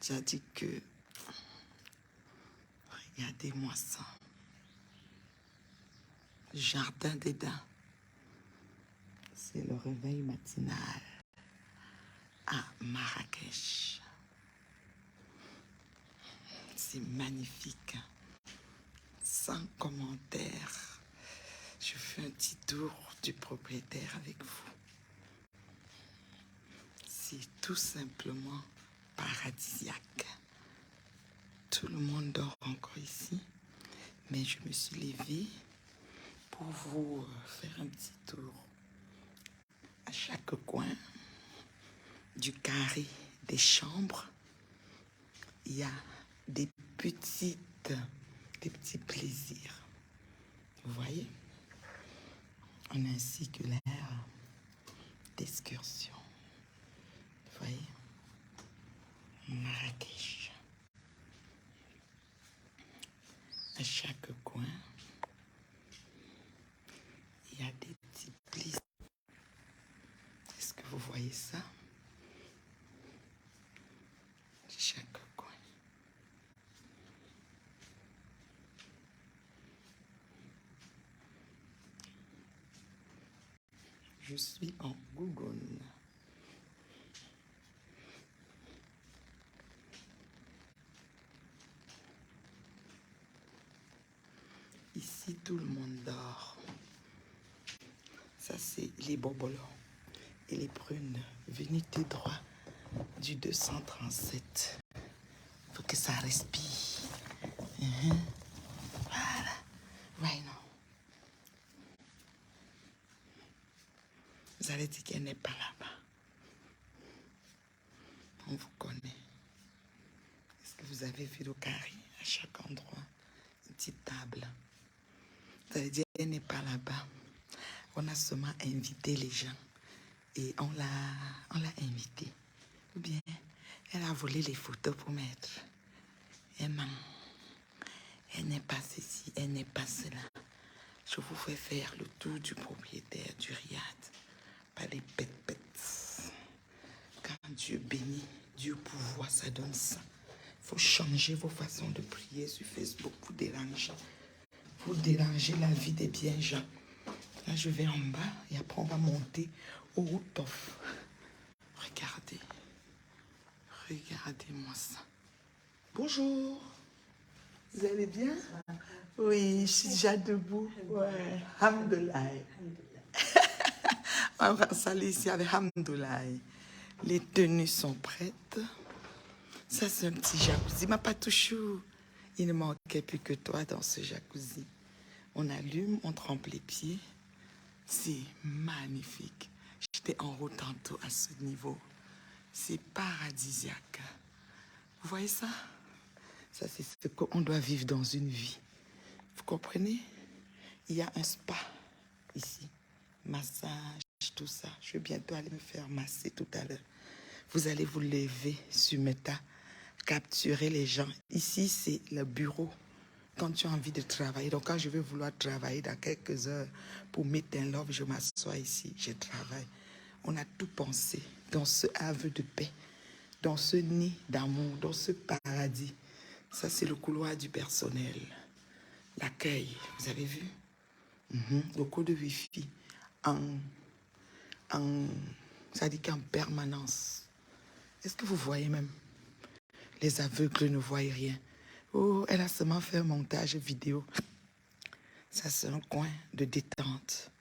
déjà dit que, regardez-moi ça, Jardin d'Éden, c'est le réveil matinal à Marrakech. C'est magnifique, sans commentaire. Je fais un petit tour du propriétaire avec vous. C'est tout simplement paradisiaque. Tout le monde dort encore ici, mais je me suis levée pour vous faire un petit tour à chaque coin du carré des chambres. Il y a des petits plaisirs. Vous voyez, on a ainsi que l'air d'excursion. Vous voyez, Marrakech. À chaque coin, il y a des petits plaisirs. Est-ce que vous voyez ça? Chaque coin. Je suis en Gougoune. Ici, tout le monde dort. Ça, c'est les bobolos et les prunes venues tout droit du 237. Il faut que ça respire. Voilà. Ouais, non. Vous allez dire qu'elle n'est pas là-bas. On vous connaît. Est-ce que vous avez vu le carré à chaque endroit? Une petite table. Vous allez dire qu'elle n'est pas là-bas. On a seulement invité les gens. Et on l'a invitée. Ou bien, elle a volé les photos pour mettre. Et non. Elle n'est pas ceci, elle n'est pas cela. Je vous fais faire le tour du propriétaire du riad. Pas des pètes. Quand Dieu bénit, Dieu pourvoit, ça donne ça. Il faut changer vos façons de prier sur Facebook pour déranger. Pour déranger la vie des bien gens. Là, je vais en bas et après, on va monter au rooftop. Regardez. Regardez-moi ça. Bonjour. Vous allez bien? Oui, je suis déjà debout. Ouais. Hamdoulaye. On va saluer ici avec Hamdoulaye. Les tenues sont prêtes. Ça, c'est un petit jacuzzi. Ma patouchou, il ne manquait plus que toi dans ce jacuzzi. On allume, on trempe les pieds. C'est magnifique. J'étais en haut tantôt à ce niveau. C'est paradisiaque. Vous voyez ça? Ça, c'est ce qu'on doit vivre dans une vie. Vous comprenez? Il y a un spa ici. Massage, tout ça. Je vais bientôt aller me faire masser tout à l'heure. Vous allez vous lever sur Meta, capturer les gens. Ici, c'est le bureau. Quand tu as envie de travailler, donc quand je vais vouloir travailler dans quelques heures pour mettre un love, je m'assois ici, je travaille. On a tout pensé dans ce havre de paix, dans ce nid d'amour, dans ce paradis. Ça, c'est le couloir du personnel. L'accueil, vous avez vu? Le code de Wi-Fi, ça dit qu'en permanence. Est-ce que vous voyez même? Les aveugles ne voient rien. Oh, elle a seulement fait un montage vidéo. Ça, c'est un coin de détente.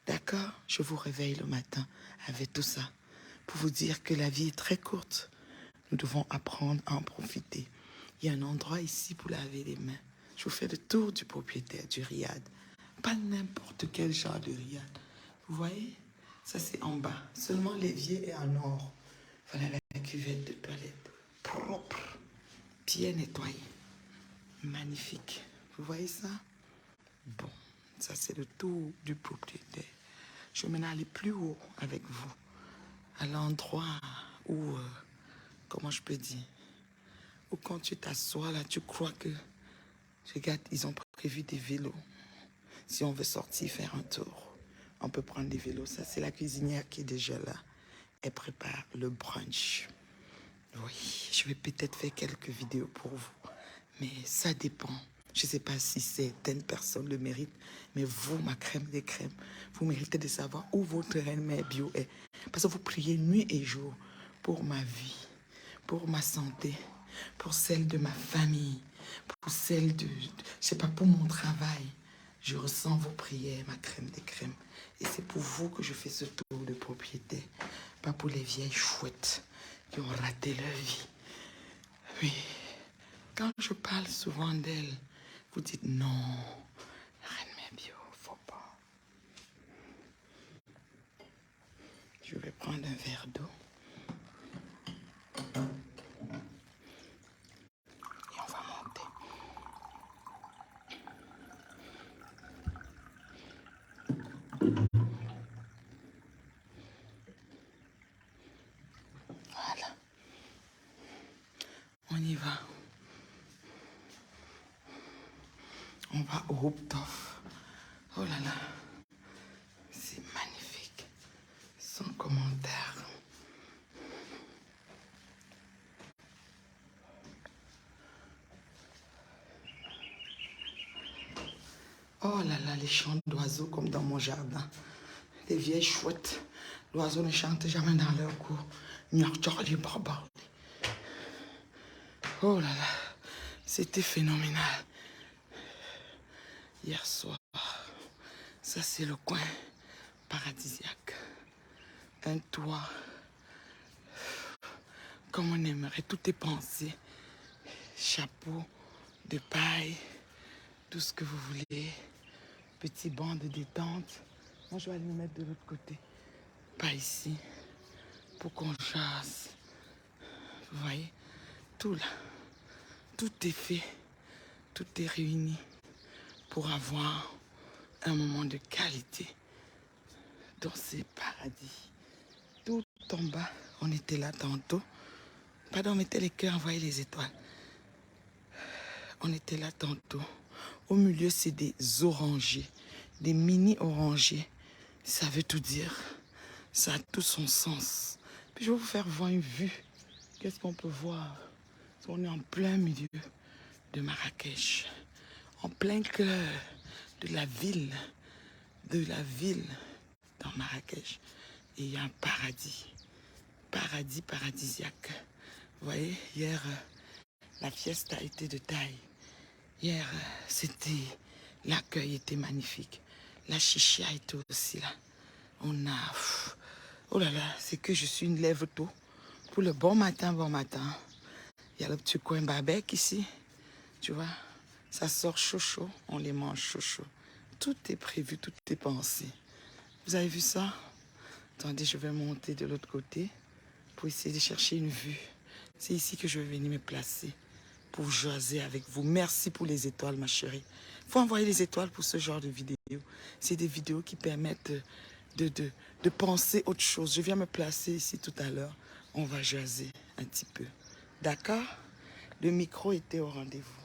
D'accord? Je vous réveille le matin avec tout ça pour vous dire que la vie est très courte. Nous devons apprendre à en profiter. Il y a un endroit ici pour laver les mains. Je vous fais le tour du propriétaire du riad. Pas n'importe quel genre de riad. Vous voyez? Ça, c'est en bas. Seulement l'évier est en or. Voilà la cuvette de toilette. Propre. Bien nettoyée. Magnifique. Vous voyez ça? Bon, ça, c'est le tour du propriétaire. Je vais maintenant aller plus haut avec vous. À l'endroit où, comment je peux dire, où quand tu t'assois là, tu crois que, regarde, ils ont prévu des vélos. Si on veut sortir, faire un tour, on peut prendre des vélos. Ça, c'est la cuisinière qui est déjà là. Elle prépare le brunch. Oui, je vais peut-être faire quelques vidéos pour vous, mais ça dépend. Je ne sais pas si certaines personnes le méritent, mais vous, ma crème des crèmes, vous méritez de savoir où votre reine-mère bio est. Parce que vous priez nuit et jour pour ma vie, pour ma santé, pour celle de ma famille, pour celle de je sais pas, pour mon travail. Je ressens vos prières, ma crème des crèmes. Et c'est pour vous que je fais ce tour de propriété. Pas pour les vieilles chouettes qui ont raté leur vie. Oui. Quand je parle souvent d'elle, vous dites non, reine mère bio, faut pas. Je vais prendre un verre d'eau. Et on va monter. Voilà. On y va. On va au rooftop. Oh là là. C'est magnifique. Sans commentaire. Oh là là, les chants d'oiseaux comme dans mon jardin. Les vieilles chouettes. L'oiseau ne chante jamais dans leur cour. Oh là là, c'était phénoménal. Hier soir, ça c'est le coin paradisiaque. Un toit, comme on aimerait, tout est pensé. Chapeau de paille, tout ce que vous voulez. Petit banc de détente. Moi, je vais aller me mettre de l'autre côté. Pas ici, pour qu'on chasse. Vous voyez, tout là, tout est fait, tout est réuni pour avoir un moment de qualité dans ces paradis. Tout en bas, on était là tantôt. Pardon, on mettait les cœurs, on voyait les étoiles. On était là tantôt. Au milieu, c'est des orangers, des mini-orangers. Ça veut tout dire. Ça a tout son sens. Puis je vais vous faire voir une vue. Qu'est-ce qu'on peut voir? On est en plein milieu de Marrakech, en plein cœur de la ville dans Marrakech. Et il y a un paradis paradisiaque. Vous voyez, hier, la fiesta a été de taille. Hier, l'accueil était magnifique. La chicha était aussi là. On a, oh là là, c'est que je suis une lèvre tôt. Pour le bon matin, il y a le petit coin barbecue ici. Tu vois, ça sort chaud, on les mange chaud. Tout est prévu, tout est pensé. Vous avez vu ça? Attendez, je vais monter de l'autre côté pour essayer de chercher une vue. C'est ici que je vais venir me placer pour jaser avec vous. Merci pour les étoiles, ma chérie. Il faut envoyer les étoiles pour ce genre de vidéos. C'est des vidéos qui permettent de penser autre chose. Je viens me placer ici tout à l'heure. On va jaser un petit peu. D'accord? Le micro était au rendez-vous.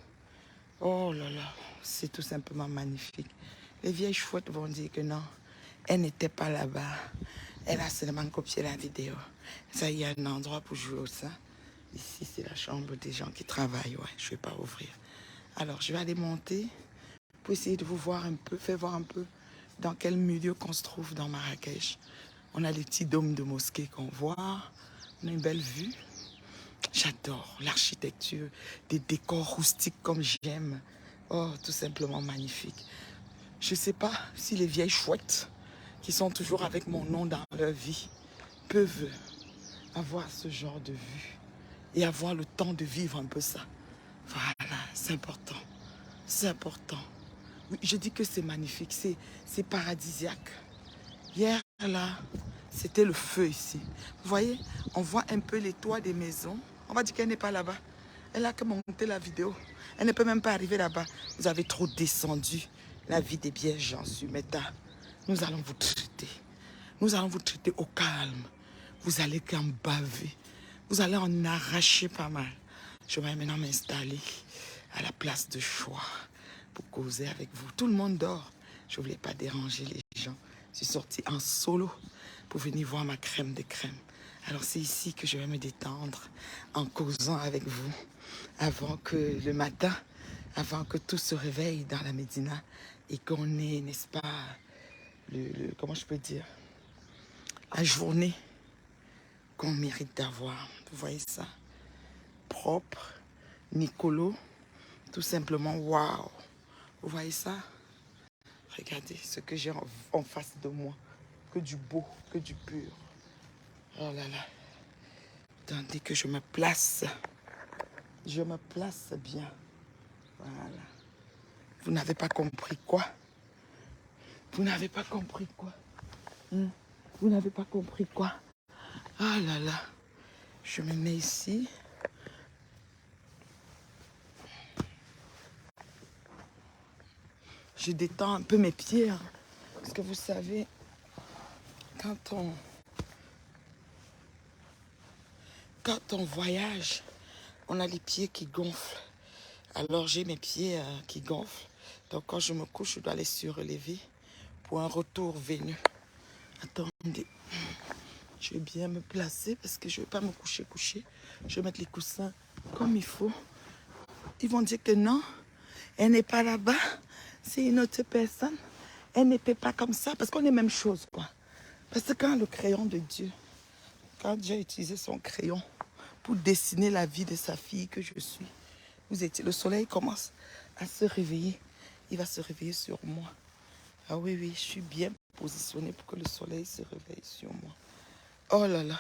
Oh là là, c'est tout simplement magnifique. Les vieilles chouettes vont dire que non, elle n'était pas là-bas. Elle a seulement copié la vidéo. Ça, il y a un endroit pour jouer au sein. Ici, c'est la chambre des gens qui travaillent. Ouais, je ne vais pas ouvrir. Alors, je vais aller monter pour essayer de vous voir un peu, faire voir un peu dans quel milieu qu'on se trouve dans Marrakech. On a les petits dômes de mosquée qu'on voit. On a une belle vue. J'adore l'architecture, des décors rustiques comme j'aime. Oh, tout simplement magnifique. Je ne sais pas si les vieilles chouettes qui sont toujours avec mon nom dans leur vie peuvent avoir ce genre de vue et avoir le temps de vivre un peu ça. Voilà, c'est important. C'est important. Oui, je dis que c'est magnifique, c'est paradisiaque. Hier, là, c'était le feu ici. Vous voyez, on voit un peu les toits des maisons. On va dire qu'elle n'est pas là-bas. Elle a que monté la vidéo. Elle ne peut même pas arriver là-bas. Vous avez trop descendu la vie des vieilles gens sur Meta. Nous allons vous traiter. Nous allons vous traiter au calme. Vous allez qu'en baver. Vous allez en arracher pas mal. Je vais maintenant m'installer à la place de choix pour causer avec vous. Tout le monde dort. Je ne voulais pas déranger les gens. Je suis sortie en solo pour venir voir ma crème de crème. Alors c'est ici que je vais me détendre en causant avec vous avant que le matin, avant que tout se réveille dans la Médina et qu'on ait, n'est-ce pas, comment je peux dire, la journée qu'on mérite d'avoir. Vous voyez ça? Propre, Nicolo, tout simplement, waouh! Vous voyez ça? Regardez ce que j'ai en face de moi. Que du beau, que du pur. Oh là là. Attendez que je me place. Je me place bien. Voilà. Vous n'avez pas compris quoi? Vous n'avez pas compris quoi? Vous n'avez pas compris quoi? Ah là là. Je me mets ici. Je détends un peu mes pieds. Hein, parce que vous savez, quand on voyage, on a les pieds qui gonflent. Alors j'ai mes pieds qui gonflent. Donc quand je me couche, je dois les surélever pour un retour veineux. Attendez, je vais bien me placer parce que je ne vais pas me coucher. Je vais mettre les coussins comme il faut. Ils vont dire que non, elle n'est pas là-bas. C'est une autre personne. Elle ne fait pas comme ça parce qu'on est même chose, quoi. Parce que quand le crayon de Dieu, quand Dieu a utilisé son crayon pour dessiner la vie de sa fille que je suis, le soleil commence à se réveiller. Il va se réveiller sur moi. Ah oui, oui, je suis bien positionnée pour que le soleil se réveille sur moi. Oh là là,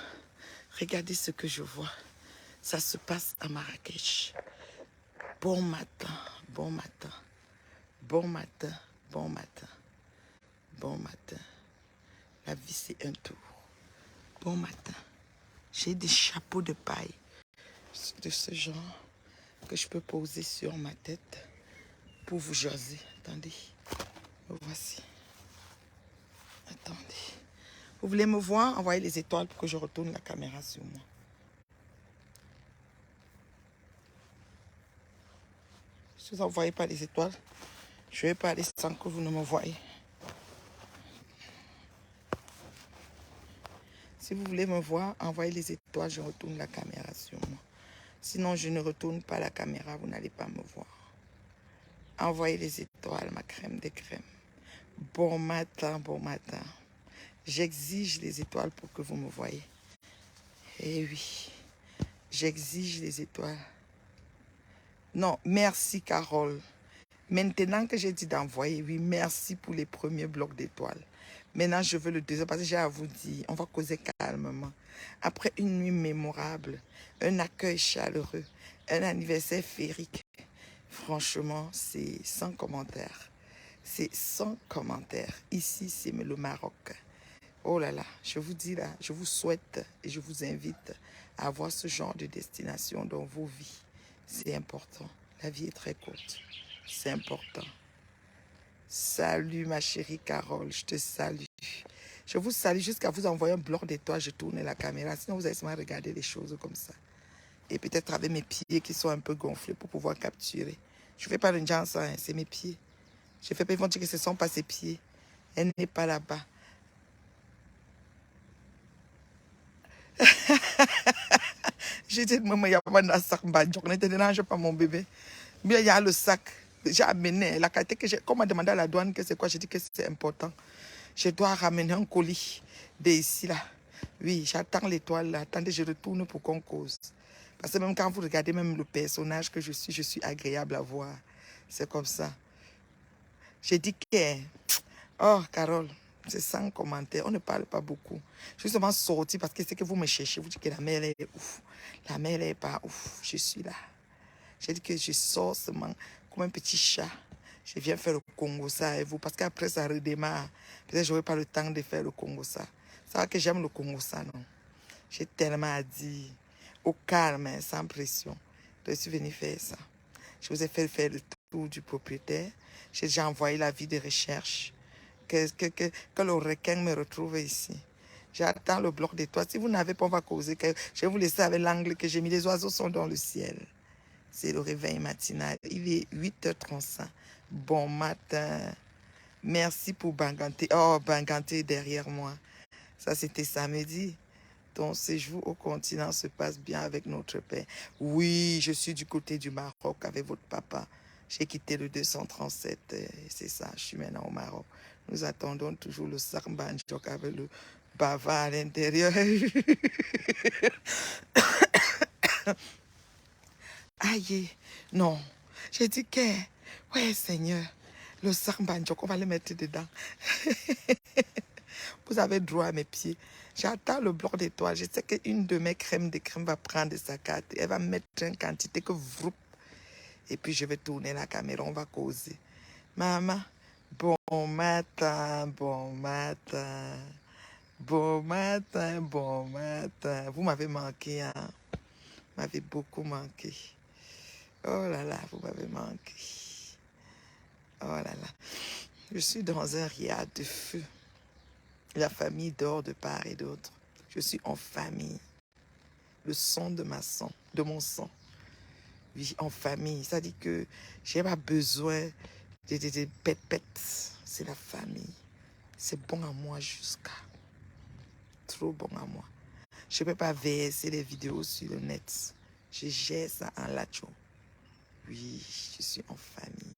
regardez ce que je vois. Ça se passe à Marrakech. Bon matin, bon matin, bon matin, bon matin, bon matin. La vie, c'est un tour. Bon matin. J'ai des chapeaux de paille de ce genre que je peux poser sur ma tête pour vous jaser. Attendez, me voici. Attendez. Vous voulez me voir? Envoyez les étoiles pour que je retourne la caméra sur moi. Si vous n'envoyez pas les étoiles, je vais parler sans que vous ne me voyez. Si vous voulez me voir, envoyez les étoiles, je retourne la caméra sur moi. Sinon, je ne retourne pas la caméra, vous n'allez pas me voir. Envoyez les étoiles, ma crème des crèmes. Bon matin, bon matin. J'exige les étoiles pour que vous me voyez. Eh oui, j'exige les étoiles. Non, merci Carole. Maintenant que j'ai dit d'envoyer, oui, merci pour les premiers blocs d'étoiles. Maintenant, je veux le deuxième parce que j'ai à vous dire, on va causer calmement. Après une nuit mémorable, un accueil chaleureux, un anniversaire féerique, franchement, c'est sans commentaire. C'est sans commentaire. Ici, c'est le Maroc. Oh là là, je vous dis là, je vous souhaite et je vous invite à avoir ce genre de destination dans vos vies. C'est important. La vie est très courte. C'est important. Salut ma chérie Carole, je te salue. Je vous salue jusqu'à vous envoyer un bloc d'étoiles, je tourne la caméra. Sinon, vous allez seulement regarder les choses comme ça. Et peut-être avec mes pieds qui sont un peu gonflés pour pouvoir capturer. Je ne fais pas le genre, hein, c'est mes pieds. Je fais pas, ils vont dire que ce ne sont pas ses pieds. Elle n'est pas là-bas. J'ai dit, maman, il n'y a pas de sac. Ne te dérange pas, mon bébé. Mais il y a le sac. J'ai amené la qualité que j'ai. Comme on m'a demandé à la douane que c'est quoi, j'ai dit que c'est important. Je dois ramener un colis d'ici là. Oui, j'attends l'étoile là. Attendez, je retourne pour qu'on cause. Parce que même quand vous regardez même le personnage que je suis agréable à voir. C'est comme ça. J'ai dit que... Oh, Carole, c'est sans commentaire. On ne parle pas beaucoup. Je suis seulement sortie parce que c'est que vous me cherchez. Vous dites que la mère est ouf. La mère est pas ouf. Je suis là. J'ai dit que je sors seulement comme un petit chat. Je viens faire le Congo ça avec vous. Parce qu'après, ça redémarre. Peut-être que je n'aurai pas le temps de faire le Congo ça. C'est vrai que j'aime le Congo ça, non? J'ai tellement à dire. Au calme, hein, sans pression. Je suis venue faire ça. Je vous ai fait faire le tour du propriétaire. J'ai déjà envoyé l'avis de recherche. Que le requin me retrouve ici. J'attends le bloc d'étoiles. Si vous n'avez pas, on va causer. Je vais vous laisser avec l'angle que j'ai mis. Les oiseaux sont dans le ciel. C'est le réveil matinal. Il est 8h35. Bon matin. Merci pour Banganté. Oh, Banganté derrière moi. Ça, c'était samedi. ton séjour au continent se passe bien avec notre père. Oui, je suis du côté du Maroc avec votre papa. J'ai quitté le 237, c'est ça, je suis maintenant au Maroc. Nous attendons toujours le Sarbanjok avec le bava à l'intérieur. Aïe, non, j'ai dit que, ouais Seigneur, le Sarbanjok, on va le mettre dedans. Vous avez droit à mes pieds. J'attends le bloc d'étoiles. Je sais qu'une de mes crèmes de crème va prendre sa carte. Elle va mettre une quantité que vous. Et puis je vais tourner la caméra. On va causer. Maman, bon matin, bon matin. Bon matin, bon matin. Vous m'avez manqué, hein? Vous m'avez beaucoup manqué. Oh là là, vous m'avez manqué. Oh là là. Je suis dans un riad de feu. La famille dort de part et d'autre. Je suis en famille. Le sang de mon sang. Oui, en famille. Ça dit que j'ai pas besoin de pète-pète. C'est la famille. C'est bon à moi jusqu'à. Trop bon à moi. Je ne peux pas verser les vidéos sur le net. Je gère ça en lacho. Oui, je suis en famille.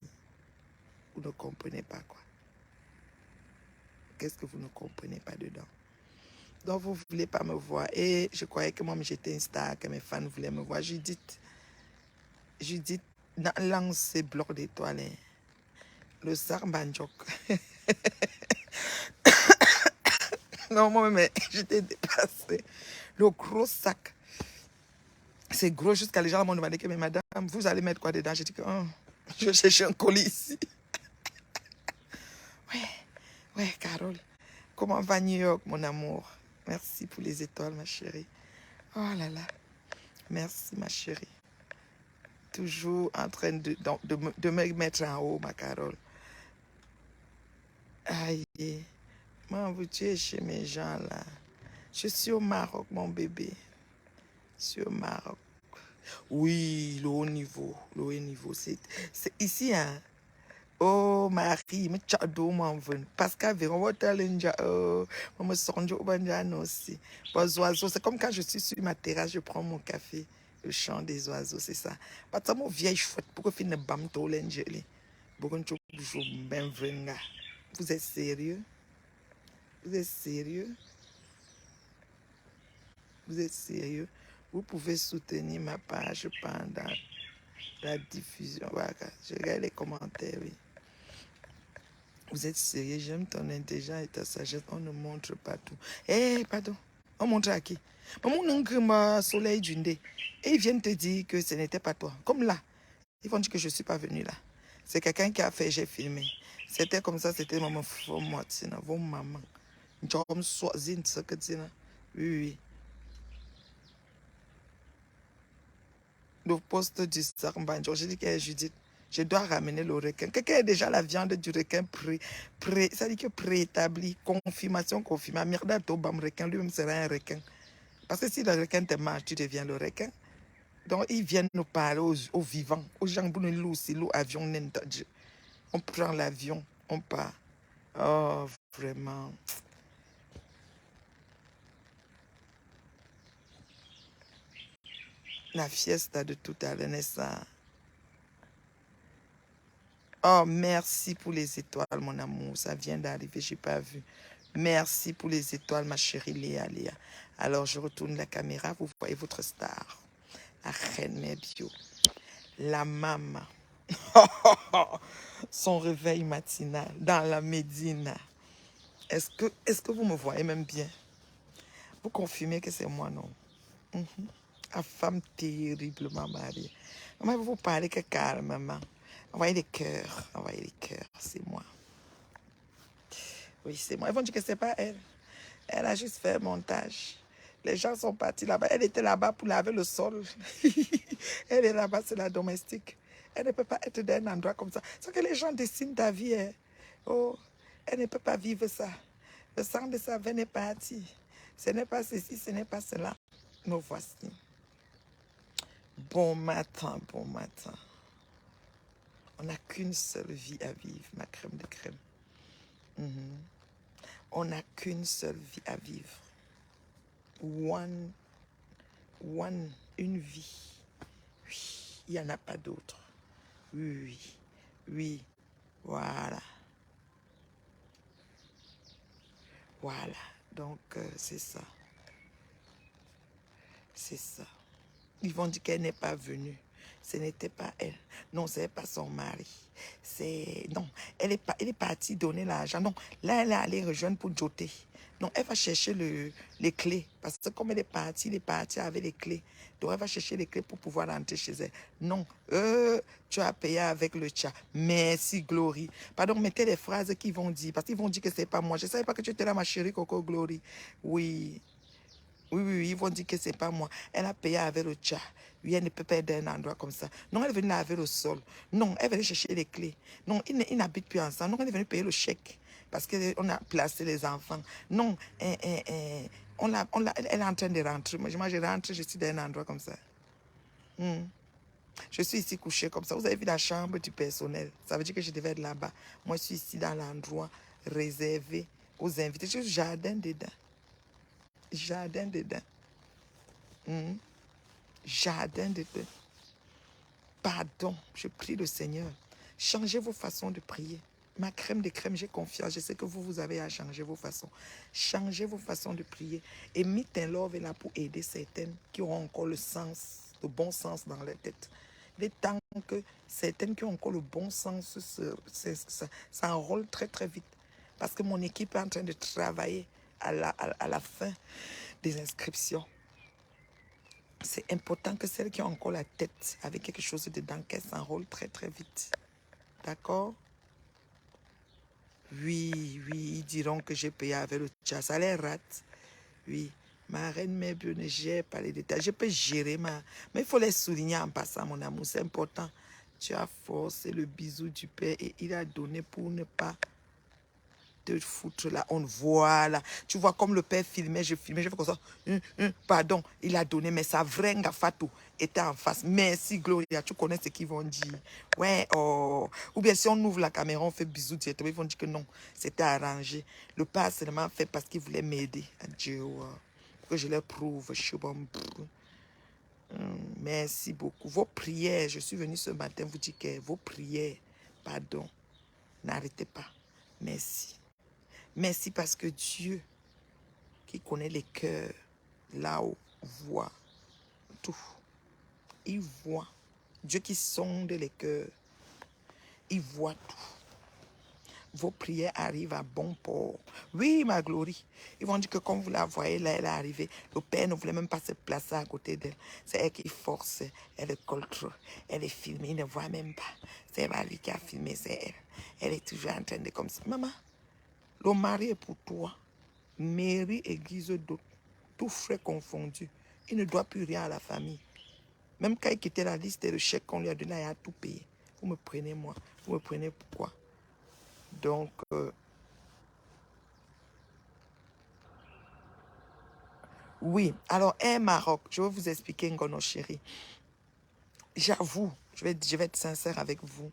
Vous ne comprenez pas quoi. Qu'est-ce que vous ne comprenez pas dedans? Donc, vous ne voulez pas me voir. Et je croyais que moi, j'étais une star, que mes fans voulaient me voir. Judith, lance ces blocs d'étoiles. Hein. Le Sarbanjok. Non, moi-même, j'étais dépassée. Le gros sac. C'est gros jusqu'à les gens m'ont demandé que, mais madame, vous allez mettre quoi dedans? J'ai dit que, oh, je cherche un colis ici. Ouais, Carole. Comment va New York, mon amour? Merci pour les étoiles, ma chérie. Oh là là. Merci, ma chérie. Toujours en train de me mettre en haut, ma Carole. Aïe. Moi, vous tuez chez mes gens, là. Je suis au Maroc, mon bébé. Je suis au Maroc. Oui, le haut niveau. Le haut niveau, c'est ici, hein. Oh, Marie, me tchado m'en veut. Parce qu'avec votre linja, me songe au banjano aussi. Les oiseaux, c'est comme quand je suis sur ma terrasse, je prends mon café, le chant des oiseaux, c'est ça. Parce que mon vieille chouette, pourquoi faire ne bam to l'engeli? Vous êtes sérieux? Vous êtes sérieux? Vous êtes sérieux? Vous pouvez soutenir ma page pendant la diffusion. Voilà, je regarde les commentaires, oui. Vous êtes sérieux? J'aime ton intelligence et ta sagesse. On ne montre pas tout. Eh, pardon. On montre à qui? Maman, soleil du nez. Et ils viennent te dire que ce n'était pas toi. Comme là. Ils vont dire que je ne suis pas venue là. C'est quelqu'un qui a fait, j'ai filmé. C'était comme ça, c'était maman, moi, vos maman. Oui, oui. Le poste du Sarbanjo, j'ai dit que Judith, je dois ramener le requin. Quelqu'un a déjà la viande du requin ça dit que préétabli, confirmation. Mirda Tobam requin, lui-même sera un requin. Parce que si le requin te mange, tu deviens le requin. Donc, ils viennent nous parler aux vivants, aux gens qui nous louent, avion, on prend l'avion, on part. Oh, vraiment. La fiesta de tout à l'heure, n'est-ce pas? Oh, merci pour les étoiles, mon amour. Ça vient d'arriver, je n'ai pas vu. Merci pour les étoiles, ma chérie Léa. Alors, je retourne la caméra. Vous voyez votre star. La reine Merbio. La maman. Son réveil matinal dans la Médina. Est-ce que vous me voyez même bien? Vous confirmez que c'est moi, non? La femme terriblement mariée. Maman, vous parlez que calme, maman. Envoyez les cœurs. Envoyez les cœurs. C'est moi. Oui, c'est moi. Ils vont dire que c'est pas elle. Elle a juste fait un montage. Les gens sont partis là-bas. Elle était là-bas pour laver le sol. Elle est là-bas, c'est la domestique. Elle ne peut pas être dans un endroit comme ça. C'est que les gens dessinent ta vie. Hein. Oh, elle ne peut pas vivre ça. Le sang de sa veine est parti. Ce n'est pas ceci, ce n'est pas cela. Nous voici. Bon matin, bon matin. On n'a qu'une seule vie à vivre, ma crème de crème. On n'a qu'une seule vie à vivre. One, une vie. Oui, il n'y en a pas d'autre. Oui, oui, voilà. Voilà, donc c'est ça. C'est ça. Ils vont dire qu'elle n'est pas venue. Ce n'était pas elle. Non, ce n'est pas son mari. Non, elle est partie donner l'argent. Non, là, elle est allée rejoindre pour joter. Non, elle va chercher les clés. Parce que comme elle est partie avec les clés. Donc, elle va chercher les clés pour pouvoir rentrer chez elle. Non, tu as payé avec le chat. Merci, Glory. Pardon, mettez les phrases qu'ils vont dire. Parce qu'ils vont dire que ce n'est pas moi. Je ne savais pas que tu étais là, ma chérie Coco Glory. Oui. Oui, oui, oui, ils vont dire que c'est pas moi. Elle a payé avec le chat. Oui, elle ne peut pas aider un endroit comme ça. Non, elle est venue laver le sol. Non, elle venait chercher les clés. Non, ils n'habitent plus ensemble. Non, elle est venue payer le chèque. Parce qu'on a placé les enfants. Non, elle est en train de rentrer. Moi, je rentre, je suis dans un endroit comme ça. Je suis ici couchée comme ça. Vous avez vu la chambre du personnel. Ça veut dire que je devais être là-bas. Moi, je suis ici dans l'endroit réservé aux invités. J'ai le jardin dedans. Jardin dedans. Jardin dedans. Pardon, je prie le Seigneur. Changez vos façons de prier. Ma crème de crème, j'ai confiance. Je sais que vous avez à changer vos façons. Changez vos façons de prier. Et Meet and Love est là pour aider certaines qui auront encore le sens, le bon sens dans leur tête. Il est temps que certaines qui ont encore le bon sens s'enrôlent très très vite. Parce que mon équipe est en train de travailler à la fin des inscriptions. C'est important que celles qui ont encore la tête avec quelque chose dedans, qu'elles s'enrôlent très très vite. D'accord? Oui, oui, ils diront que j'ai payé avec le chat. Ça les rate. Oui. Ma reine mère ne gère pas les détails. Je peux gérer ma... Mais il faut les souligner en passant, mon amour. C'est important. Tu as forcé le bisou du père et il a donné pour ne pas te foutre la honte. Voilà. Tu vois, comme le père filmait, je filmais, je fais comme ça. Pardon, il a donné, mais sa vraie Ngafatou était en face. Merci, Gloria. Tu connais ce qu'ils vont dire. Ouais, oh. Ou bien si on ouvre la caméra, on fait bisous directement. Ils vont dire que non, c'était arrangé. Le père seulement fait parce qu'il voulait m'aider. Adieu. Pour que je leur prouve. Merci beaucoup. Vos prières, je suis venu ce matin vous dire que vos prières, pardon, n'arrêtez pas. Merci. Merci parce que Dieu, qui connaît les cœurs, là-haut, voit tout. Il voit. Dieu qui sonde les cœurs, il voit tout. Vos prières arrivent à bon port. Oui, ma glorie. Ils vont dire que comme vous la voyez, là, elle est arrivée. Le père ne voulait même pas se placer à côté d'elle. C'est elle qui force. Elle est contre. Elle est filmée. Il ne voit même pas. C'est pas lui qui a filmé, c'est elle. Elle est toujours en train de comme ça. Maman, le mari est pour toi. Mairie, église, d'autres, tout frais confondu. Il ne doit plus rien à la famille. Même quand il quittait la liste et le chèque qu'on lui a donné, il a tout payé. Vous me prenez moi. Vous me prenez pourquoi? Donc, oui. Alors, Air Maroc, je vais vous expliquer, Ngono chéri. J'avoue, je vais être sincère avec vous.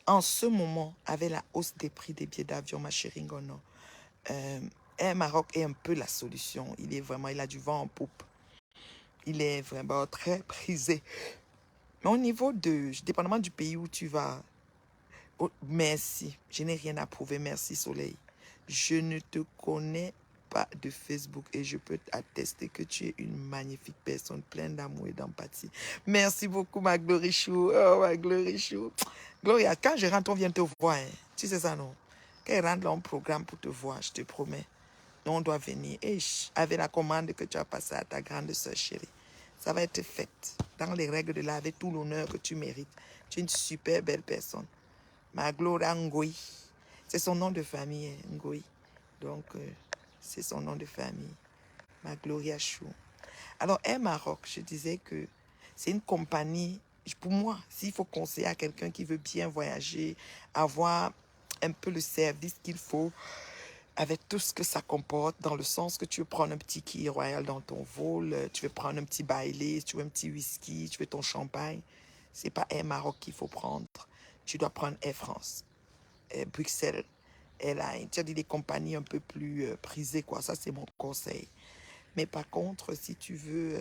En ce moment, avec la hausse des prix des billets d'avion, ma chérie Ngono, Air Maroc est un peu la solution. Il a du vent en poupe. Il est vraiment très prisé. Mais au niveau dépendamment du pays où tu vas, oh, merci, je n'ai rien à prouver, merci Soleil. Je ne te connais pas de Facebook et je peux attester que tu es une magnifique personne pleine d'amour et d'empathie. Merci beaucoup ma Glorichou, oh ma Glorichou. Gloria, quand je rentre, on vient te voir, hein. Tu sais ça non? Quand il rentre là, on programme pour te voir, je te promets. Nous, on doit venir. Et avec la commande que tu as passée à ta grande soeur chérie. Ça va être fait dans les règles de l'art avec tout l'honneur que tu mérites. Tu es une super belle personne. Ma Gloria Ngoï. C'est son nom de famille, hein, Ngoï. Donc, c'est son nom de famille. Ma Gloria Chou. Alors, Air Maroc, je disais que c'est une compagnie, pour moi, s'il faut conseiller à quelqu'un qui veut bien voyager, avoir un peu le service qu'il faut, avec tout ce que ça comporte, dans le sens que tu veux prendre un petit quai royal dans ton vol, tu veux prendre un petit bailey, tu veux un petit whisky, tu veux ton champagne. C'est pas Air Maroc qu'il faut prendre. Tu dois prendre Air France, Bruxelles, Airlines. Tu as dit des compagnies un peu plus prisées, quoi. Ça, c'est mon conseil. Mais par contre, si tu veux,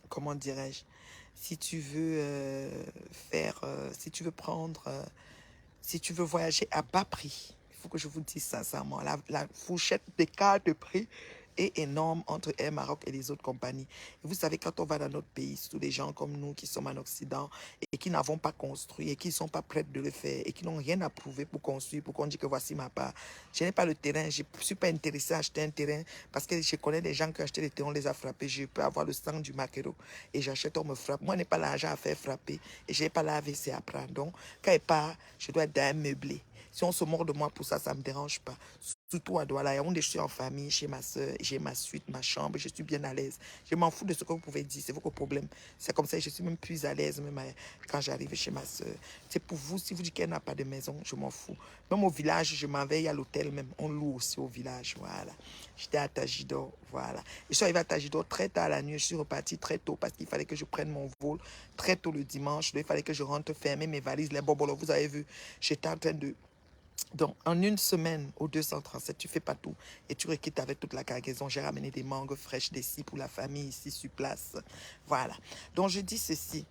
comment dirais-je, si tu veux si tu veux prendre, si tu veux voyager à bas prix, il faut que je vous dise sincèrement, la fourchette d'écart de prix est énorme entre Air Maroc et les autres compagnies. Et vous savez, quand on va dans notre pays, surtout des gens comme nous qui sommes en Occident et qui n'avons pas construit et qui ne sont pas prêts de le faire et qui n'ont rien à prouver pour construire, pour qu'on dise que voici ma part. Je n'ai pas le terrain, je ne suis pas intéressé à acheter un terrain parce que je connais des gens qui ont acheté des terrains, on les a frappés. Je peux avoir le sang du maquereau et j'achète, on me frappe. Moi, je n'ai pas l'argent à faire frapper et je n'ai pas la AVC à prendre. Donc, quand il part, je dois être dans un meublé. Si on se mord de moi pour ça, ça ne me dérange pas. Surtout à Douala, je suis en famille, chez ma soeur, j'ai ma suite, ma chambre, je suis bien à l'aise. Je m'en fous de ce que vous pouvez dire, c'est votre problème. C'est comme ça, je suis même plus à l'aise même quand j'arrive chez ma soeur. C'est pour vous, si vous dites qu'elle n'a pas de maison, je m'en fous. Même au village, je m'en vais à l'hôtel même, on loue aussi au village, voilà. J'étais à Tajidor, voilà. Je suis arrivé à Tajidor très tard la nuit, je suis reparti très tôt parce qu'il fallait que je prenne mon vol très tôt le dimanche. Il fallait que je rentre fermer mes valises, les bobolos, vous avez vu, j'étais en train de... Donc, en une semaine, au 237, tu fais pas tout. Et tu requittes avec toute la cargaison. J'ai ramené des mangues fraîches d'ici pour la famille, ici sur place. Voilà. Donc, je dis ceci.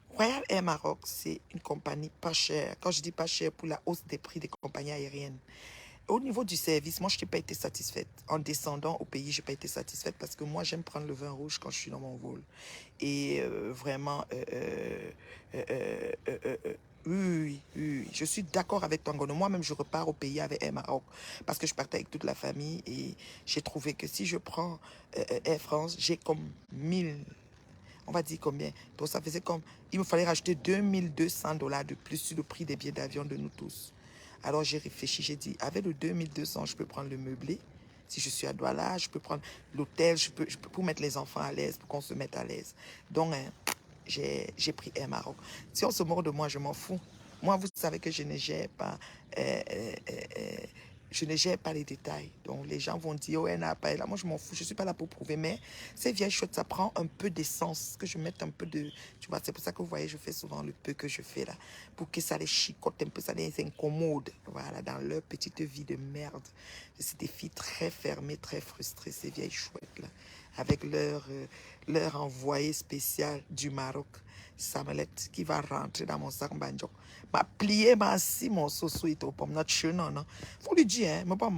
Royal Air Maroc, c'est une compagnie pas chère. Quand je dis pas chère, pour la hausse des prix des compagnies aériennes. Au niveau du service, moi, je n'ai pas été satisfaite. En descendant au pays, je n'ai pas été satisfaite parce que moi, j'aime prendre le vin rouge quand je suis dans mon vol. Et vraiment, oui, je suis d'accord avec Tangono. Moi-même, je repars au pays avec Air Maroc parce que je partais avec toute la famille et j'ai trouvé que si je prends Air France, j'ai comme 1000, on va dire combien. Donc, ça faisait comme, il me fallait rajouter 2200 $ de plus sur le prix des billets d'avion de nous tous. Alors, j'ai réfléchi, j'ai dit, avec le 2200, je peux prendre le meublé. Si je suis à Douala, je peux prendre l'hôtel, je peux pour mettre les enfants à l'aise, pour qu'on se mette à l'aise. Donc, hein, j'ai pris Air Maroc. Si on se moque de moi, je m'en fous. Moi, vous savez que je ne gère pas, je ne gère pas les détails. Donc, les gens vont dire, oh, elle n'a pas, là. Moi, je m'en fous. Je ne suis pas là pour prouver. Mais ces vieilles choses, ça prend un peu d'essence, que je mette un peu de... Tu vois, c'est pour ça que vous voyez, je fais souvent le peu que je fais là, pour que ça les chicote un peu, ça les incommode. Voilà, dans leur petite vie de merde. C'est des filles très fermées, très frustrées, ces vieilles chouettes là, avec leur envoyé spécial du Maroc, Samelet, qui va rentrer dans mon sac banjo. M'a plié, m'a assis mon soso et tout, pour notre chenon, non. Faut lui dire, hein, mais pas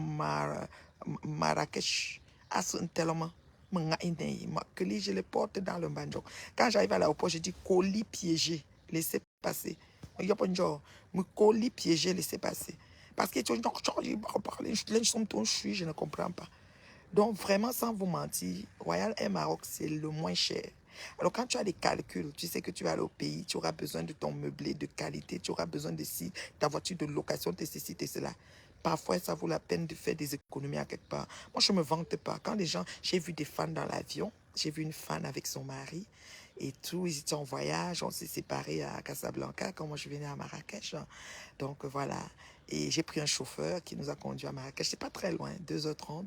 Marrakech, à ce tellement. Que je les porte dans le banjo. Quand j'arrive à l'aéroport, je dis colis piégé, laissez passer. Il y a pas de genre, me colis piégé, laissez passer. Parce que tu je ne comprends pas. Donc, vraiment, sans vous mentir, Royal Air Maroc, c'est le moins cher. Alors, quand tu as des calculs, tu sais que tu vas aller au pays, tu auras besoin de ton meublé de qualité, tu auras besoin de ta voiture de location, de ceci, de cela. Parfois, ça vaut la peine de faire des économies à quelque part. Moi, je ne me vante pas. Quand les gens, j'ai vu des fans dans l'avion, j'ai vu une fan avec son mari et tout, ils étaient en voyage, on s'est séparés à Casablanca quand moi je venais à Marrakech. Donc voilà, et j'ai pris un chauffeur qui nous a conduits à Marrakech. C'est pas très loin, 2h30.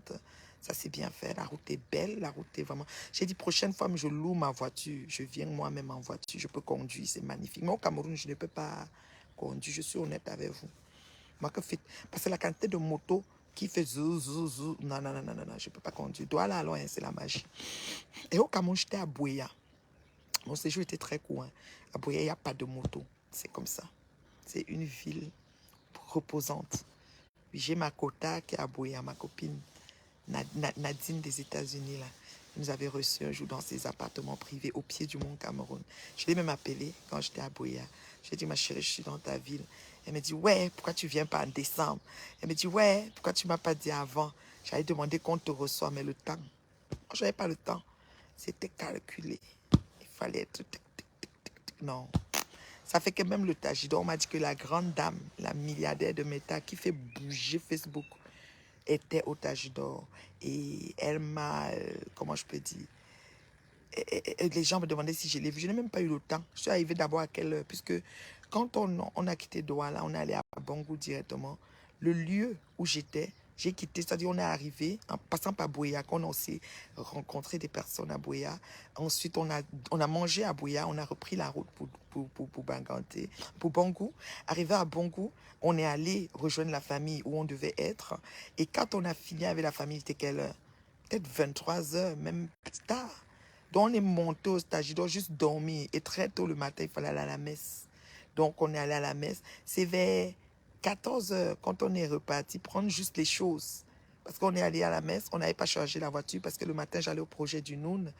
Ça s'est bien fait, la route est belle, la route est vraiment... J'ai dit, prochaine fois, je loue ma voiture, je viens moi-même en voiture, je peux conduire, c'est magnifique. Mais au Cameroun, je ne peux pas conduire, je suis honnête avec vous. Moi, que fait... Parce que la quantité de motos qui fait zou, zou, zou, non, non, non, non, non, je ne peux pas conduire. Douala, loin, c'est la magie. Et au Cameroun, j'étais à Bouéa. Mon séjour était très court. Hein. À Bouéa, il n'y a pas de moto. C'est comme ça. C'est une ville reposante. J'ai ma cota qui est à Bouéa, ma copine. Nadine des États-Unis, là, nous avait reçu un jour dans ses appartements privés au pied du mont Cameroun. Je l'ai même appelée quand j'étais à Bouéa. Je lui ai dit, ma chérie, je suis dans ta ville. Elle me dit, ouais, pourquoi tu viens pas en décembre? Elle me dit, ouais, pourquoi tu m'as pas dit avant? J'avais demandé qu'on te reçoive, mais le temps, je n'avais pas le temps. C'était calculé. Il fallait être... Non. Ça fait que même le Tajidor, on m'a dit que la grande dame, la milliardaire de Meta qui fait bouger Facebook, était au Tajidor. Et elle m'a, comment je peux dire, les gens me demandaient si je l'ai vu. Je n'ai même pas eu le temps. Je suis arrivée d'abord à quelle heure, puisque quand on a quitté Douala, on est allé à Bangou directement. Le lieu où j'étais, j'ai quitté, c'est-à-dire on est arrivé en passant par Bouéa, qu'on a aussi rencontré des personnes à Bouéa. Ensuite, on a mangé à Bouéa, on a repris la route pour Banganté, pour Bangou. Arrivé à Bangou, on est allé rejoindre la famille où on devait être. Et quand on a fini avec la famille, c'était quelle heure? peut-être 23 heures, même tard. Donc on est monté au stade, je dois juste dormir. Et très tôt le matin, il fallait aller à la messe. Donc on est allé à la messe. C'est vers 14 heures quand on est reparti, prendre juste les choses. Parce qu'on est allé à la messe, on n'avait pas chargé la voiture parce que le matin, j'allais au projet du Noun.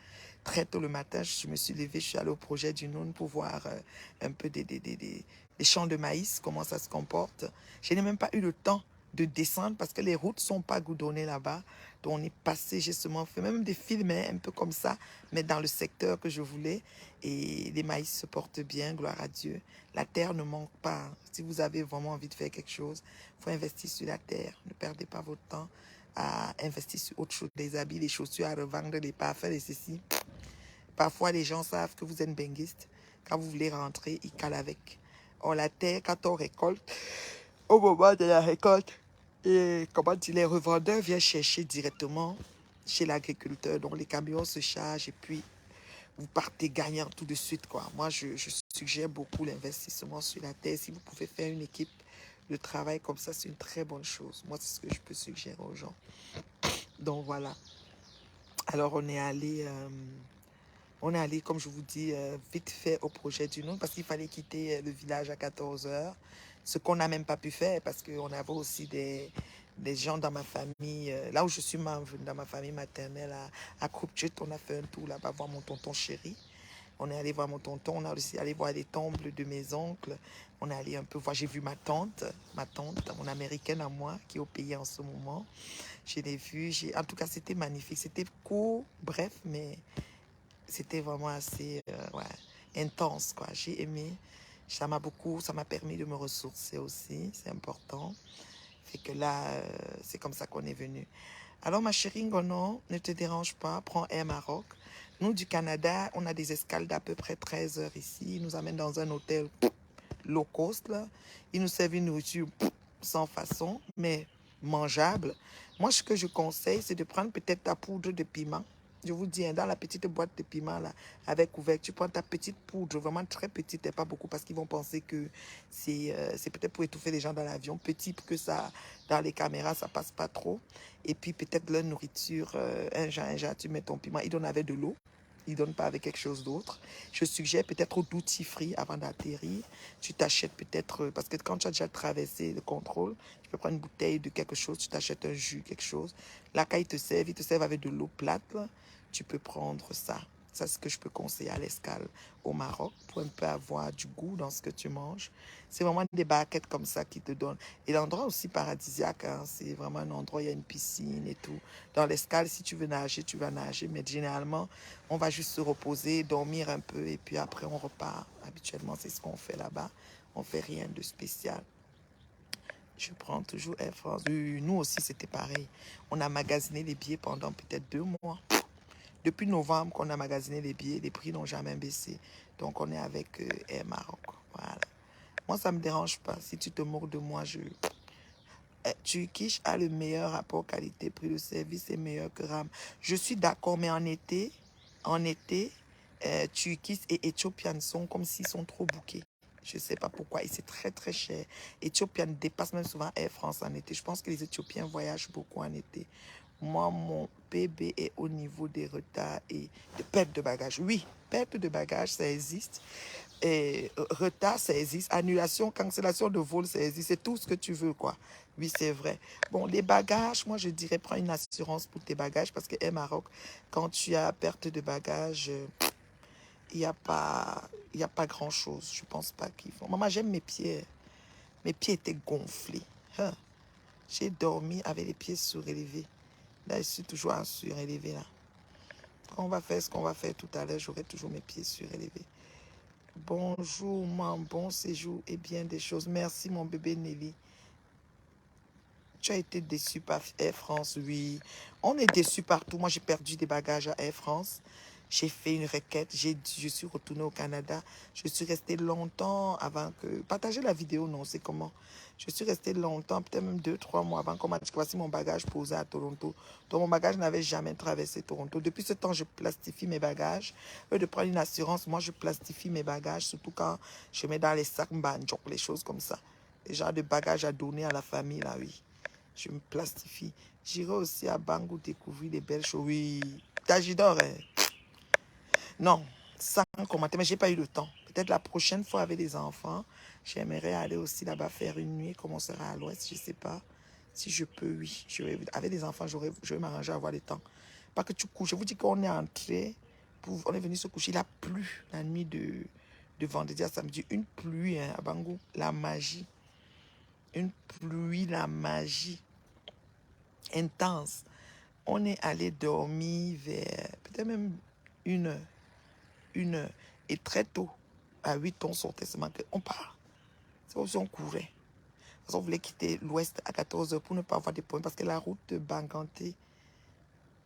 Très tôt le matin, je me suis levée, je suis allée au projet du Noun pour voir un peu des champs de maïs, comment ça se comporte. Je n'ai même pas eu le temps de descendre parce que les routes ne sont pas goudronnées là-bas. Donc on est passé, j'ai seulement fait même des films un peu comme ça, mais dans le secteur que je voulais. Et les maïs se portent bien, gloire à Dieu. La terre ne manque pas. Si vous avez vraiment envie de faire quelque chose, il faut investir sur la terre. Ne perdez pas votre temps à investir sur autre chose, des habits, des chaussures à revendre, des parfums, des ceci. Parfois, les gens savent que vous êtes benguiste. Quand vous voulez rentrer, ils calent avec. Or, la terre, quand on récolte, au moment de la récolte, et comment dire, les revendeurs viennent chercher directement chez l'agriculteur. Donc, les camions se chargent et puis vous partez gagnant tout de suite, quoi. Moi, je suggère beaucoup l'investissement sur la terre. Si vous pouvez faire une équipe de travail comme ça, c'est une très bonne chose. Moi, c'est ce que je peux suggérer aux gens. Donc, voilà. Alors, on est allé, comme je vous dis, vite fait au projet du Noun parce qu'il fallait quitter le village à 14 heures. Ce qu'on n'a même pas pu faire parce qu'on avait aussi des gens dans ma famille, là où je suis membre, dans ma famille maternelle à Crouptchut. On a fait un tour là-bas voir mon tonton chéri. On est allé voir mon tonton, on a aussi allé voir les tombes de mes oncles. On est allé un peu voir, j'ai vu ma tante, mon américaine à moi, qui est au pays en ce moment. Je l'ai vue, en tout cas c'était magnifique. C'était court, bref, mais c'était vraiment assez ouais, intense, quoi. J'ai aimé, ça m'a permis de me ressourcer aussi, c'est important. Fait que là, c'est comme ça qu'on est venu. Alors, ma chérie Ngono, ne te dérange pas, prends Air Maroc. Nous, du Canada, on a des escales d'à peu près 13 heures ici. Ils nous amènent dans un hôtel low cost, là. Ils nous servent une nourriture sans façon, mais mangeable. Moi, ce que je conseille, c'est de prendre peut-être ta poudre de piment. Je vous dis, hein, dans la petite boîte de piment, là, avec couvercle, tu prends ta petite poudre, vraiment très petite et pas beaucoup, parce qu'ils vont penser que c'est peut-être pour étouffer les gens dans l'avion. Petit, pour que ça, dans les caméras, ça passe pas trop. Et puis, peut-être leur nourriture, un gingembre, tu mets ton piment. Ils donnent avec de l'eau. Ils ne donnent pas avec quelque chose d'autre. Je suggère peut-être au duty free avant d'atterrir. Tu t'achètes peut-être, parce que quand tu as déjà traversé le contrôle, tu peux prendre une bouteille de quelque chose, tu t'achètes un jus, quelque chose. Là, quand ils te servent avec de l'eau plate, là, tu peux prendre ça. Ça, c'est ce que je peux conseiller à l'escale au Maroc pour un peu avoir du goût dans ce que tu manges. C'est vraiment des barquettes comme ça qui te donnent. Et l'endroit aussi paradisiaque, hein, c'est vraiment un endroit, il y a une piscine et tout. Dans l'escale, si tu veux nager, tu vas nager. Mais généralement, on va juste se reposer, dormir un peu et puis après, on repart. Habituellement, c'est ce qu'on fait là-bas. On ne fait rien de spécial. Je prends toujours Air France. Nous aussi, c'était pareil. On a magasiné les billets pendant peut-être 2 mois. Depuis novembre qu'on a magasiné les billets, les prix n'ont jamais baissé. Donc, on est avec Air Maroc. Voilà. Moi, ça ne me dérange pas. Si tu te moques de moi, Turkish a le meilleur rapport qualité-prix. Le service est meilleur que RAM. Je suis d'accord, mais en été, Turkish et Ethiopian sont comme s'ils sont trop bouqués. Je ne sais pas pourquoi. Et c'est très, très cher. Ethiopian dépasse même souvent Air France en été. Je pense que les Éthiopiens voyagent beaucoup en été. Moi, mon PB est au niveau des retards et de perte de bagages. Oui, perte de bagages, ça existe. Et retard, ça existe. Annulation, cancellation de vol, ça existe. C'est tout ce que tu veux, quoi. Oui, c'est vrai. Bon, les bagages, moi, je dirais, prends une assurance pour tes bagages parce que Air Maroc, quand tu as perte de bagages, il n'y a pas grand-chose. Je pense pas qu'ils font. Maman, j'aime mes pieds. Mes pieds étaient gonflés. Hein. J'ai dormi avec les pieds surélevés. Là, je suis toujours en surélevé, là. Quand on va faire ce qu'on va faire tout à l'heure, j'aurai toujours mes pieds surélevés. Bonjour, mon bon séjour et bien des choses. Merci, mon bébé Nelly. Tu as été déçu par Air France, oui. On est déçu partout. Moi, j'ai perdu des bagages à Air France. J'ai fait une requête. Je suis retournée au Canada. Je suis restée longtemps avant que... Partager la vidéo, non, c'est comment? Je suis restée longtemps, peut-être même 2-3 mois avant qu'on m'a dit que voici mon bagage posé à Toronto. Donc, mon bagage n'avait jamais traversé Toronto. Depuis ce temps, je plastifie mes bagages. Au lieu de prendre une assurance, moi, je plastifie mes bagages, surtout quand je mets dans les sacs mbandjok, les choses comme ça. Les genres de bagages à donner à la famille, là, oui. Je me plastifie. J'irai aussi à Bangou découvrir des belles choses. Oui, Tajidor, hein. Non, sans commenter, mais je n'ai pas eu le temps. Peut-être la prochaine fois avec les enfants, j'aimerais aller aussi là-bas faire une nuit, comme on sera à l'ouest, je ne sais pas. Si je peux, oui. Avec les enfants, je vais m'arranger à avoir le temps. Pas que tu couches. Je vous dis qu'on est entré, on est venu se coucher. Il a plu la nuit de vendredi à samedi. Une pluie hein, à Bangou. La magie. Une pluie, la magie. Intense. On est allé dormir vers peut-être même 1 heure. 1 heure. Et très tôt, à 8 on sortait seulement on part. C'est comme si on courait. Parce qu'on voulait quitter l'ouest à 14 heures pour ne pas avoir des problèmes. Parce que la route de Banganté,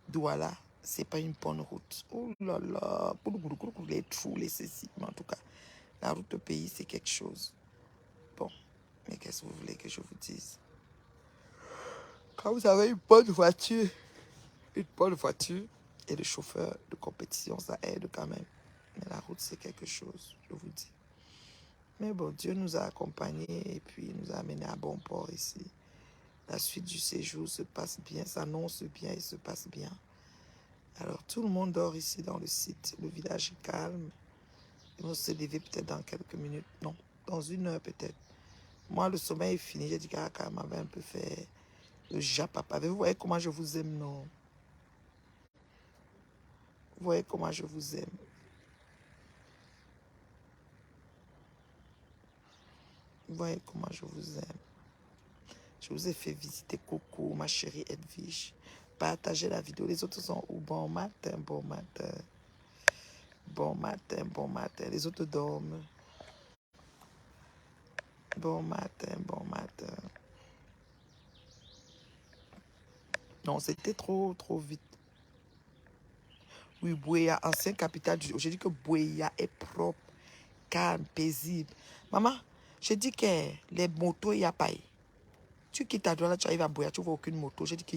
Douala, c'est pas une bonne route. Oh là là, les trous, les ceci. Mais en tout cas, la route au pays, c'est quelque chose. Bon, mais qu'est-ce que vous voulez que je vous dise? Quand vous avez une bonne voiture, et le chauffeur de compétition, ça aide quand même. Mais la route, c'est quelque chose, je vous dis. Mais bon, Dieu nous a accompagnés et puis nous a amenés à bon port ici. La suite du séjour se passe bien, s'annonce bien et se passe bien. Alors, tout le monde dort ici dans le site. Le village est calme. Ils vont se lever peut-être dans quelques minutes. Non, dans 1 heure peut-être. Moi, le sommeil est fini. J'ai dit qu'Aka m'avait un peu fait le japapa. Vous voyez comment je vous aime, non? Vous voyez comment je vous aime. Vous voyez comment je vous aime. Je vous ai fait visiter Coco, ma chérie Edwige. Partagez la vidéo. Les autres sont où? Bon matin, bon matin. Bon matin, bon matin. Les autres dorment. Bon matin, bon matin. Non, c'était trop vite. Oui, Bouéa, ancienne capitale du... J'ai dit que Bouéa est propre, calme, paisible. Maman, j'ai dit que les motos, il n'y a pas. Tu quittes à Douala, tu arrives à Bouéa, tu ne vois aucune moto. J'ai dit que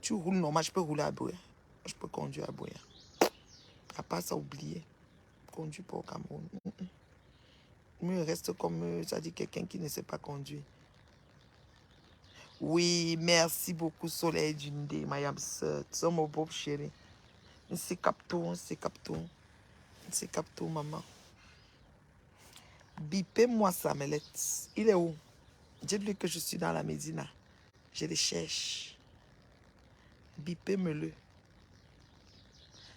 tu roules normal, je peux rouler à Bouéa. Je peux conduire à Bouéa. À part ça, oublier. Conduire pas au Cameroun. Mieux reste comme, ça dit quelqu'un qui ne sait pas conduire. Oui, merci beaucoup, Soleil Dundé, Mayam Sir. Tu es mon beau chéri. C'est capto, c'est capto. C'est capto, maman. Bipez-moi Samelette. Il est où? Dites-lui que je suis dans la Médina. Je le cherche. Bipez-me-le.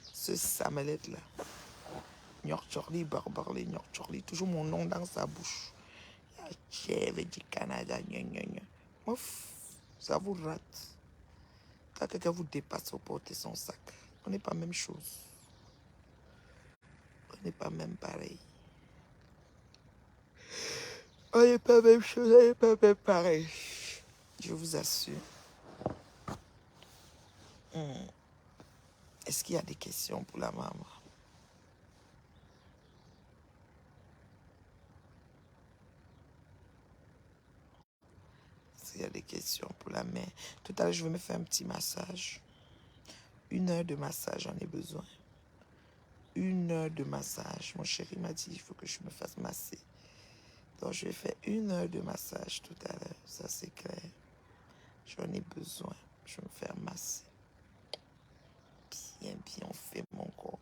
Ce Samelette-là. Nyokchorli, Barbarli, Nyokchorli. Toujours mon nom dans sa bouche. Chèvre du Canada. Ouf, ça vous rate. Quand quelqu'un vous dépasse, vous portez son sac. On n'est pas même chose. On n'est pas même pareil. On n'est pas même chose, on n'est pas même pareil. Je vous assure. Est-ce qu'il y a des questions pour la maman? Est-ce qu'il y a des questions pour la mère? Tout à l'heure, je vais me faire un petit massage. 1 heure de massage, j'en ai besoin. 1 heure de massage. Mon chéri m'a dit, il faut que je me fasse masser. Donc, je vais faire 1 heure de massage tout à l'heure. Ça, c'est clair. J'en ai besoin. Je vais me faire masser. Bien, bien, on fait mon corps.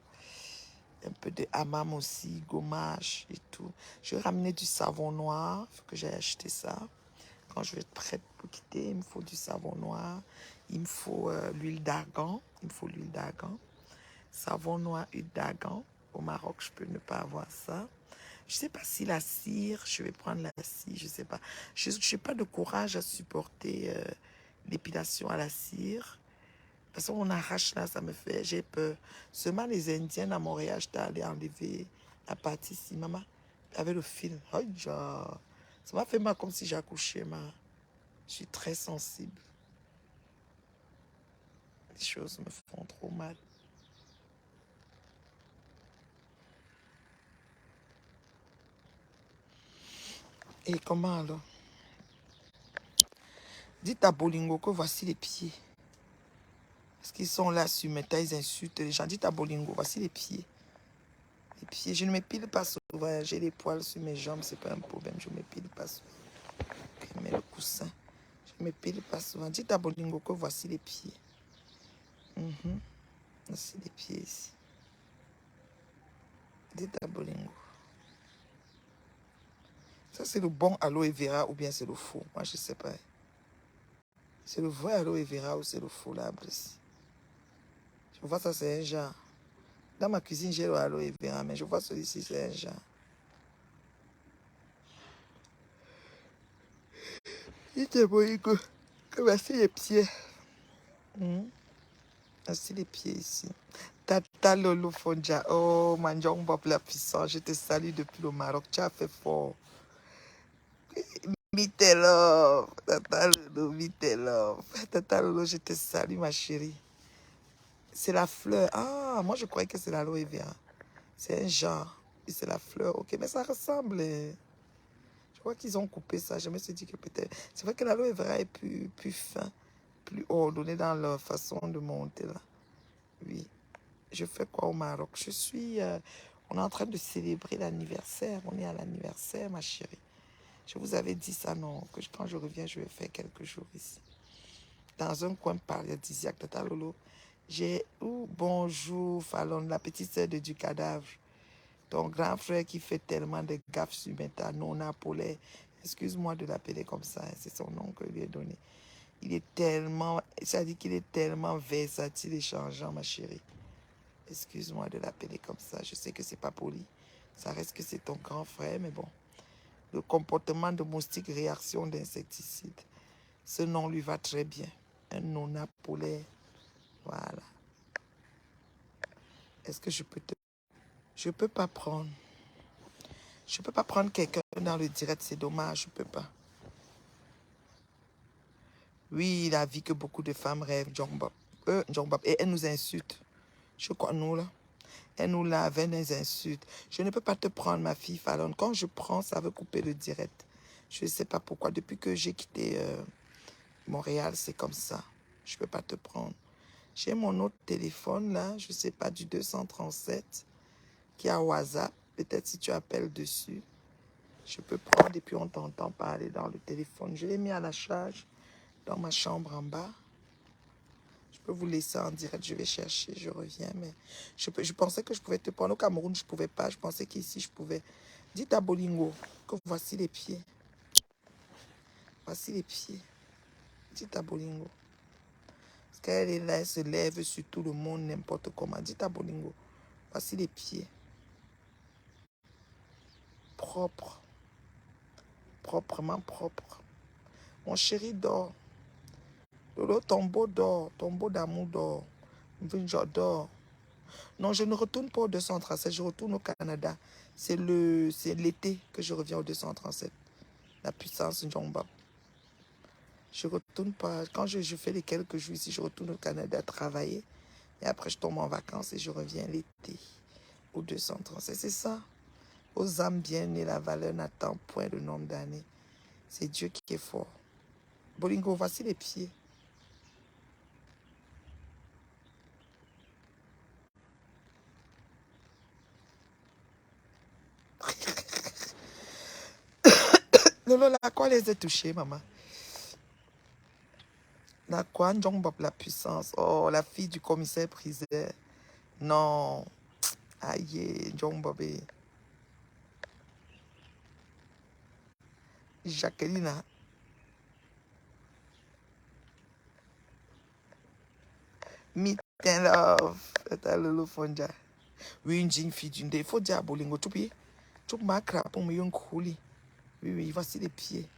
Un peu de hammam aussi, gommage et tout. Je vais ramener du savon noir. Il faut que j'aille acheter ça. Quand je vais être prête pour quitter, il me faut du savon noir. Il me faut l'huile d'argan. Il me faut l'huile d'argan. Savon noir, huile d'argan. Au Maroc, je peux ne pas avoir ça. Je ne sais pas si la cire, je vais prendre la cire, je ne sais pas. Je n'ai pas de courage à supporter l'épilation à la cire. Parce qu'on arrache là, ça me fait, j'ai peur. Seulement les Indiennes à Montréal, j'étais allée enlever la partie ici, maman, avec le fil. Oh, ça m'a fait mal comme si j'accouchais, ma. Je suis très sensible. Les choses me font trop mal. Et comment alors? Dites à Bolingo que voici les pieds. Parce qu'ils sont là sur mes tailles, ils insultent les gens. Dites à Bolingo, voici les pieds. Les pieds, je ne m'épile pas souvent. J'ai des poils sur mes jambes, c'est pas un problème. Je ne m'épile pas souvent. Je mets le coussin. me pile pas souvent. Dites à Bolingo que voici les pieds. Voici les pieds ici. Dites à Bolingo. Ça, c'est le bon aloe vera ou bien c'est le faux? Moi, je ne sais pas. C'est le vrai aloe vera ou c'est le faux l'arbre ici? Je vois ça, c'est un genre. Dans ma cuisine, j'ai le aloe vera, mais je vois celui-ci, c'est un genre. Dites à Bolingo que voici les pieds. Voici les pieds ici. Tata Lolo Fonja. Oh, Manjong Bob la puissance. Je te salue depuis le Maroc. Tu as fait fort. Mitelov. Tata Lolo, Mitelov. Tata Lolo, je te salue, ma chérie. C'est la fleur. Ah, moi, je croyais que c'est l'aloe vera. C'est un genre. Et c'est la fleur. Ok, mais ça ressemble. Je crois qu'ils ont coupé ça. Je me suis dit que peut-être... C'est vrai que l'aloe vera est plus fin, plus ordonné dans leur façon de monter là. Oui. Je fais quoi au Maroc? Je suis... on est en train de célébrer l'anniversaire. On est à l'anniversaire, ma chérie. Je vous avais dit ça, non? Que quand je reviens, je vais faire quelques jours ici. Dans un coin paradisiaque de Talolo. J'ai... bonjour, Fallon, la petite sœur de du cadavre. Ton grand frère qui fait tellement de gaffes sur Meta, Nona Paulet. Excuse-moi de l'appeler comme ça. C'est son nom que je lui ai donné. Il est tellement... Ça dit qu'il est tellement versatile et changeant, ma chérie. Excuse-moi de l'appeler comme ça. Je sais que c'est pas poli. Ça reste que c'est ton grand frère, mais bon. Le comportement de moustique, réaction d'insecticide. Ce nom lui va très bien. Un nona poulet. Voilà. Est-ce que je peux te... Je peux pas prendre. Je peux pas prendre quelqu'un dans le direct. C'est dommage. Je peux pas. Oui, la vie que beaucoup de femmes rêvent, John Bob. Et elle nous insulte. Je crois, nous, là. Elle nous lave, elle nous insulte. Je ne peux pas te prendre, ma fille Fallon. Quand je prends, ça veut couper le direct. Je ne sais pas pourquoi. Depuis que j'ai quitté Montréal, c'est comme ça. Je ne peux pas te prendre. J'ai mon autre téléphone, là. Je ne sais pas, du 237, qui a WhatsApp. Peut-être si tu appelles dessus, je peux prendre et puis on t'entend parler dans le téléphone. Je l'ai mis à la charge dans ma chambre en bas. Je peux vous laisser en direct, je vais chercher, je reviens. Mais je pensais que je pouvais te prendre. Au Cameroun, je ne pouvais pas. Je pensais qu'ici, je pouvais. Dites à Bolingo que voici les pieds. Voici les pieds. Dites à Bolingo. Parce qu'elle est là, elle se lève sur tout le monde, n'importe comment. Dites à Bolingo. Voici les pieds. Propres. Proprement propres. Mon chéri dort. Lolo, tombeau dort. Tombeau d'amour dort. Dort. Non, je ne retourne pas au 237, je retourne au Canada. C'est l'été que je reviens au 237. La puissance de Jomba. Je ne retourne pas. Quand je fais les quelques jours ici, je retourne au Canada travailler. Et après, je tombe en vacances et je reviens l'été au 237. C'est ça. Aux âmes bien nées, la valeur n'attend point le nombre d'années. C'est Dieu qui est fort. Bolingo, voici les pieds. Lolo, la quoi les a touchés, maman? La quoi, Njongbob, la puissance. Oh, la fille du commissaire priseur. Non. Aïe, Njongbobé. Jacqueline. Meet and love. Tata Lolo Fonja. Oui, une jeune fille d'une. Il faut dire à Bolingo. Tu peux. Tu peux m'accra pour me yon kouli. Oui, oui, voici les pieds.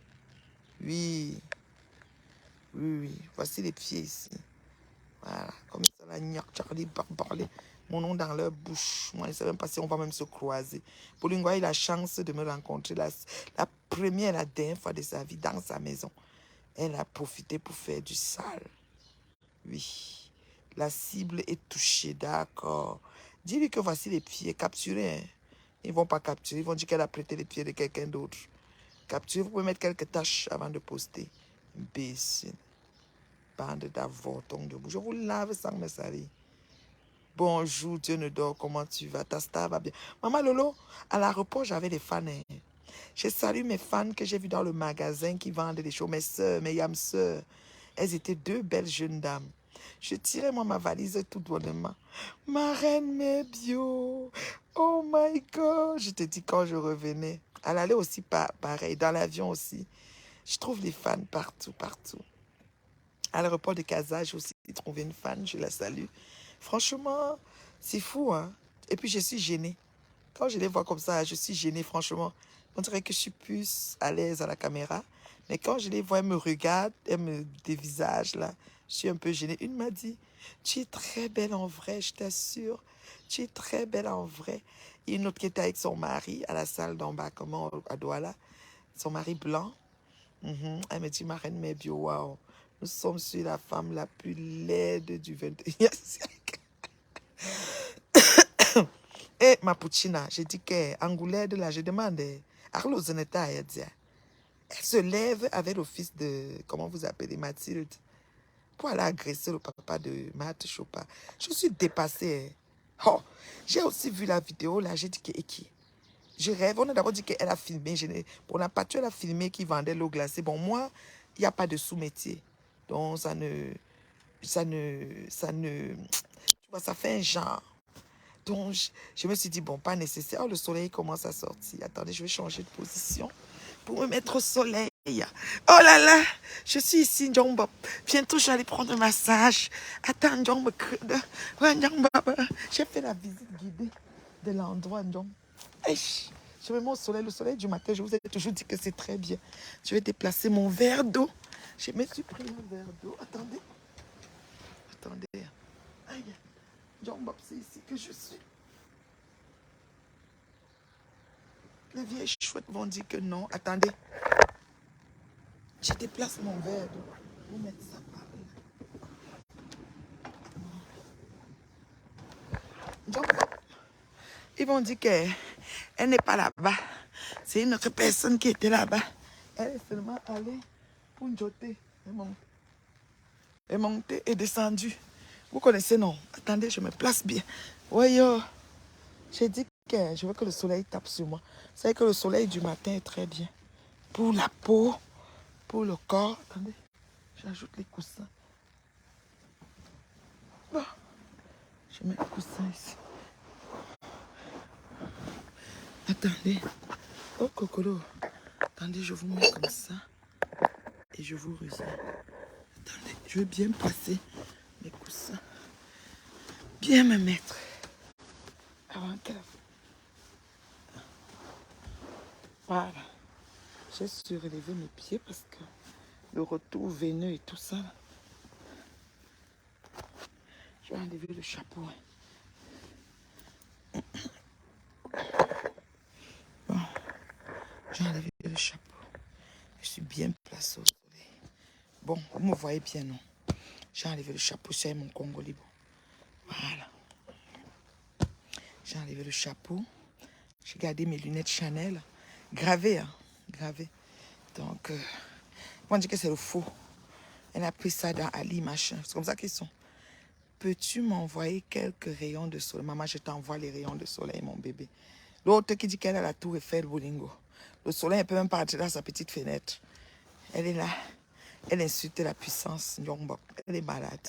Oui. Oui, oui. Voici les pieds ici. Voilà. Comme ça, la gnoc, Charlie, parler. Mon nom dans leur bouche. Moi, je ne sais même pas si on va même se croiser. Bolingo a eu la chance de me rencontrer la première et la dernière fois de sa vie dans sa maison. Elle a profité pour faire du sale. Oui. La cible est touchée, d'accord. Dis-lui que voici les pieds capturés. Hein. Ils ne vont pas capturer, ils vont dire qu'elle a prêté les pieds de quelqu'un d'autre. Capturer, vous pouvez mettre quelques tâches avant de poster. Imbécile. Bande d'avortons de bouche. Je vous lave sans me salir. Bonjour, Dieu ne dort, comment tu vas? Ta star va bien. Maman Lolo, à l'aéroport, j'avais des fans. Hein. Je salue mes fans que j'ai vus dans le magasin qui vendent des choses. Mes soeurs, mes yam sœurs. Elles étaient deux belles jeunes dames. Je tirais moi ma valise tout bonnement. Ma reine, mes bio. Oh my God. Je te dis quand je revenais. Elle allait aussi pareil. Dans l'avion aussi. Je trouve les fans partout, partout. À l'aéroport de Casa, j'ai aussi trouvé une fan. Je la salue. Franchement, c'est fou, hein. Et puis je suis gênée. Quand je les vois comme ça, je suis gênée, franchement. On dirait que je suis plus à l'aise à la caméra. Mais quand je les vois, elles me regardent, elles me dévisagent, là. Je suis un peu gênée. Une m'a dit, tu es très belle en vrai, je t'assure. Tu es très belle en vrai. Et une autre qui était avec son mari à la salle d'en bas, comment, à Douala. Son mari blanc. Elle me dit, ma reine, mais bio, waouh. Nous sommes sur la femme la plus laide du 21e siècle. Et ma puccina, j'ai dit que Angoulême de là, je demande, Arlo Zeneta, elle se lève avec le fils de, comment vous appelez, Mathilde, pour aller agresser le papa de Matt Chopin. Je suis dépassée. Oh, j'ai aussi vu la vidéo là, j'ai dit que qui? Je rêve. On a d'abord dit qu'elle a filmé. On n'a pas tué, elle a filmé qui vendait l'eau glacée. Bon, moi, il n'y a pas de sous-métier. Donc, ça ne, tu vois, ça fait un genre. Donc, je me suis dit, bon, pas nécessaire. Oh, le soleil commence à sortir. Attendez, je vais changer de position pour me mettre au soleil. Oh là là, je suis ici, Njomba. Bientôt, je vais aller prendre un massage. Attends, Njomba. J'ai fait la visite guidée de l'endroit, Njomba. Je me mets au soleil. Le soleil du matin, je vous ai toujours dit que c'est très bien. Je vais déplacer mon verre d'eau. Je me suis pris un verre d'eau. Attendez. Attendez. Aïe. Njomba, c'est ici que je suis. Les vieilles chouettes vont dire que non. Attendez. Je déplace mon verre d'eau. Vous mettez ça par là. Njomba. Ils vont dire qu'elle n'est pas là-bas. C'est une autre personne qui était là-bas. Elle est seulement allée pour jeter. Elle est montée et descendue. Vous connaissez, non? Attendez, je me place bien. Voyons. J'ai dit que je veux que le soleil tape sur moi. Vous savez que le soleil du matin est très bien. Pour la peau, pour le corps. Attendez, j'ajoute les coussins. Bon, je mets les coussins ici. Attendez. Oh, Cocolo. Attendez, je vous mets comme ça. Et je vous reviens. Attendez, je vais bien placer mes coussins. Bien me mettre. Avant que... Voilà. J'ai surélevé mes pieds parce que le retour veineux et tout ça. Je vais enlever le chapeau. Bon, j'ai enlevé le chapeau. Je suis bien placée au soleil. Bon, vous me voyez bien, non? J'ai enlevé le chapeau, c'est mon Congolais. Bon. Voilà. J'ai enlevé le chapeau. J'ai gardé mes lunettes Chanel. Gravées, hein? Gravées. Donc, on dit que c'est le faux. Elle a pris ça dans Ali, machin. C'est comme ça qu'ils sont. Peux-tu m'envoyer quelques rayons de soleil? Maman, je t'envoie les rayons de soleil, mon bébé. L'autre qui dit qu'elle a la tour Eiffel, Bolingo. Le soleil ne peut même pas entrer dans sa petite fenêtre. Elle est là. Elle insulte la puissance. Elle est malade.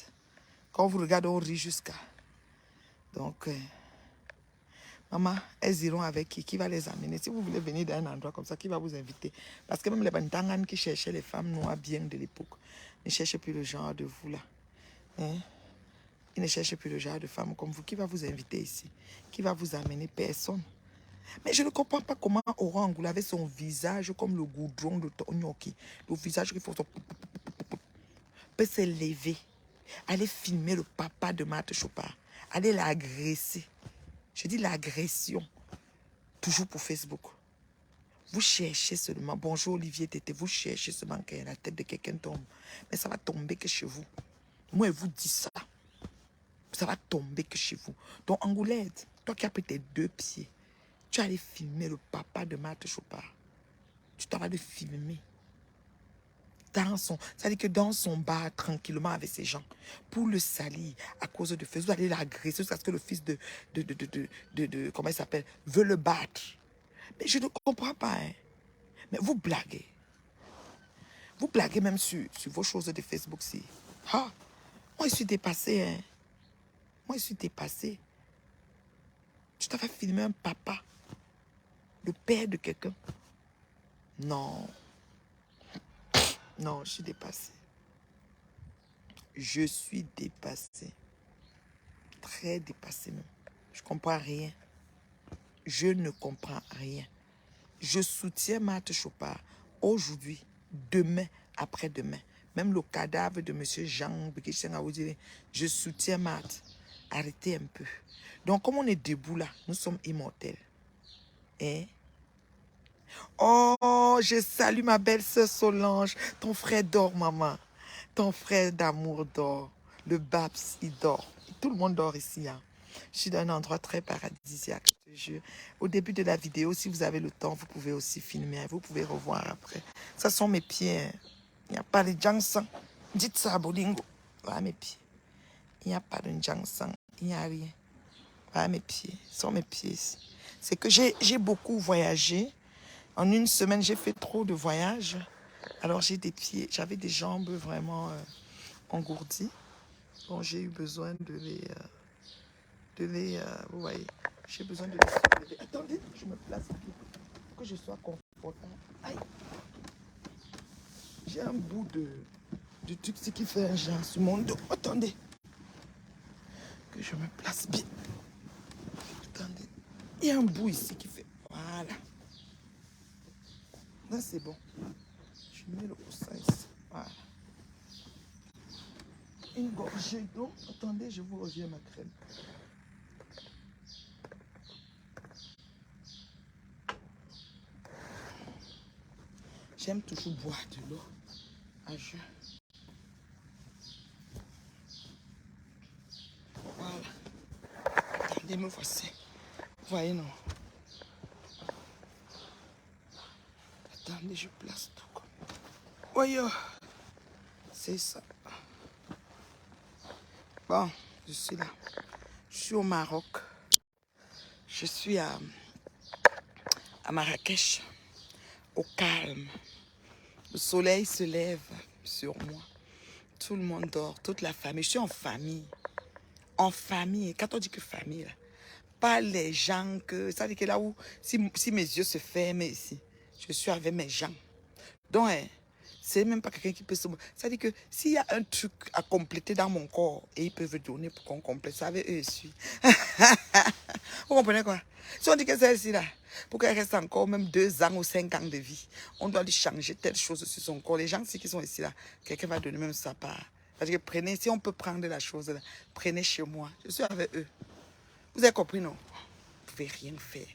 Quand vous regardez, on rit jusqu'à. Donc, maman, elles iront avec qui va les amener? Si vous voulez venir dans un endroit comme ça, qui va vous inviter? Parce que même les Bantangan qui cherchaient les femmes noires bien de l'époque ne cherchent plus le genre de vous là. Hein? Ils ne cherchent plus le genre de femme comme vous. Qui va vous inviter ici? Qui va vous amener? Personne. Mais je ne comprends pas comment Aurore Angoula avait son visage comme le goudron de Tonyoki. Le visage qui faut peut s'élever. Aller filmer le papa de Marthe Chopard. Aller l'agresser. Je dis l'agression. Toujours pour Facebook. Vous cherchez seulement. Bonjour Olivier Tété. Vous cherchez seulement que la tête de quelqu'un tombe. Mais ça va tomber que chez vous. Moi, je vous dis ça. Ça va tomber que chez vous. Donc, Angoulette, toi qui as pris tes 2 pieds, tu as allé filmer le papa de Marthe Chopard. Tu t'en vas le filmer. C'est-à-dire que dans son bar, tranquillement avec ses gens, pour le salir à cause de Facebook, vous allez l'agresser parce que le fils comment il s'appelle, veut le battre. Mais je ne comprends pas. Hein. Mais vous blaguez. Vous blaguez même sur vos choses de Facebook. Si. Ah, moi, je suis dépassée. Hein. Moi, je suis dépassée. Tu t'avais filmé un papa, le père de quelqu'un. Non. Non, je suis dépassée. Je suis dépassée. Très dépassée même. Je ne comprends rien. Je ne comprends rien. Je soutiens Marthe Chopard aujourd'hui, demain, après-demain. Même le cadavre de M. Jean Bekeshen Aoudiri, je soutiens Marthe. Arrêtez un peu. Donc, comme on est debout là, nous sommes immortels. Hein? Oh, je salue ma belle-sœur Solange. Ton frère dort, maman. Ton frère d'amour dort. Le Babs, il dort. Tout le monde dort ici. Hein. Je suis dans un endroit très paradisiaque, je te jure. Au début de la vidéo, si vous avez le temps, vous pouvez aussi filmer. Hein. Vous pouvez revoir après. Ça sont mes pieds. Hein. Il n'y a pas de Jangsang. Dites ça à Bolingo. Voilà mes pieds. Il n'y a pas de Jangsang. Il n'y a rien. Voilà mes pieds. Ce sont mes pieds ici. C'est que j'ai beaucoup voyagé. En une semaine, j'ai fait trop de voyages. Alors, j'ai des pieds, j'avais des jambes vraiment engourdies. Donc, j'ai eu besoin de les vous voyez, j'ai besoin de les soulever. Attendez, je me place pour que je sois confortable. Aïe. J'ai un bout de truc qui fait un genre sur mon dos. Attendez. Que je me place bien. Attendez. Il y a un bout ici qui fait... Voilà. Là, c'est bon. Je mets le coussin ici. Voilà. Une gorgée d'eau. Attendez, je vous reviens ma crème. J'aime toujours boire de l'eau à jeun. Voilà. Attendez, me voici. Vous voyez, non? Attendez, je place tout comme... Voyez, c'est ça. Bon, je suis là. Je suis au Maroc. Je suis à Marrakech, au calme. Le soleil se lève sur moi. Tout le monde dort, toute la famille. Je suis en famille. En famille. Quand on dit que famille, là, pas les gens que... Ça veut dire que là où, si mes yeux se ferment ici, je suis avec mes gens. Donc, hein, c'est même pas quelqu'un qui peut se... Ça veut dire que s'il y a un truc à compléter dans mon corps, et ils peuvent donner pour qu'on complète ça avec eux, je suis. Vous comprenez quoi? Si on dit que c'est ici, là, pour qu'elle reste encore même 2 ans ou 5 ans de vie, on doit lui changer telle chose sur son corps. Les gens qui sont ici, là, quelqu'un va donner même sa part. Parce que prenez, si on peut prendre la chose, là, prenez chez moi. Je suis avec eux. Vous avez compris, non? Vous ne pouvez rien faire.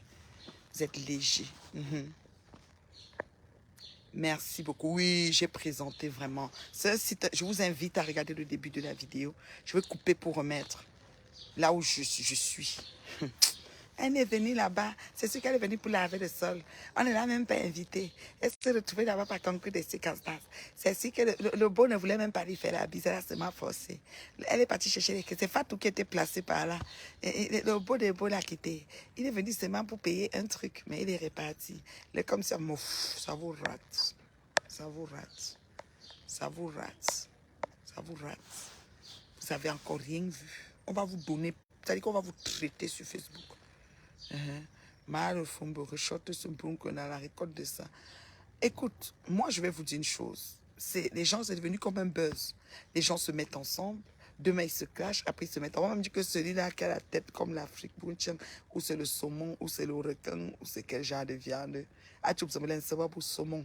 Vous êtes léger. Merci beaucoup. Oui, j'ai présenté vraiment. Je vous invite à regarder le début de la vidéo. Je vais couper pour remettre là où je suis. Elle est venue là-bas. C'est sûr qu'elle est venue pour laver le sol. On ne l'a même pas invitée. Elle s'est retrouvée là-bas par concours de circonstances. C'est sûr que le beau ne voulait même pas lui faire la bise. Elle a seulement forcé. Elle est partie chercher les clés. C'est Fatou qui était placé par là. Et le beau l'a quitté. Il est venu seulement pour payer un truc, mais il est reparti. Il est comme ça, ça vous rate. Ça vous rate. Ça vous rate. Ça vous rate. Vous n'avez encore rien vu. On va vous donner, c'est-à-dire qu'on va vous traiter sur Facebook. Mal fombo, rechote ce bon qu'on a la récolte de ça. Écoute, moi je vais vous dire une chose. Les gens sont devenus comme un buzz. Les gens se mettent ensemble, demain ils se clashent, après ils se mettent. On va même dire que celui-là qui a la tête comme l'Afrique, ou c'est le saumon, ou c'est le requin, ou c'est quel genre de viande. Ah, tu peux me savoir pour saumon.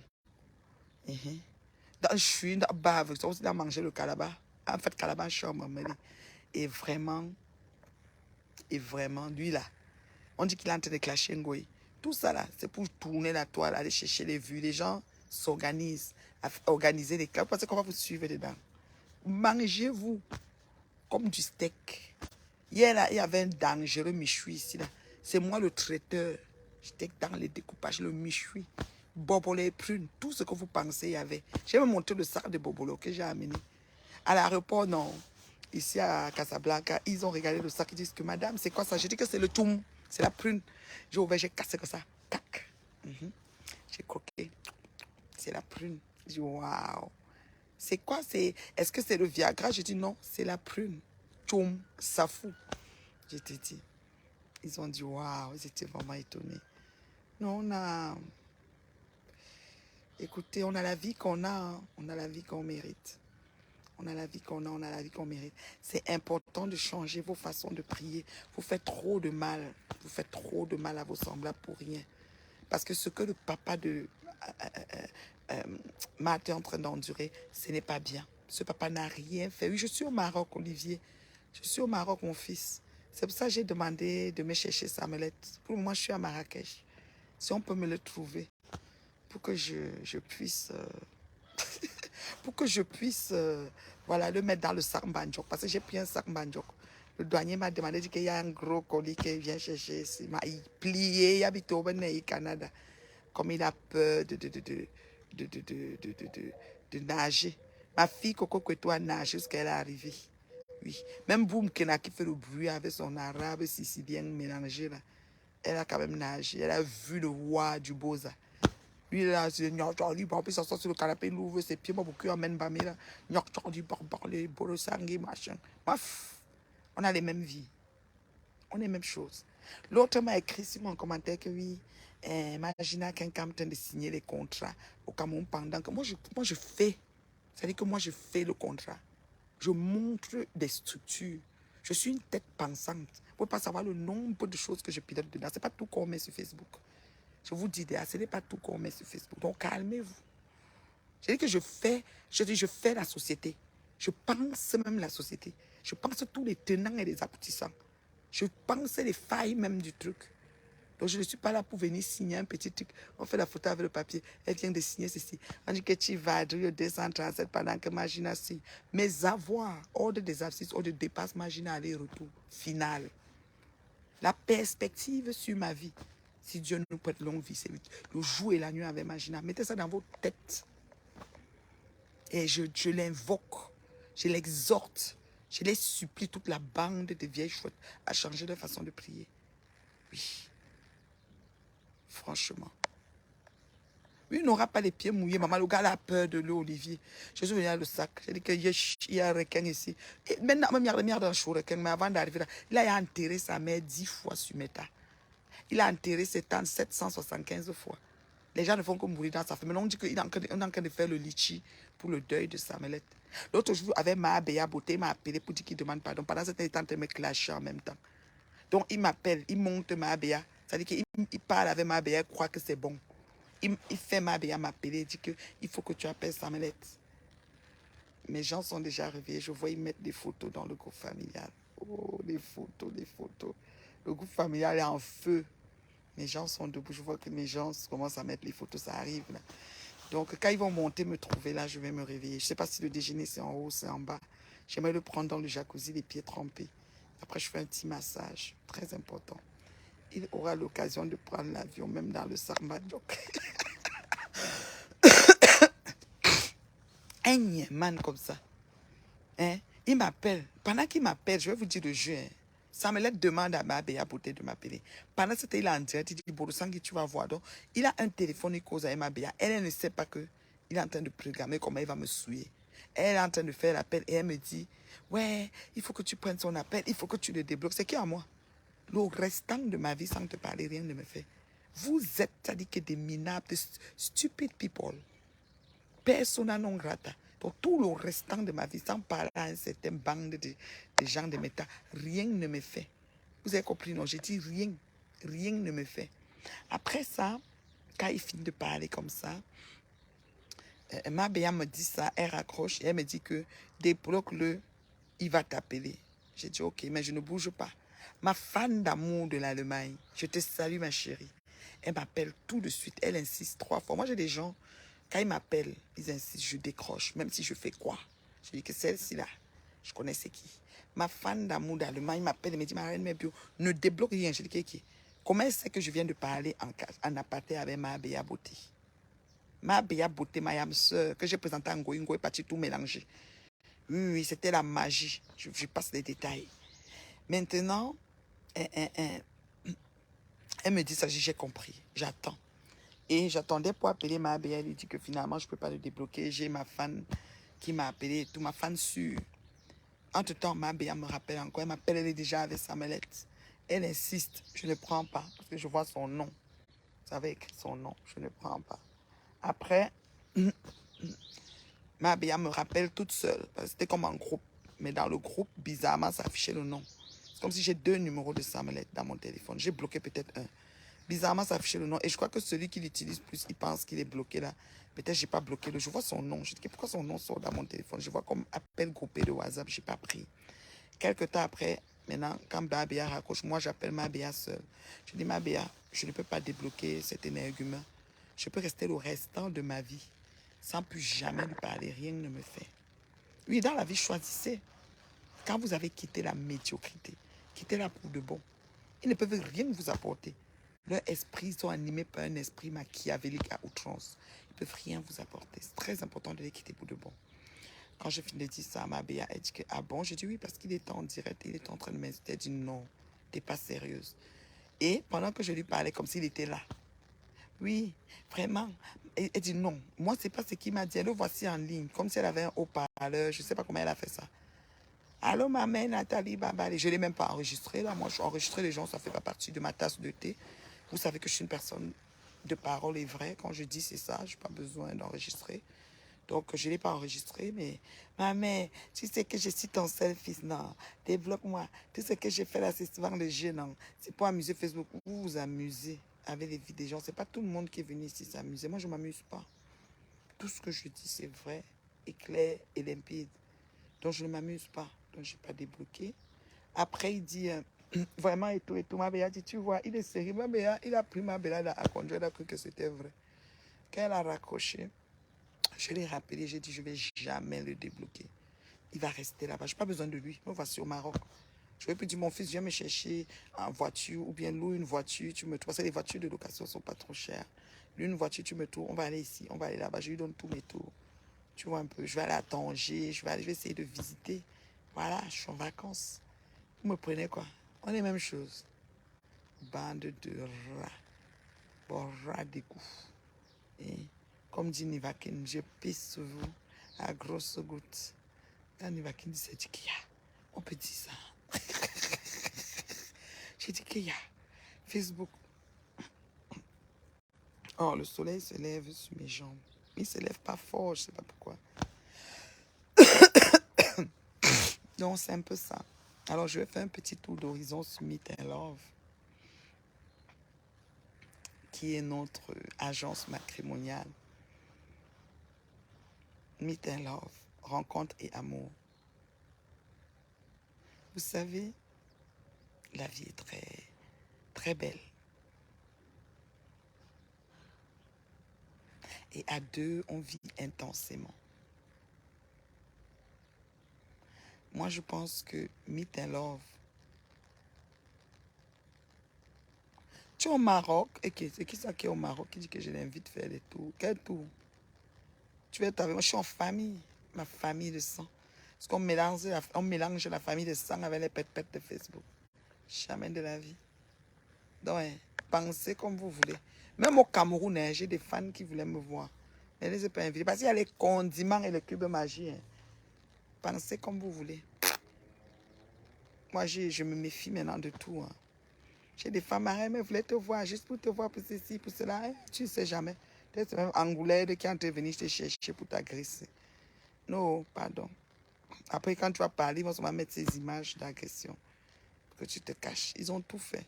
Dans je suis dans bave, ça aussi a mangé le calabat. En fait, calabat, je suis en maman. Et vraiment, lui là. On dit qu'il est en train de clasher Ngoï. Tout ça là, c'est pour tourner la toile, aller chercher les vues. Les gens s'organisent, à organiser les clubs parce qu'on va vous suivre dedans. Mangez-vous comme du steak. Hier là, il y avait un dangereux michoui ici là. C'est moi le traiteur. J'étais dans les découpages, le michoui, bobolo et prunes, tout ce que vous pensez il y avait. J'ai même montré le sac de bobolo que j'ai amené. À l'aéroport, non. Ici à Casablanca, ils ont regardé le sac, ils disent que madame, c'est quoi ça? J'ai dit que c'est le toum. C'est la prune. J'ai ouvert, j'ai cassé comme ça. Tac. J'ai croqué. c'est la prune. Je dis, waouh. C'est quoi? Est-ce que c'est le Viagra? Je dis, non, c'est la prune. Tchoum, ça fout. Je te dis. Ils ont dit, waouh, ils étaient vraiment étonnés. Non, écoutez, on a la vie qu'on a, hein. On a la vie qu'on mérite. On a la vie qu'on a, on a la vie qu'on mérite. C'est important de changer vos façons de prier. Vous faites trop de mal. Vous faites trop de mal à vos semblables pour rien. Parce que ce que le papa de Matt est en train d'endurer, ce n'est pas bien. Ce papa n'a rien fait. Oui, je suis au Maroc, Olivier. Je suis au Maroc, mon fils. C'est pour ça que j'ai demandé de me chercher Samuelette. Pour le moment, je suis à Marrakech. Si on peut me le trouver, pour que je puisse... pour que je puisse voilà, le mettre dans le sac Mbandjok. Parce que j'ai pris un sac Mbandjok. Le douanier m'a demandé qu'il y a un gros colis qu'il vient chercher ici. Il m'a plié, il habite au Canada. Comme il a peur de nager. Ma fille Coco Kweto a nagé jusqu'à elle est arrivée. Oui. Même Boum Kena qui fait le bruit avec son arabe sicilien mélangé là. Elle a quand même nagé. Elle a vu le roi du Boza. Lui, là, c'est Nyok-Chordi, il s'assoit sur le canapé, il ouvre ses pieds, moi, beaucoup amène Bamé, là. Nyok-Chordi, les Borosangé, machin. Bref, on a les mêmes vies. On est les mêmes choses. L'autre m'a écrit sur mon commentaire que oui, imagine quelqu'un en train de signer les contrats au Cameroun pendant que moi, je fais. C'est-à-dire que moi, je fais le contrat. Je montre des structures. Je suis une tête pensante. Vous ne pouvez pas savoir le nombre de choses que je pilote dedans. Ce n'est pas tout qu'on met sur Facebook. Je vous dis, ce n'est pas tout qu'on met sur Facebook. Donc, calmez-vous. Je dis que je fais la société. Je pense même la société. Je pense tous les tenants et les aboutissants. Je pense les failles même du truc. Donc, je ne suis pas là pour venir signer un petit truc. On fait la photo avec le papier. Elle vient de signer ceci. On dit que tu vas de 237 pendant que Magina signe. Mes avoirs, ordre des assises, ordre de dépasse, Magina aller-retour. Final. La perspective sur ma vie. Si Dieu nous prête longue vie, c'est le jour et la nuit avec Magina. Mettez ça dans vos têtes. Et je l'invoque. Je l'exhorte. Je les supplie, toute la bande de vieilles chouettes, à changer de façon de prier. Oui. Franchement. Oui, il n'aura pas les pieds mouillés. Maman, le gars a peur de l'eau, Olivier. Je suis venu à le sac. J'ai dit qu'il y a un requin ici. Et maintenant, même il y a un chou requin. Mais avant d'arriver là, il a enterré sa mère 10 fois sur Meta. Il a enterré ses tantes 775 fois. Les gens ne font que mourir dans sa famille. Mais on dit qu'on est en train de faire le litchi pour le deuil de Samuelette. L'autre jour, avec ma Béa Beauté, il m'a appelé pour dire qu'il demande pardon. Pendant ce temps, il est en train de me clasher en même temps. Donc, il m'appelle, il monte ma Béa. C'est-à-dire qu'il parle avec ma Béa, il croit que c'est bon. Il fait ma Béa m'appeler, il dit qu'il faut que tu appelles Samuelette. Mes gens sont déjà réveillés. Je vois ils mettre des photos dans le groupe familial. Oh, des photos, des photos. Le groupe familial est en feu. Mes gens sont debout. Je vois que mes gens commencent à mettre les photos. Ça arrive là. Donc, quand ils vont monter, me trouver là, je vais me réveiller. Je ne sais pas si le déjeuner, c'est en haut, c'est en bas. J'aimerais le prendre dans le jacuzzi, les pieds trempés. Après, je fais un petit massage. Très important. Il aura l'occasion de prendre l'avion, même dans le Sarmadjok. Un man comme ça. Hein? Il m'appelle. Pendant qu'il m'appelle, je vais vous dire le jeu. Hein? Samuelette demande à ma Béa Beauté de m'appeler. Pendant ce temps, il est en direct. Il dit, Borosangui, tu vas voir. Donc, il a un téléphone, il cause avec ma Béa. Elle ne sait pas qu'il est en train de programmer comment il va me souiller. Elle est en train de faire l'appel et elle me dit, ouais, il faut que tu prennes son appel, il faut que tu le débloques. C'est qui à moi? Le restant de ma vie, sans te parler, rien ne me fait. Vous êtes, c'est-à-dire que des minables, des stupid people. Persona non grata. Donc tout le restant de ma vie, sans parler à une certaine bande de gens de méta, rien ne me fait. Vous avez compris, non? J'ai dit rien. Rien ne me fait. Après ça, quand il finit de parler comme ça, ma Béa me dit ça, elle raccroche et elle me dit que débloque-le, il va t'appeler. J'ai dit ok, mais je ne bouge pas. Ma fan d'amour de l'Allemagne, je te salue ma chérie. Elle m'appelle tout de suite, elle insiste 3 fois. Moi j'ai des gens, quand ils m'appellent, ils insistent, je décroche, même si je fais quoi. Je dis que celle-ci là, je connais c'est qui. Ma fan d'amour d'Allemagne m'appelle et me dit, ma reine, mes bio, ne débloque rien. Je dis qui. Comment elle sait que je viens de parler en aparté avec ma Béa Beauté? Ma Béa Beauté, ma âme sœur, que j'ai présentée en Goïngo, est partie tout mélanger. Oui, oui, c'était la magie. Je passe les détails. Maintenant, elle me dit ça, j'ai compris. J'attends. Et j'attendais pour appeler ma BA. Elle lui dit que finalement, je ne peux pas le débloquer. J'ai ma fan qui m'a appelé et tout, ma fan sûre. Entre-temps, ma BA me rappelle encore. Elle m'appelle, elle est déjà avec sa mallette. Elle insiste, je ne prends pas parce que je vois son nom. Vous avez écrit son nom, je ne prends pas. Après, ma BA me rappelle toute seule. C'était comme un groupe. Mais dans le groupe, bizarrement, ça affichait le nom. C'est comme si j'ai 2 numéros de Samuel dans mon téléphone. J'ai bloqué peut-être un. Bizarrement, ça affichait le nom. Et je crois que celui qui l'utilise plus, il pense qu'il est bloqué là. Peut-être je n'ai pas bloqué le. Je vois son nom. Je dis, pourquoi son nom sort dans mon téléphone? Je vois comme appel groupé de WhatsApp. Je n'ai pas pris. Quelques temps après, maintenant, quand Mabéa raccroche, moi, j'appelle Mabéa seule. Je dis, Mabéa, je ne peux pas débloquer cet énergumène. Je peux rester le restant de ma vie sans plus jamais lui parler. Rien ne me fait. Oui, dans la vie, choisissez. Quand vous avez quitté la médiocrité, quittez-la pour de bon. Ils ne peuvent rien vous apporter. Leurs esprits sont animés par un esprit machiavélique à outrance. Ils ne peuvent rien vous apporter. C'est très important de les quitter pour de bon. Quand je finis de dire ça à ma BA, elle dit que, ah bon, j'ai dit oui, parce qu'il était en direct, il était en train de m'insulter. Elle dit non, t'es pas sérieuse. Et pendant que je lui parlais comme s'il était là, oui, vraiment, elle dit non, moi, c'est pas ce qu'il m'a dit. Elle le voici en ligne, comme si elle avait un haut-parleur, je sais pas comment elle a fait ça. Allô, ma mère, Nathalie Babali. Je ne l'ai même pas enregistré. Là. Moi, je enregistrer les gens, ça ne fait pas partie de ma tasse de thé. Vous savez que je suis une personne de parole et vraie. Quand je dis c'est ça, je n'ai pas besoin d'enregistrer. Donc, je ne l'ai pas enregistré, mais ma mère, tu sais que je suis ton seul fils, non, développe-moi. Tout ce que j'ai fait là, c'est souvent le jeu, non. C'est pour amuser Facebook. Vous vous amusez avec les vies des gens. Ce n'est pas tout le monde qui est venu ici s'amuser. Moi, je ne m'amuse pas. Tout ce que je dis, c'est vrai, et clair et limpide. Donc, je ne m'amuse pas. Donc, je n'ai pas débloqué. Après, il dit vraiment et tout. Et tout. Ma Béa dit, tu vois, il est sérieux. Ma Béa, il a pris ma Béa à conduire. Elle a cru que c'était vrai. Quand elle a raccroché, je l'ai rappelé. J'ai dit, je ne vais jamais le débloquer. Il va rester là-bas. Je n'ai pas besoin de lui. Me voici au Maroc. Je vais plus dire, mon fils, viens me chercher en voiture ou bien loue une voiture. Tu me trouves. Parce que les voitures de location ne sont pas trop chères. Loue une voiture, tu me trouves. On va aller ici. On va aller là-bas. Je lui donne tous mes tours. Tu vois un peu. Je vais aller à Tanger. Je vais essayer de visiter. Voilà, je suis en vacances. Vous me prenez quoi? On est la même chose. Bande de rats. Bon, rats d'égout. Et comme dit Nivakin, je pisse sur vous à grosses gouttes. Quand Nivakin dit, c'est qu'il y a. On peut dire ça. J'ai dit qu'il y a. Facebook. Oh, le soleil se lève sur mes jambes. Il ne se lève pas fort, je ne sais pas pourquoi. Donc, c'est un peu ça. Alors, je vais faire un petit tour d'horizon sur Meet and Love, qui est notre agence matrimoniale. Meet and Love, rencontre et amour. Vous savez, la vie est très, très belle. Et à deux, on vit intensément. Moi, je pense que Meet and Love. Tu es au Maroc. Okay, c'est qui ça qui est au Maroc qui dit que je l'invite à faire des tours? Quel tour? Tu vas être avec moi. Je suis en famille. Ma famille de sang. Parce qu'on mélange, mélange la famille de sang avec les pètes de Facebook. Jamais de la vie. Donc, pensez comme vous voulez. Même au Cameroun, j'ai des fans qui voulaient me voir. Mais je ne les ai pas invités. Parce qu'il y a les condiments et le cube magie. Pensez comme vous voulez. Moi, je me méfie maintenant de tout. J'ai des femmes marraines, mais voulaient te voir, juste pour te voir, pour ceci, pour cela. Tu ne sais jamais. Peut-être c'est même Angoulême qui est venu te chercher pour t'agresser. Non, pardon. Après, quand tu vas parler, ils vont mettre ces images d'agression. Que tu te caches. Ils ont tout fait.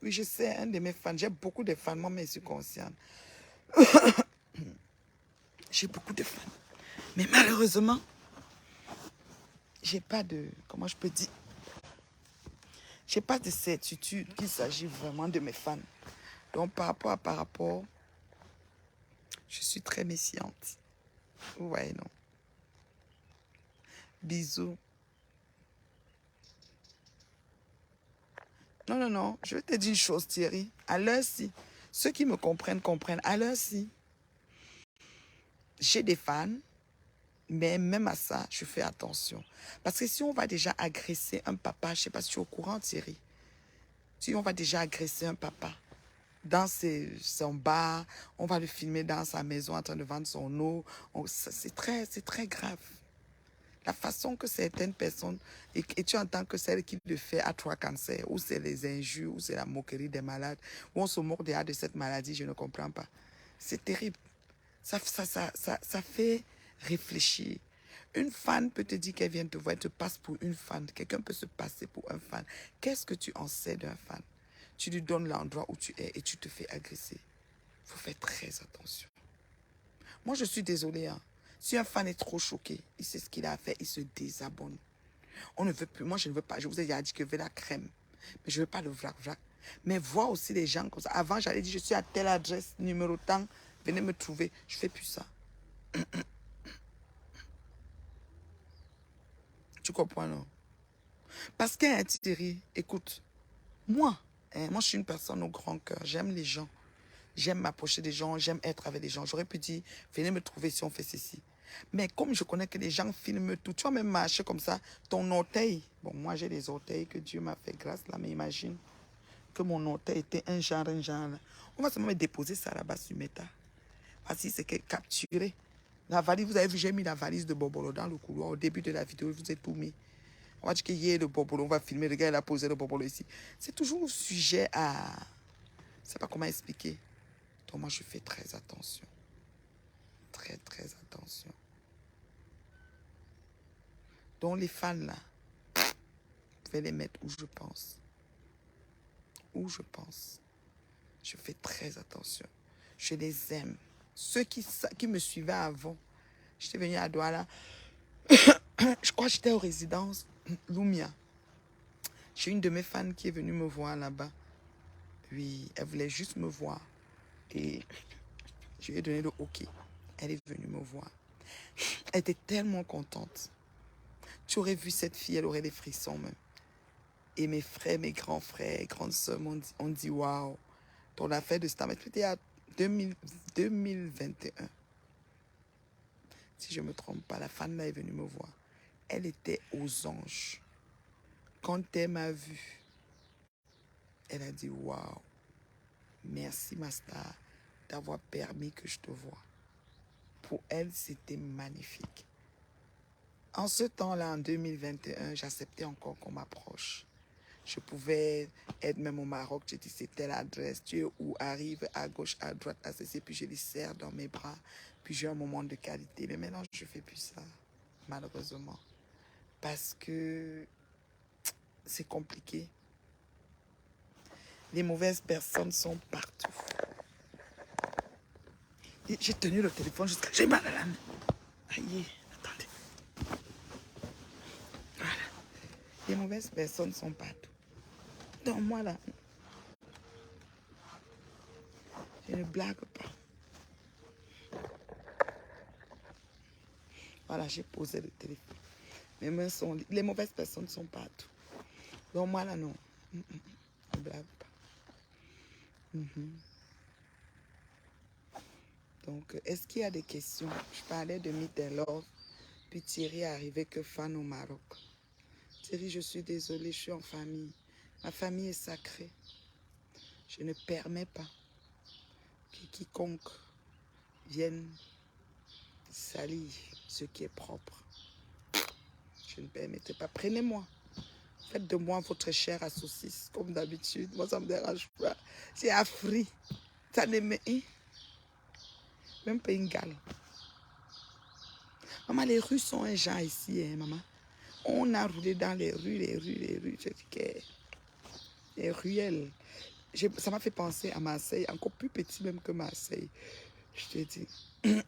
Oui, je sais, un de mes fans, j'ai beaucoup de fans, moi, mais je suis consciente. J'ai beaucoup de fans. Mais malheureusement, j'ai pas de, comment je peux dire, j'ai pas de certitude qu'il s'agit vraiment de mes fans. Donc, par rapport, je suis très méfiante. Vous voyez, non? Bisous. Non, non, non. Je vais te dire une chose, Thierry. À l'heure-ci, ceux qui me comprennent, comprennent. À l'heure-ci, j'ai des fans, mais même à ça, je fais attention. Parce que si on va déjà agresser un papa, je ne sais pas si tu es au courant, Thierry. Si on va déjà agresser un papa, dans son bar, on va le filmer dans sa maison en train de vendre son eau. C'est très grave. La façon que certaines personnes, et tu entends que celle qui le fait a 3 cancers, ou c'est les injures, ou c'est la moquerie des malades, ou on se moque déjà de cette maladie, je ne comprends pas. C'est terrible. Ça fait réfléchir. Une fan peut te dire qu'elle vient te voir, elle te passe pour une fan. Quelqu'un peut se passer pour un fan. Qu'est-ce que tu en sais d'un fan? Tu lui donnes l'endroit où tu es et tu te fais agresser. Il faut faire très attention. Moi, je suis désolée. Hein. Si un fan est trop choqué, il sait ce qu'il a à faire, il se désabonne. On ne veut plus. Moi, je ne veux pas. Je vous ai déjà dit que je veux la crème. Mais je ne veux pas le vrac-vrac. Mais voir aussi les gens comme ça. Avant, j'allais dire, je suis à telle adresse, numéro tant, venez me trouver. Je ne fais plus ça. Tu comprends, non? Parce qu'un Thierry, écoute, moi, moi, je suis une personne au grand cœur. J'aime les gens. J'aime m'approcher des gens. J'aime être avec des gens. J'aurais pu dire, venez me trouver si on fait ceci. Mais comme je connais que les gens filment tout, tu vas même marcher comme ça, ton orteil. Bon, moi, j'ai des orteils que Dieu m'a fait grâce, là, mais imagine que mon orteil était un genre. Là. On va seulement me déposer ça là-bas sur Meta. Voici, c'est capturé. La valise, vous avez vu, j'ai mis la valise de Bobolo dans le couloir. Au début de la vidéo, je vous ai tout mis. On va dire qu'il y ait le Bobolo, on va filmer, le gars, il a posé le Bobolo ici. C'est toujours sujet à... Je ne sais pas comment expliquer. Donc moi, je fais très attention. Très attention. Donc les fans là, je vais les mettre où je pense. Où je pense. Je fais très attention. Je les aime. Ceux qui me suivaient avant, j'étais venue à Douala. Je crois que j'étais aux résidences Lumia. J'ai une de mes fans qui est venue me voir là-bas. Oui, elle voulait juste me voir. Et je lui ai donné le OK. Elle est venue me voir. Elle était tellement contente. Tu aurais vu cette fille, elle aurait des frissons même. Et mes frères, mes grands frères, grandes sœurs ont dit waouh, ton affaire de star, c'était à 2021. Si je ne me trompe pas, la fan là est venue me voir. Elle était aux anges. Quand elle m'a vue, elle a dit waouh, merci ma star d'avoir permis que je te voie. Pour elle, c'était magnifique. En ce temps-là, en 2021, j'acceptais encore qu'on m'approche. Je pouvais être même au Maroc, j'ai dit c'est telle adresse, tu es où, arrive à gauche, à droite, à ceci, puis je les serre dans mes bras, puis j'ai un moment de qualité. Mais maintenant, je ne fais plus ça, malheureusement, parce que c'est compliqué. Les mauvaises personnes sont partout. J'ai tenu le téléphone jusqu'à... J'ai mal à la main. Aïe, attendez. Voilà. Les mauvaises personnes sont partout. Donc moi là, je ne blague pas. Voilà, j'ai posé le téléphone. Mes mains sont libres. Les mauvaises personnes sont partout. Donc moi là, non. Je ne blague pas. Donc, est-ce qu'il y a des questions? Je parlais de Meet and Love. Puis Thierry est arrivé que fan au Maroc. Thierry, je suis désolée, je suis en famille. Ma famille est sacrée. Je ne permets pas que quiconque vienne salir ce qui est propre. Je ne permettrai pas. Prenez-moi. Faites de moi votre chair à saucisse, comme d'habitude. Moi, ça ne me dérange pas. C'est affri. Ça ne me... Même pas une gale. Maman, les rues sont un genre ici, hein, maman. On a roulé dans les rues. Je dis que les ruelles. Ça m'a fait penser à Marseille, encore plus petit même que Marseille. Je te dis. Il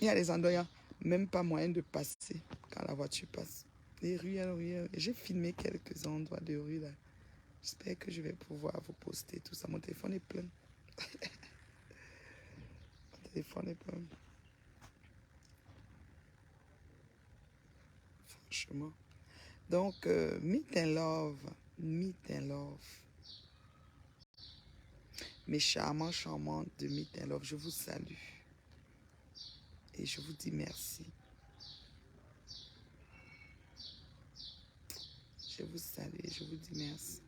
y a des endroits, il n'y a même pas moyen de passer quand la voiture passe. Les ruelles. J'ai filmé quelques endroits de rue là. J'espère que je vais pouvoir vous poster tout ça. Mon téléphone est plein. Mon téléphone est plein. Franchement. Donc, Meet and Love. Meet and Love. Mes charmants de Meet and Love, je vous salue. Et je vous dis merci. Je vous salue et je vous dis merci.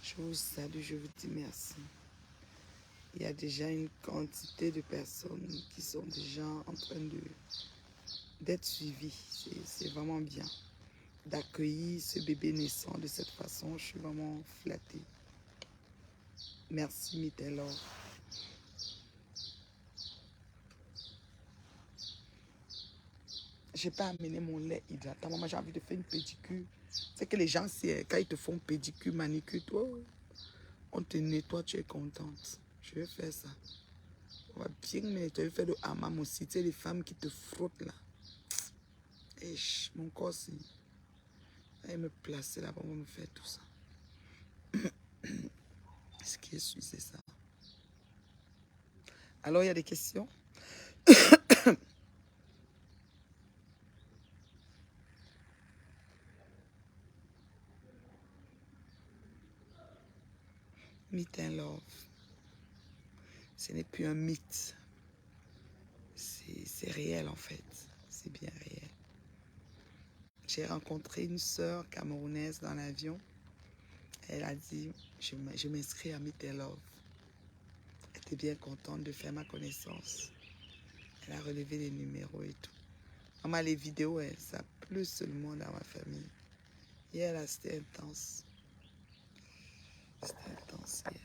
Je vous salue, je vous dis merci. Il y a déjà une quantité de personnes qui sont déjà en train d'être suivies. C'est vraiment bien d'accueillir ce bébé naissant de cette façon. Je suis vraiment flattée. Merci, Mitellor. Je n'ai pas amené mon lait hydratant. Maman, j'ai envie de faire une pédicure. C'est que les gens, quand ils te font pédicure, manicure, toi, on te nettoie, tu es contente. Je vais faire ça. On va bien nettoyer, faire le hammam aussi. Tu sais, les femmes qui te frottent là. Et mon corps, c'est... Elle me placer là-bas, on va me faire tout ça. Ce qui est suisse, c'est ça. Alors, il y a des questions? Meet and love. Ce n'est plus un mythe. C'est réel en fait. C'est bien réel. J'ai rencontré une sœur camerounaise dans l'avion. Elle a dit, je m'inscris à Meet and Love. Elle était bien contente de faire ma connaissance. Elle a relevé les numéros et tout. Maman, les vidéos, ça pleut seulement dans ma famille. Hier, là, c'était intense. C'était intense hier.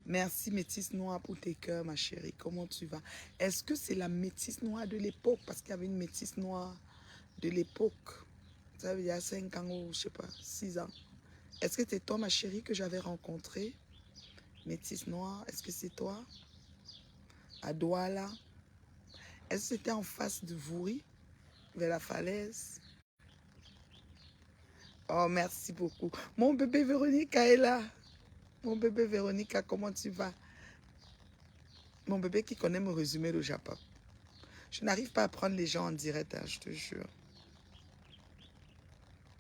Merci Métisse Noire pour tes cœurs, ma chérie. Comment tu vas? Est-ce que c'est la Métisse Noire de l'époque? Parce qu'il y avait une Métisse Noire de l'époque. Ça veut dire 5 ans ou je sais pas, 6 ans. Est-ce que c'est toi, ma chérie, que j'avais rencontré? Métisse Noire, est-ce que c'est toi? À Douala? Est-ce que c'était en face de Vouri, vers la falaise? Oh, merci beaucoup. Mon bébé Véronica est là. Mon bébé Véronica, comment tu vas? Mon bébé qui connaît me résumer le Japon. Je n'arrive pas à prendre les gens en direct, hein, je te jure.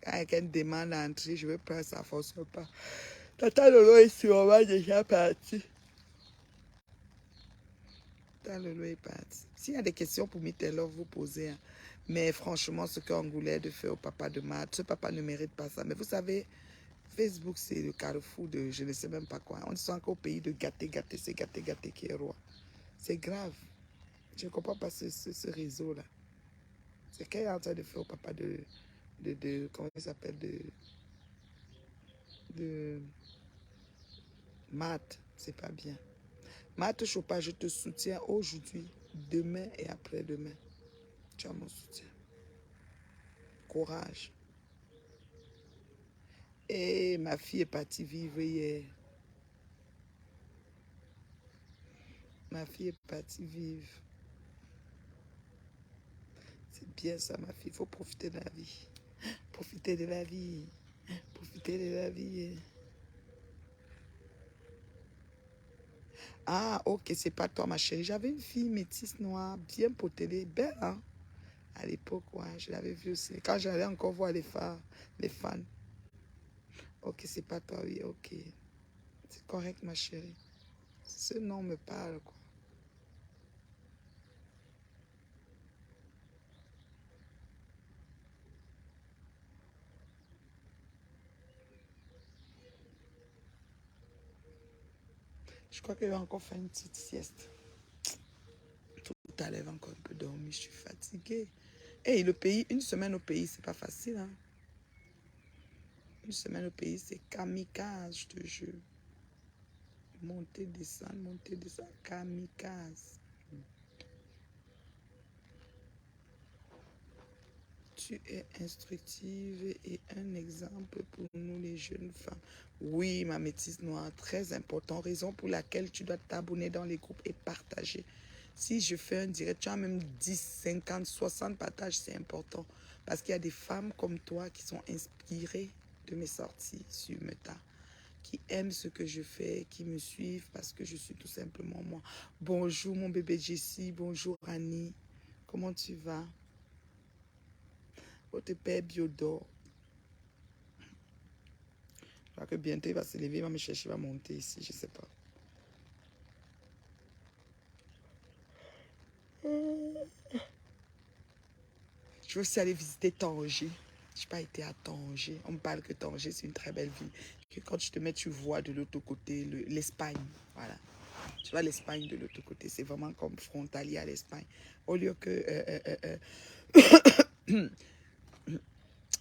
Quand quelqu'un demande à entrer, je ne veux pas, ça ne force pas. Tata Lolo est sûrement déjà parti. Tata Lolo est parti. S'il y a des questions pour Mitellor, vous posez. Hein. Mais franchement, ce qu'Angoulait de faire au papa de Matt, ce papa ne mérite pas ça. Mais vous savez, Facebook, c'est le carrefour de je ne sais même pas quoi. On est encore au pays de gâter, gâter, c'est gâter, gâter qui est roi. C'est grave. Je ne comprends pas ce réseau-là. C'est qu'elle est en train de faire au papa de comment il s'appelle, de Matt. C'est pas bien. Matt Chopa, je te soutiens aujourd'hui, demain et après-demain. Tu as mon soutien. Courage. Et ma fille est partie vivre hier. Ma fille est partie vivre. C'est bien ça, ma fille. Il faut profiter de la vie. Profiter de la vie. Profiter de la vie. Ah, ok, c'est pas toi, ma chérie. J'avais une fille métisse noire, bien potelée, belle, hein? À l'époque, ouais, je l'avais vue aussi. Quand j'allais encore voir les fans. Ok, c'est pas toi, oui, ok. C'est correct, ma chérie. Ce nom me parle, quoi. Je crois qu'elle va encore faire une petite sieste. Tout à l'heure, encore un peu dormir. Je suis fatiguée. Et le pays, une semaine au pays, c'est pas facile, hein? Une semaine au pays, c'est kamikaze, je te jure. Monter, descendre, kamikaze. Tu es instructive et un exemple pour nous les jeunes femmes. Oui, ma métisse noire, très important. Raison pour laquelle tu dois t'abonner dans les groupes et partager. Si je fais un direct, tu as même 10, 50, 60 partages, c'est important. Parce qu'il y a des femmes comme toi qui sont inspirées de mes sorties sur Meta, qui aiment ce que je fais, qui me suivent parce que je suis tout simplement moi. Bonjour mon bébé Jessie, bonjour Annie, comment tu vas? Votre père Biodor. Je crois que bientôt il va se lever, il va me chercher, il va monter ici, je ne sais pas. Je veux aussi aller visiter Tanger. Je n'ai pas été à Tanger. On me parle que Tanger, c'est une très belle ville. Que quand tu te mets, tu vois de l'autre côté l'Espagne. Voilà. Tu vois l'Espagne de l'autre côté. C'est vraiment comme frontalier à l'Espagne. Au lieu que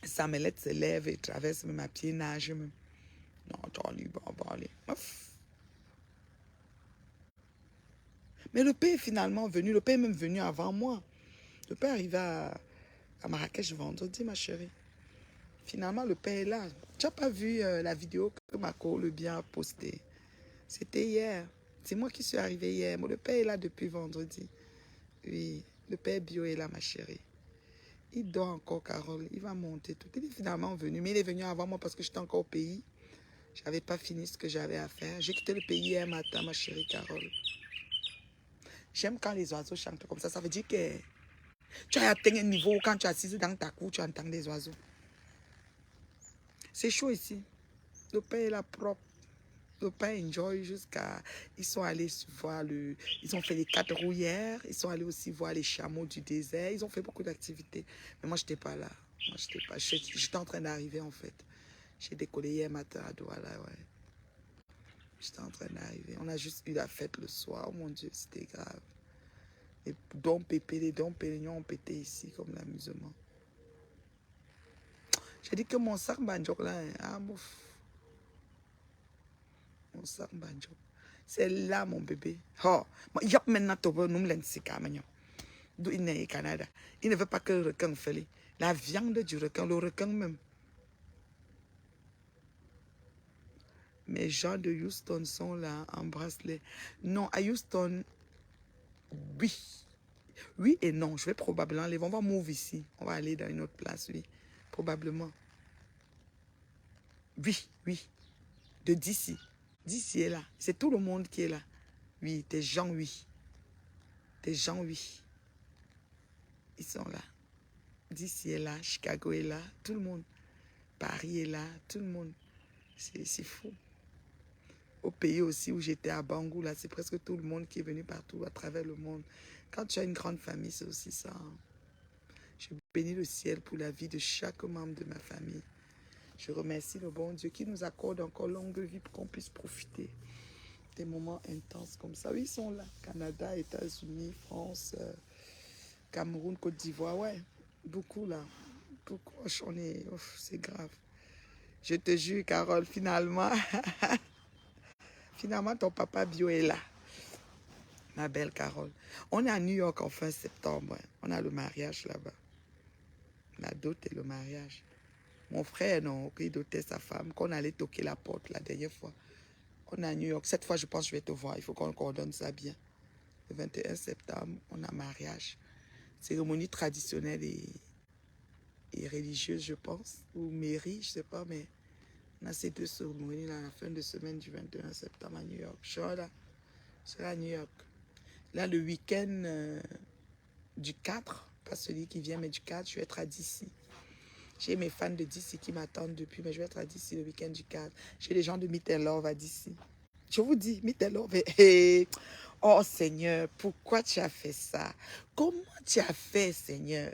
Samelette se lève et traverse même à pied, nage même. Non, attends, lui, bon, allez. Mais le père est finalement venu. Le père est même venu avant moi. Le père est arrivé à Marrakech vendredi, ma chérie. Finalement, le père est là. Tu n'as pas vu la vidéo que Marco Le Bien a postée? C'était hier. C'est moi qui suis arrivée hier. Mais le père est là depuis vendredi. Oui, le père Bio est là, ma chérie. Il dort encore, Carole. Il va monter tout. Il est finalement venu. Mais il est venu avant moi parce que j'étais encore au pays. Je n'avais pas fini ce que j'avais à faire. J'ai quitté le pays hier matin, ma chérie Carole. J'aime quand les oiseaux chantent comme ça. Ça veut dire que tu as atteint un niveau où quand tu es assise dans ta cour, tu entends des oiseaux. C'est chaud ici. Le père est là propre. Le père enjoy jusqu'à... Ils sont allés voir le... Ils ont fait les 4 roues hier. Ils sont allés aussi voir les chameaux du désert. Ils ont fait beaucoup d'activités. Mais moi, je n'étais pas là. Moi, je n'étais pas... J'étais en train d'arriver, en fait. J'ai décollé hier matin à Douala, ouais. J'étais en train d'arriver. On a juste eu la fête le soir. Oh mon Dieu, c'était grave. Les dons pépés, les dons pélignons ont pété ici comme l'amusement. J'ai dit que mon sac banjok là, ah bouf. Mon sac banjok. C'est là mon bébé. Oh, il y a maintenant tobo nous l'ensika magnon. D'où il est au Canada. Il ne veut pas que le requin fêle. La viande du requin, le requin même. Mes gens de Houston sont là, embrasse-les. Non, à Houston, oui. Oui et non, je vais probablement aller. On va move ici. On va aller dans une autre place, oui. Probablement. Oui, oui. De d'ici. D'ici est là. C'est tout le monde qui est là. Oui, des gens, oui. Des gens, oui. Ils sont là. D'ici est là. Chicago est là. Tout le monde. Paris est là. Tout le monde. C'est fou. Au pays aussi où j'étais à Bangou, là, c'est presque tout le monde qui est venu partout à travers le monde. Quand tu as une grande famille, c'est aussi ça. Hein. Je bénis le ciel pour la vie de chaque membre de ma famille. Je remercie le bon Dieu qui nous accorde encore longue vie pour qu'on puisse profiter des moments intenses comme ça. Oui, ils sont là. Canada, États-Unis, France, Cameroun, Côte d'Ivoire. Ouais, beaucoup là. Beaucoup. On est... c'est grave. Je te jure, Carole, finalement, finalement, ton papa Bio est là. Ma belle Carole. On est à New York en fin septembre. On a le mariage là-bas. La dot et le mariage. Mon frère, non, il dotait sa femme, qu'on allait toquer la porte la dernière fois. On est à New York. Cette fois, je pense que je vais te voir. Il faut qu'on coordonne ça bien. Le 21 septembre, on a mariage. Cérémonie traditionnelle et religieuse, je pense. Ou mairie, je ne sais pas, mais on a ces deux cérémonies là, à la fin de semaine du 21 septembre à New York. Je serai à New York. Là, le week-end du 4, pas celui qui vient, mais du 4, je vais être à DC. J'ai mes fans de DC qui m'attendent depuis, mais je vais être à DC le week-end du 4. J'ai des gens de Meet and Love à DC. Je vous dis, Meet and Love. Oh Seigneur, pourquoi tu as fait ça? Comment tu as fait, Seigneur?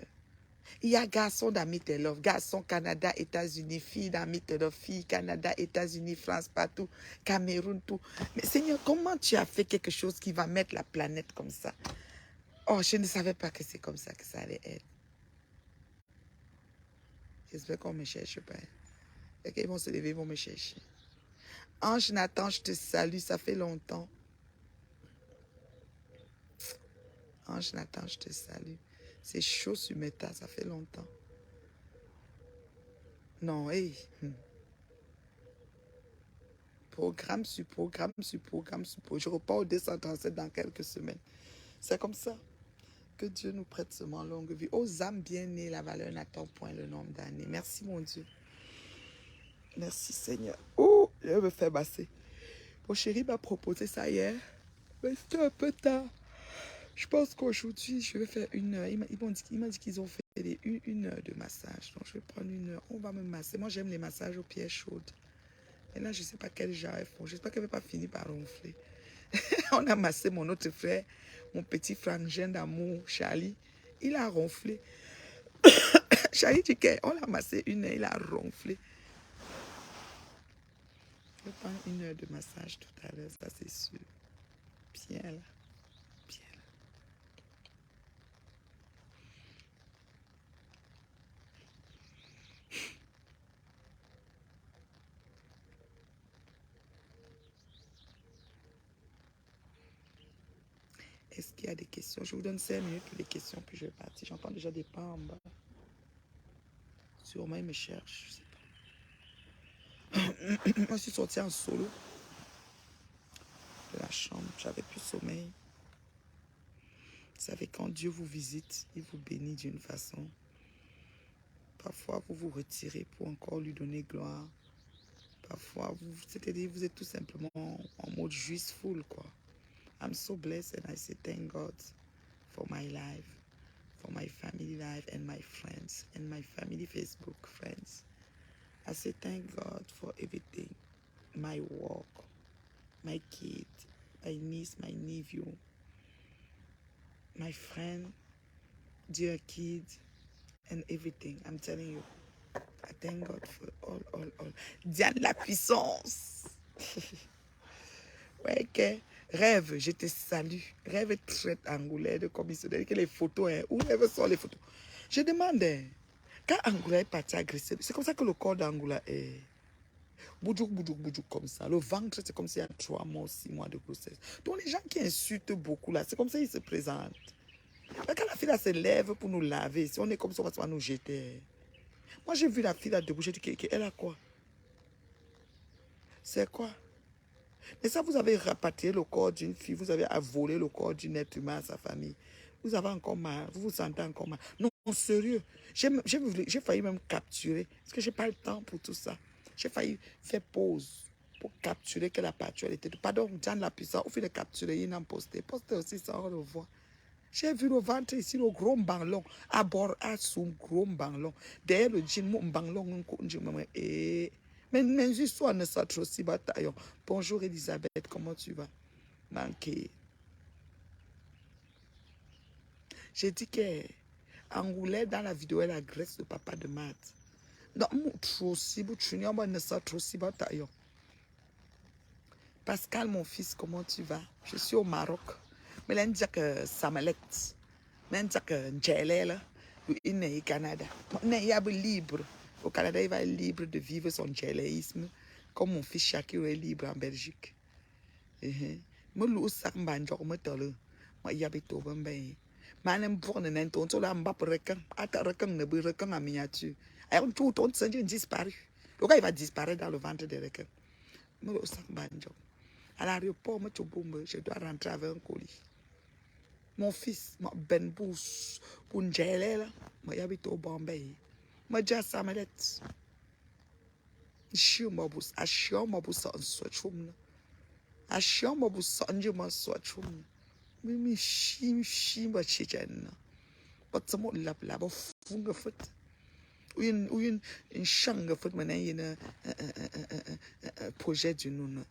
Il y a garçons dans Meet and Love, garçons Canada, États-Unis, filles dans Meet and Love, filles Canada, États-Unis, France, partout, Cameroun, tout. Mais Seigneur, comment tu as fait quelque chose qui va mettre la planète comme ça? Oh, je ne savais pas que c'est comme ça que ça allait être. J'espère qu'on ne me cherche pas. Et qu'ils vont se lever, ils vont me chercher. Ange Nathan, je te salue, ça fait longtemps. Ange Nathan, je te salue. C'est chaud sur mes tas, ça fait longtemps. Non, hey. Programme sur programme sur programme sur programme. Je repars au 237 dans quelques semaines. C'est comme ça. Que Dieu nous prête seulement longue vie. Aux âmes bien-nées, la valeur n'attend point le nombre d'années. Merci mon Dieu. Merci Seigneur. Oh, je vais me faire basser. Mon chéri m'a proposé ça hier. Mais c'était un peu tard. Je pense qu'aujourd'hui, je vais faire une heure. Il m'a dit qu'ils ont fait une heure de massage. Donc, je vais prendre une heure. On va me masser. Moi, j'aime les massages aux pierres chaudes. Et là, je ne sais pas quel genre elles font. J'espère qu'elle ne va pas finir par ronfler. On a massé mon autre frère, mon petit frangin d'amour, Charlie. Il a ronflé. Charlie dit qu'on l'a massé 1 heure, il a ronflé. Je vais prendre 1 heure de massage tout à l'heure, ça c'est sûr. Bien là. Bien là. Est-ce qu'il y a des questions? Je vous donne 5 minutes pour les questions, puis je vais partir. J'entends déjà des pas en bas. Sûrement, ils me cherchent, je sais pas. Moi, je suis sortie en solo de la chambre. J'avais plus sommeil. Vous savez, quand Dieu vous visite, il vous bénit d'une façon. Parfois, vous vous retirez pour encore lui donner gloire. Parfois, c'est-à-dire, vous êtes tout simplement en mode joyful, quoi. I'm so blessed and I say thank God for my life, for my family life and my friends and my family Facebook friends. I say thank God for everything. My work, my kid, my niece, my nephew, my friend, dear kid, and everything. I'm telling you, I thank God for all. Diane la puissance. Ouais, que rêve, je te salue. Rêve traite Angoulais de commissionnaire, que les photos, hein, où rêve sont les photos. Je demande, quand Angoulais est parti agresser, c'est comme ça que le corps d'Angoula est. Boudouk, boudouk, boudouk, comme ça. Le ventre, c'est comme s'il y a 3 mois, 6 mois de grossesse. Donc, les gens qui insultent beaucoup, là, c'est comme ça qu'ils se présentent. Mais quand la fille, là, se lève pour nous laver, si on est comme ça, on va nous jeter. Moi, j'ai vu la fille, là, debout, j'ai dit qu'elle a quoi? C'est quoi? Mais ça, vous avez rapatrié le corps d'une fille, vous avez volé le corps d'un être humain à sa famille. Vous avez encore mal, vous vous sentez encore mal. Non, sérieux, j'ai failli même capturer, parce que je n'ai pas le temps pour tout ça. J'ai failli faire pause pour capturer que la pâture était. Pardon, Diane la puissance, au fait de capturer, il n'a posté. Postez aussi ça, on le voit. J'ai vu le ventre ici, le gros banglon, à bord, à son gros banglon. Derrière le jean, mon banglon, mais l'histoire ne s'atrocie pas. Bonjour Elisabeth, comment tu vas? Manqué. J'ai dit que Angoulais, dans la vidéo, elle agresse le papa de Matt. Non, ne s'atrocie pas. Pascal, mon fils, comment tu vas? Je suis au Maroc. Mais là, on dit que Samalet. Mais on dit que Ndjelé, il est au Canada. Il est libre. Au Canada, il va être libre de vivre son djéléisme. Comme mon fils Shakir est libre en Belgique. Moi, je suis un peu de temps. Moi, il habite au Bambay. Mais je suis un peu de temps. Je suis un peu de temps. Je suis un peu de miniature. Et tout le temps, il disparaît. Le gars, il va disparaître dans le ventre de requin. Moi, je suis un peu de temps. À l'aéroport, je dois rentrer avec un colis. Mon fils, Ben Bous, pour Ndjelé, moi, il habite au Bombay. Moi, j'ai Samalet. Je suis un peu de temps. Je suis un peu de temps. Je suis un peu de temps. Mais je suis un peu de temps. But some more lap funga foot. Uyin shanga foot mana projet du nous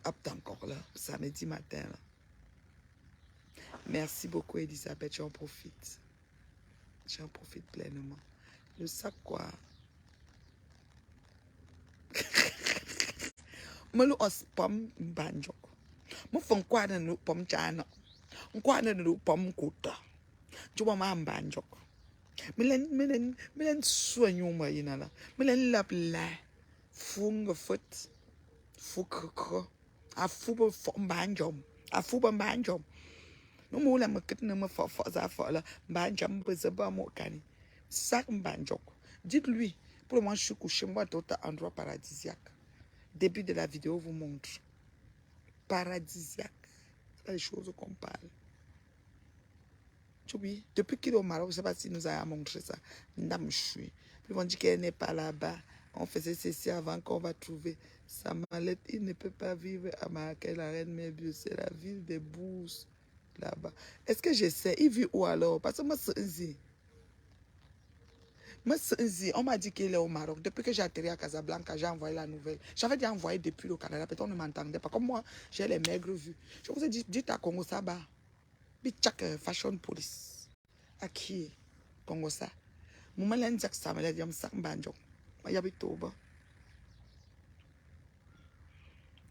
apte encore là samedi matin là. Merci beaucoup Elisabeth, j'en profite. J'en profite pleinement. Le sac quoi? Moi le os pom banjo. Moi fon quoi dans le pom chana. Quoi dans le pom kota. Tu vois ma banjo. Milen soignon ma yinala. Milen lap la. Funga foot. Fukko. A fuba banjom. A fuba banjom. No mo la makit na ma fa za fa la. Banjam bezaba mo kani. Sac banjok. Dites-lui. Pour le moment, je suis couché. Moi, dans un endroit paradisiaque. Début de la vidéo vous montre. Paradisiaque. C'est les choses qu'on parle. Oui, depuis qu'il est au Maroc, je ne sais pas s'il nous a montré ça. Puis on dit qu'elle n'est pas là-bas. On faisait ceci avant qu'on va trouver sa mallette. Il ne peut pas vivre à Marrakech, la reine Merbius. C'est la ville des bourses là-bas. Est-ce que je sais? Il vit où alors? Parce que moi, on m'a dit qu'il est au Maroc. Depuis que j'ai atterri à Casablanca, j'ai envoyé la nouvelle. J'avais déjà envoyé depuis le Canada. Peut-être on ne m'entendait pas. Comme moi, j'ai les maigres vues. Je vous ai dit, dites à Congo Saba. Bichak Fashion Police. À qui? Congo ça. Moi, je dis que ça, je dis ça, je vais tout.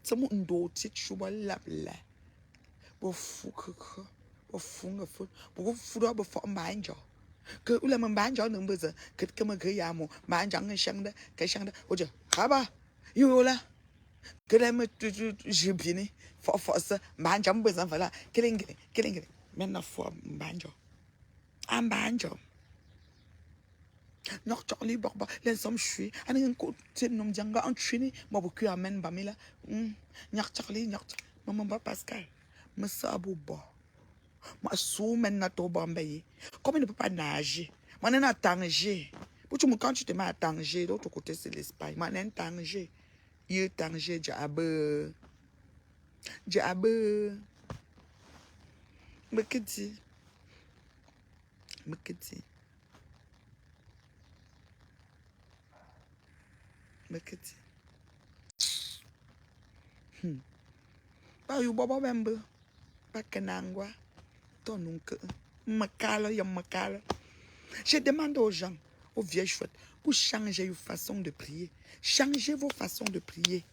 C'est mon dos, tu vois, là. Pour fou, pour fou, pour fou, pour fou, que où la banjo ne besoin que me gayamo, banjang et chang, que chang, ou je, haba, you là, que la me je bini, for ça, banjam besoin, voilà, killing, maintenant for banjo. Un banjo. Nog Charlie Borba, l'ensemble chui, un côté nom djanga, un chini, moi beaucoup amène Bamila, Nyar Charlie, maman Pascal, me sabo bo. Moi sous maintenant to Bambaye. Comme il ne peut pas nager, moi n'en a Tanger. Pour tu me quand tu te mets à Tanger, l'autre côté c'est l'Espagne, moi n'en Tanger. Il Tanger, Diabe, me que dit, me que dit, me que dit. Pas you Bobo Member, pas Kenangwa. Je demande aux gens, aux vieilles chouettes, pour changer vos façons de prier. Changez vos façons de prier.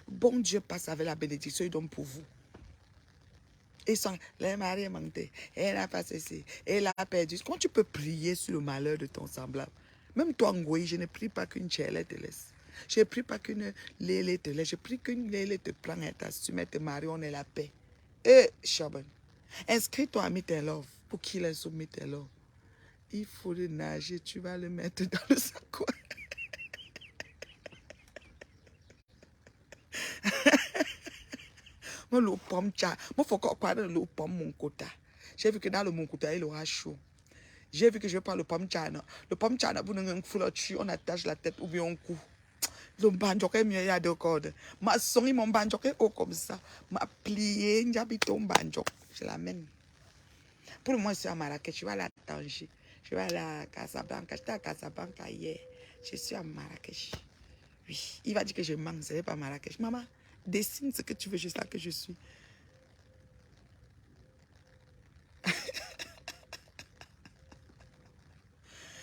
Bon Dieu passe avec la bénédiction, il donne pour vous. Et sans les maris mentés, elle a pas ceci, elle a perdu. Comment tu peux prier sur le malheur de ton semblable? Même toi, Ngoï, je ne prie pas qu'une chèle te laisse. Je ne prie pas qu'une lélé te laisse. Je prie qu'une lélé te prenne et t'assume, te marie, on est la paix. Et Shaban, inscris-toi à Meet and Love pour qu'il ait sur Meet and Love. Il faut le nager, tu vas le mettre dans le sac. Moi, le pomme tcha. Moi, il faut qu'on parle de le pomme mon quota. J'ai vu que dans le mon quota, il aura chaud. J'ai vu que je vais prendre le pomme tcha. Le pomme tcha, on attache la tête ou bien on coupe. Le banjoke mieux, il y a deux cordes. Ma songi mon banjoke haut comme ça. Ma plié, j'habite au banjoke. Je l'amène. Pour le moment, je suis à Marrakech. Je vais à la Tanger. Je vais à la Casablanca. J'étais à Casablanca hier. Je suis à Marrakech. Oui. Il va dire que je manque. Ce n'est pas Marrakech. Maman, dessine ce que tu veux. Je sais là que je suis.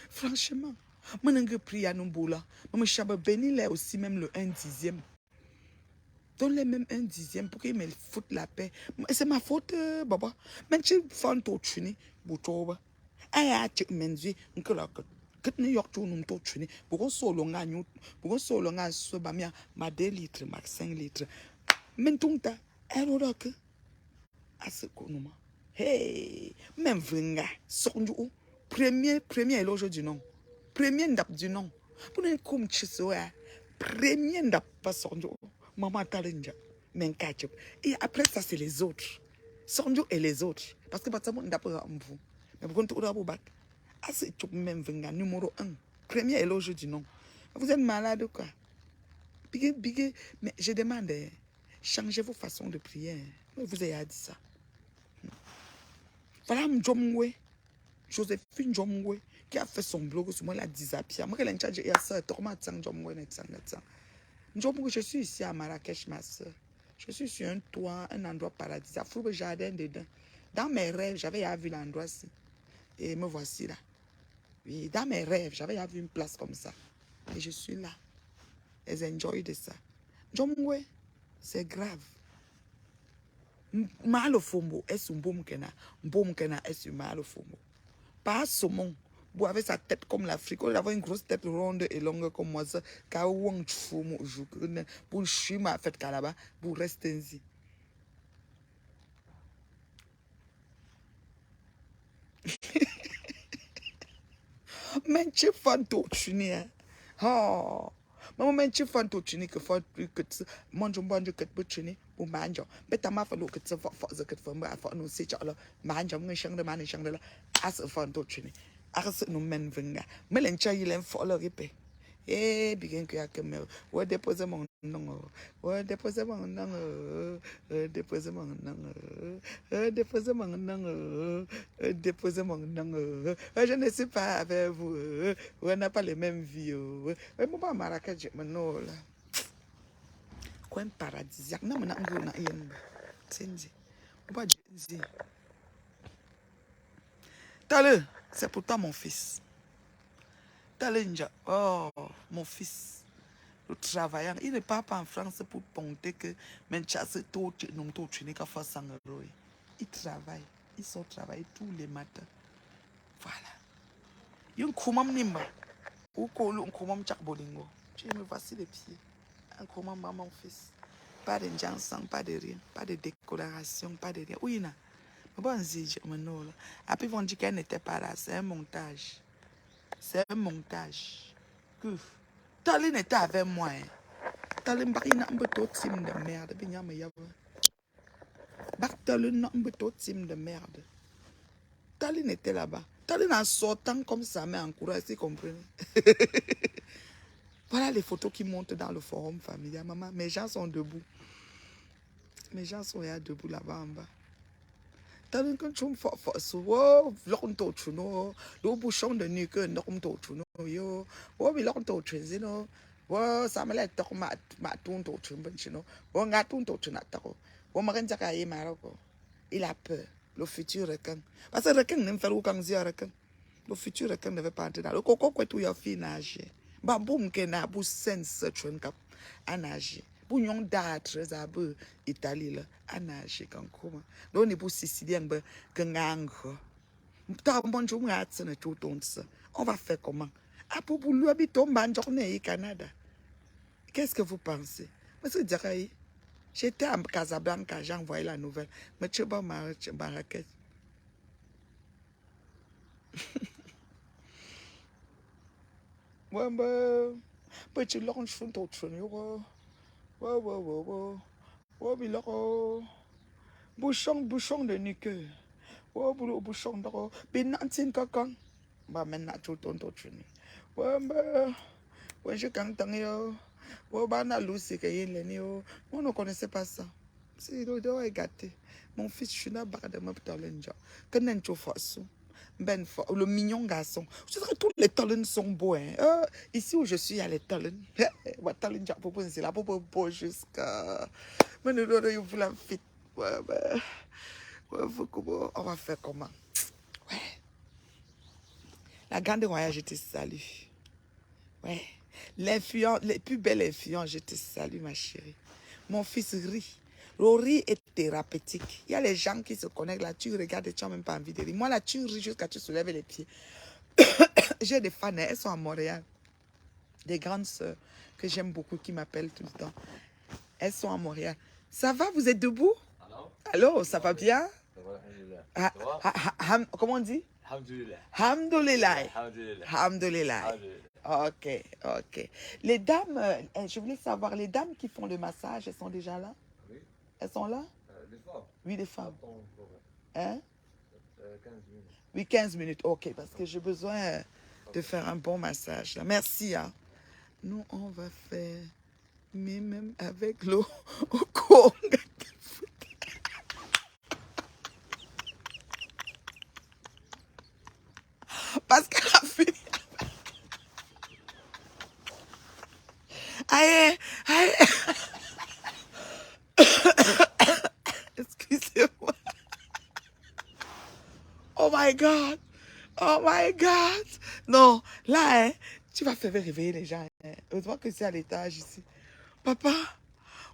Franchement, moi, je ne prie à nous là. Moi, je suis béni là aussi, même le 1/10. Donne-les même 1/10 pour qu'ils me foutent la paix. C'est ma faute, Baba. Même si tu fais un tour de chine, Boutoba. Aya, tu me dis, que la que New York, tu nous tour de chine. Pour solo, pour solo, ma 2 litres, ma 5 litres. Mais tout ça, elle aura que. À ce qu'on nous. Hey, même venga, sonjo. Premier éloge du nom. Premier ndap du nom. Pour ne comme chisoa. Premier ndap pas sonjo. Maman talenja. Men ketchup. Et après ça, c'est les autres. Sonjo et les autres. Parce que pas ça, ndap vous. Mais vous comptez au bac. Ah, c'est même venga, numéro 1. Premier éloge du nom. Vous êtes malade ou quoi? Bigé, mais je demande, changez vos façons de prier. Vous avez dit ça. Voilà Njomwe, Joséphine Njomwe, qui a fait son blog sur moi, la disapia. Moi, elle a dit, il y a ça, Torma Tsang Njomwe, Njomwe, je suis ici à Marrakech, ma soeur. Je suis sur un toit, un endroit paradisiaque, il faut le jardin dedans. Dans mes rêves, j'avais vu l'endroit-ci. Et me voici là. Oui, dans mes rêves, j'avais vu une place comme ça. Et je suis là. Elles enjoy de ça. Njomwe, c'est grave. Malo fombo est un boum kena est un malo fombo. Pas saumon. Vous avez sa tête comme l'Afrique. Vous avez une grosse tête ronde et longue comme moi. Ça, quand vous fombo, pour chumer ma fête là-bas, pour rester ici. Mais tu fais tout chuni. Oh. Maman, tu fais tout chuni que faut que tu manges un bon que tu chuni pour manger. Mais ta ma fait que tu fais que tu fais nous c'est alors manger mon chang de manger chang de là. As fais tout chuni. As nous men venga. Mais l'encha il en faut le répé. Eh bien que ya que me ouais déposer mon nom. Ouais déposer mon nom. Déposer mon nom. Déposer mon nom. Déposer mon nom. Je ne suis pas avec vous. On n'a pas les mêmes vies. Mais moi, Marrakech, je me là. Coin paradisiaque. Non, mais non, non, c'est dit. On va dire. T'as le. C'est pour toi, mon fils. Talenja, oh, mon fils. Le travaillant, il ne part pas en France pour ponter que Manchester tout non tout tu n'es qu'à faire 100 euros. Il travaille, il sort travailler tous les matins. Voilà. Il y a un koumam nimba. Ou kolo un koumam tchakbolingo. Tu me voici les pieds. Un koumam mon fils. Pas de jansan, pas de rien, pas de décoration, pas de rien. Oui, na. Mais bon, zige, maintenant là. Après, ils vont dire qu'elle n'était pas là. C'est un montage. C'est un montage. Que Tallinn était avec moi. Hein. Tallinn, il n'a pas de team de merde. Tallinn n'a pas de team de merde. Tallinn était là-bas. Tallinn en sortant comme ça, mais en courant, vous comprenez? Voilà les photos qui montent dans le forum familial. Maman, mes gens sont debout. Mes gens sont là debout là-bas en bas. Tallinn, quand tu me fais ça, oh, l'on touche, non, le bouchon de nuque, non, touche, non, yo, oh, mais l'on touche, non, oh, ça me l'a dit, ma tourne touche, non, oh, on a tourne touche, non, oh, ma reine, ça y Maroc. Il a peur, le futur requin. Parce que le requin n'aime pas le requin. Le futur requin ne veut pas entrer dans le coco, quoi, tout y a fait nager. Bah, boum, qu'elle a, boum, sens, tu as à nager. Bougnon d'âtre, zabe, Italie, là, à nager, quand comment. Donc, on est pour Sicilien, ben, gang, t'as un bon jour, on va faire comment? Ah, pour lui habiter en bonne journée au Canada. Qu'est-ce que vous pensez? Monsieur Diaraï, j'étais à Casablanca, j'ai envoyé la nouvelle. Mais tu vas Marrakech. Ouais, ben, petit l'orange font autre chose. Ouais, mais là, bouchon de nuque. Ouais, bouchon de Benantin Kakang. Bah, maintenant, tout le temps, ouais, ben, ouais, je canton, yo. Ouais, bah, on a l'ousse, on ne connaissait pas ça. C'est le gâté. Mon fils, je suis là, de me talent. Que n'en façon. Ben, le mignon garçon. Je dirais que tous les talents sont beaux. Hein. Ici où je suis, il y a les talents. Les talents, c'est là pour beau jusqu'à. Mais nous, nous, vous la fit. Ouais, ben. Ouais, on va faire comment? Ouais. La grande royale, je te salue. Ouais. L'influence, les plus belles influences, je te salue, ma chérie. Mon fils rit. Le rire est thérapeutique. Il y a les gens qui se connectent là, tu regardes et tu n'as même pas envie de rire. Moi là, tu ris jusqu'à tu soulèves les pieds. J'ai des fans, elles sont à Montréal. Des grandes sœurs que j'aime beaucoup qui m'appellent tout le temps. Elles sont à Montréal. Ça va, vous êtes debout? Allô, ça va bien? Comment on dit? Alhamdulillah. Alhamdulillah. Alhamdulillah. Alhamdulillah. Ok, ok. Les dames, je voulais savoir, les dames qui font le massage, elles sont déjà là? Oui. Elles sont là? Les femmes. Oui, les femmes. Hein? 15 minutes. Oui, 15 minutes, ok, parce que j'ai besoin de faire un bon massage. Là. Merci. Hein. Nous, on va faire, mais même avec l'eau au Congo. Parce qu'elle a fini. Aïe, aïe. Excusez-moi. Oh my God. Oh my God. Non, là, hein, tu vas faire réveiller les gens. Hein. Heureusement que c'est à l'étage ici. Papa,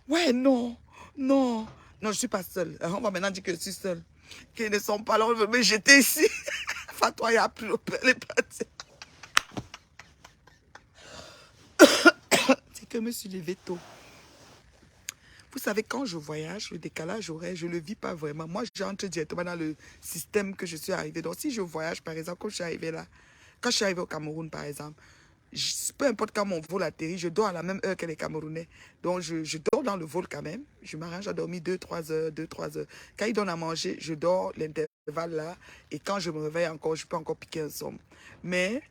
ouais, non, non. Non, je ne suis pas seule. On va maintenant dire que je suis seule. Qu'ils ne sont pas là, on veut me jeter ici. Fatois, il a plus le père, les partis. C'est que je me suis levée tôt. Vous savez, quand je voyage, le décalage horaire, je ne le vis pas vraiment. Moi, j'entre directement dans le système que je suis arrivée. Donc, si je voyage, par exemple, quand je suis arrivée là, quand je suis arrivée au Cameroun, par exemple, peu importe quand mon vol atterrit, je dors à la même heure que les Camerounais. Donc, je dors dans le vol quand même. Je m'arrange à dormir 2-3 heures, 2-3 heures. Quand ils donnent à manger, je dors l'intervalle là. Et quand je me réveille encore, je peux encore piquer un somme. Mais...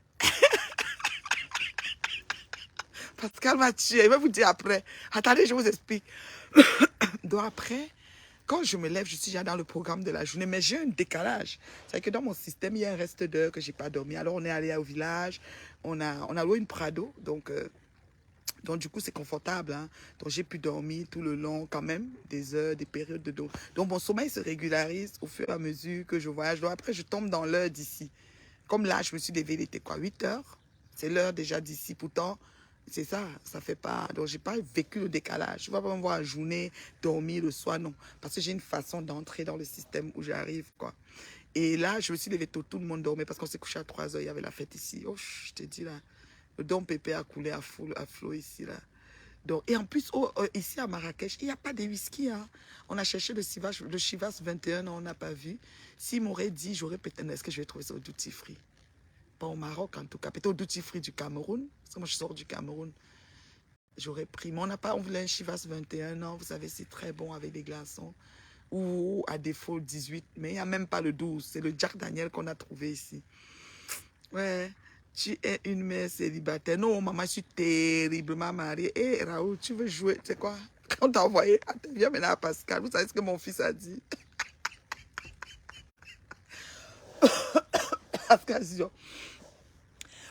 Pascal m'a tué. Il va vous dire après. Attendez, je vous explique. Donc après, quand je me lève, je suis déjà dans le programme de la journée, mais j'ai un décalage. C'est que dans mon système, il y a un reste d'heures que je n'ai pas dormi. Alors on est allé au village, on a loué une Prado, donc du coup c'est confortable. Hein. Donc j'ai pu dormir tout le long quand même, des heures, des périodes de dos. Donc mon sommeil se régularise au fur et à mesure que je voyage. Donc après je tombe dans l'heure d'ici. Comme là, je me suis levée, il était quoi, 8 heures? C'est l'heure déjà d'ici. Pourtant, c'est ça, ça fait pas... Donc, j'ai pas vécu le décalage. Je ne vais pas me voir la journée, dormir le soir, non. Parce que j'ai une façon d'entrer dans le système où j'arrive, quoi. Et là, je me suis levée tôt, tout le monde dormait parce qu'on s'est couché à 3 heures, il y avait la fête ici. Oh, je te dis, là, le Dom Pépé a coulé à flot ici, là. Donc, et en plus, ici à Marrakech, il n'y a pas de whisky. Hein. On a cherché le Chivas 21 ans, on n'a pas vu. S'il m'aurait dit, j'aurais peut-être... Est-ce que je vais trouver ça au duty free? Pas au Maroc, en tout cas. Peut-être au duty free du Cameroun. Parce que moi, je sors du Cameroun. J'aurais pris. Mais on n'a pas... On voulait un Chivas 21 ans. Vous savez, c'est très bon avec des glaçons. Ou à défaut 18. Mais il n'y a même pas le 12. C'est le Jack Daniel qu'on a trouvé ici. Ouais. Tu es une mère célibataire. Non, maman, je suis terriblement mariée. Hé, Raoul, tu veux jouer? Tu sais quoi? Quand on t'a envoyé, viens maintenant à Pascal. Vous savez ce que mon fils a dit? Pascal,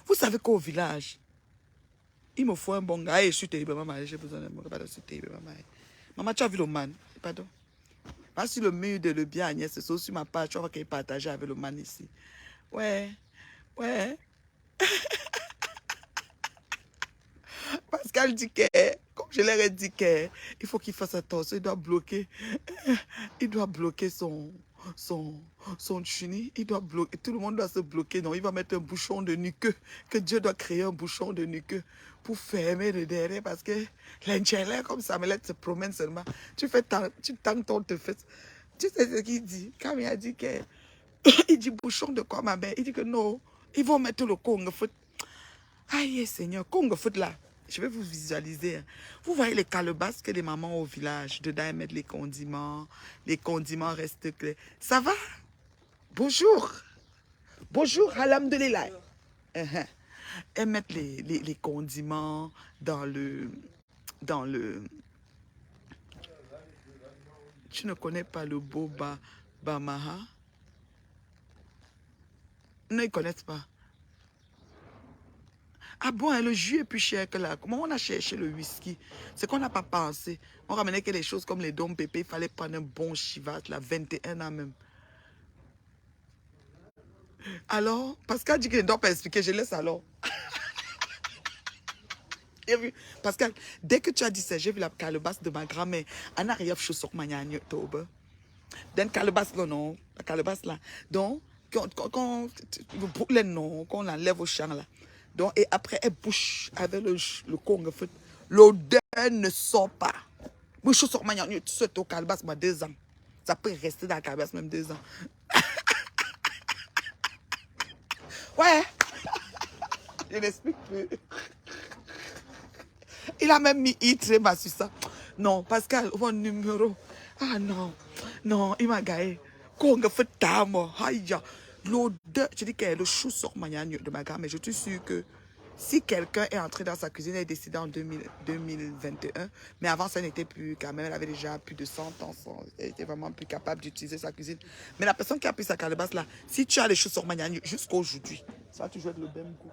vous savez qu'au village, il me faut un bon gars. Hey, je suis terriblement mariée. J'ai besoin d'un bon gars. Pardon, je suis terriblement mariée. Maman, tu as vu le man? Pardon. Pas sur le mur de le bien Agnès, c'est sur ma page. Tu vois qu'il partageait avec le man ici. Ouais. Ouais. Pascal dit que, comme je leur ai dit que, il faut qu'il fasse attention, il doit bloquer son chuni, il doit bloquer, tout le monde doit se bloquer, non, il va mettre un bouchon de nuqueux, que Dieu doit créer un bouchon de nuqueux pour fermer le derrière, parce que l'ingénieur comme ça, mais là, se promène seulement, tu tanques ton te fait, tu sais ce qu'il dit, quand il a dit que, il dit bouchon de quoi ma mère, il dit que non, ils vont mettre le Congo foot. Aïe Seigneur, Congo foot là. Je vais vous visualiser. Hein. Vous voyez les calebasses que les mamans au village, dedans elles mettent les condiments restent clairs. Ça va? Bonjour. Bonjour, alhamdoulilah. Elles mettent les condiments dans le... Tu ne connais pas le boba bamaha? Non, ils ne connaissent pas. Ah bon, hein, le jus est plus cher que là. Comment on a cherché le whisky? C'est qu'on n'a pas pensé. On ramenait que les choses comme les Dom Pépé, il fallait prendre un bon Chivas, là, 21 ans même. Alors, Pascal dit qu'il ne doit pas expliquer, je laisse alors. Pascal, dès que tu as dit ça, j'ai vu la calebasse de ma grand-mère. En arrière, je suis maniagne, tobe. Dans calebasse, non, la calebasse là. Donc, quand l'enlève au champ là. Donc, et après, elle bouche avec le Congo. L'odeur ne sort pas. Moi, je suis maniagne, tu sais, au calebasse, moi, 2 ans. Ça peut rester dans la calebasse même 2 ans. Ouais. Je n'explique plus. Il a même mis Itrema sur ça. Non, Pascal, mon numéro. Ah non, non, il m'a gagné. Congo fait tamo. Aïe, l'odeur. Je dis que le chou sort de ma gamme, mais je suis sûre que si quelqu'un est entré dans sa cuisine, elle est décédée en 2021, mais avant ça n'était plus, quand même, elle avait déjà plus de 100 ans, elle était vraiment plus capable d'utiliser sa cuisine. Mais la personne qui a pris sa calebasse là, si tu as les choux sur jusqu'à aujourd'hui, ça va toujours être le même goût.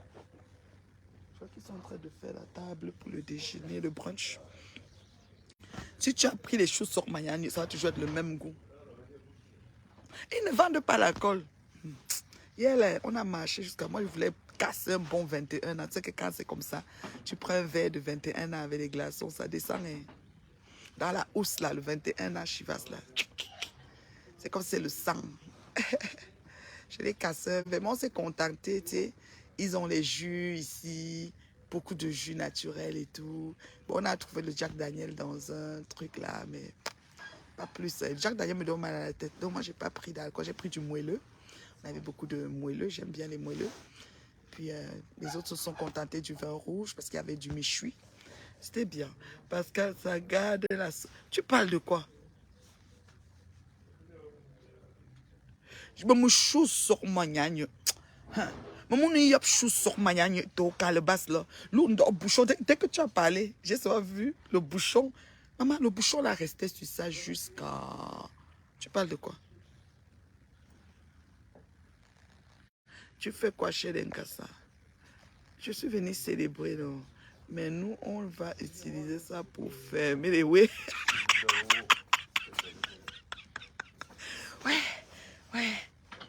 Je crois qu'ils sont en train de faire la table pour le déjeuner, le brunch. Si tu as pris les choses sur Mayani, ça va toujours être le même goût. Ils ne vendent pas l'alcool. Hier, là, on a marché jusqu'à moi, je voulais casser un bon 21 ans. Tu sais que quand c'est comme ça, tu prends un verre de 21 ans avec des glaçons, ça descend. Hein. Dans la housse, là, le 21 ans, Chivas, là. C'est comme si c'est le sang. Je l'ai cassé. Vraiment, on s'est contenté, tu sais. Ils ont les jus ici, beaucoup de jus naturels et tout. Bon, on a trouvé le Jack Daniel dans un truc là, mais pas plus. Jack Daniel me donne mal à la tête. Donc, moi, j'ai pas pris d'alcool. J'ai pris du moelleux. On avait beaucoup de moelleux. J'aime bien les moelleux. Puis, les autres se sont contentés du vin rouge parce qu'il y avait du méchoui. C'était bien. Pascal, ça garde la... Tu parles de quoi? Je me chou sur mon gagne. Maman, il y a chou sur ma gagne. Le basse là. Le bouchon, dès que tu as parlé, j'ai souvent vu le bouchon. Maman, le bouchon là restait sur ça jusqu'à... Tu parles de quoi? Tu fais quoi chez Lenkassa? Je suis venu célébrer, non? Mais nous, on va utiliser ça pour fermer les ouais. Ouais, ouais,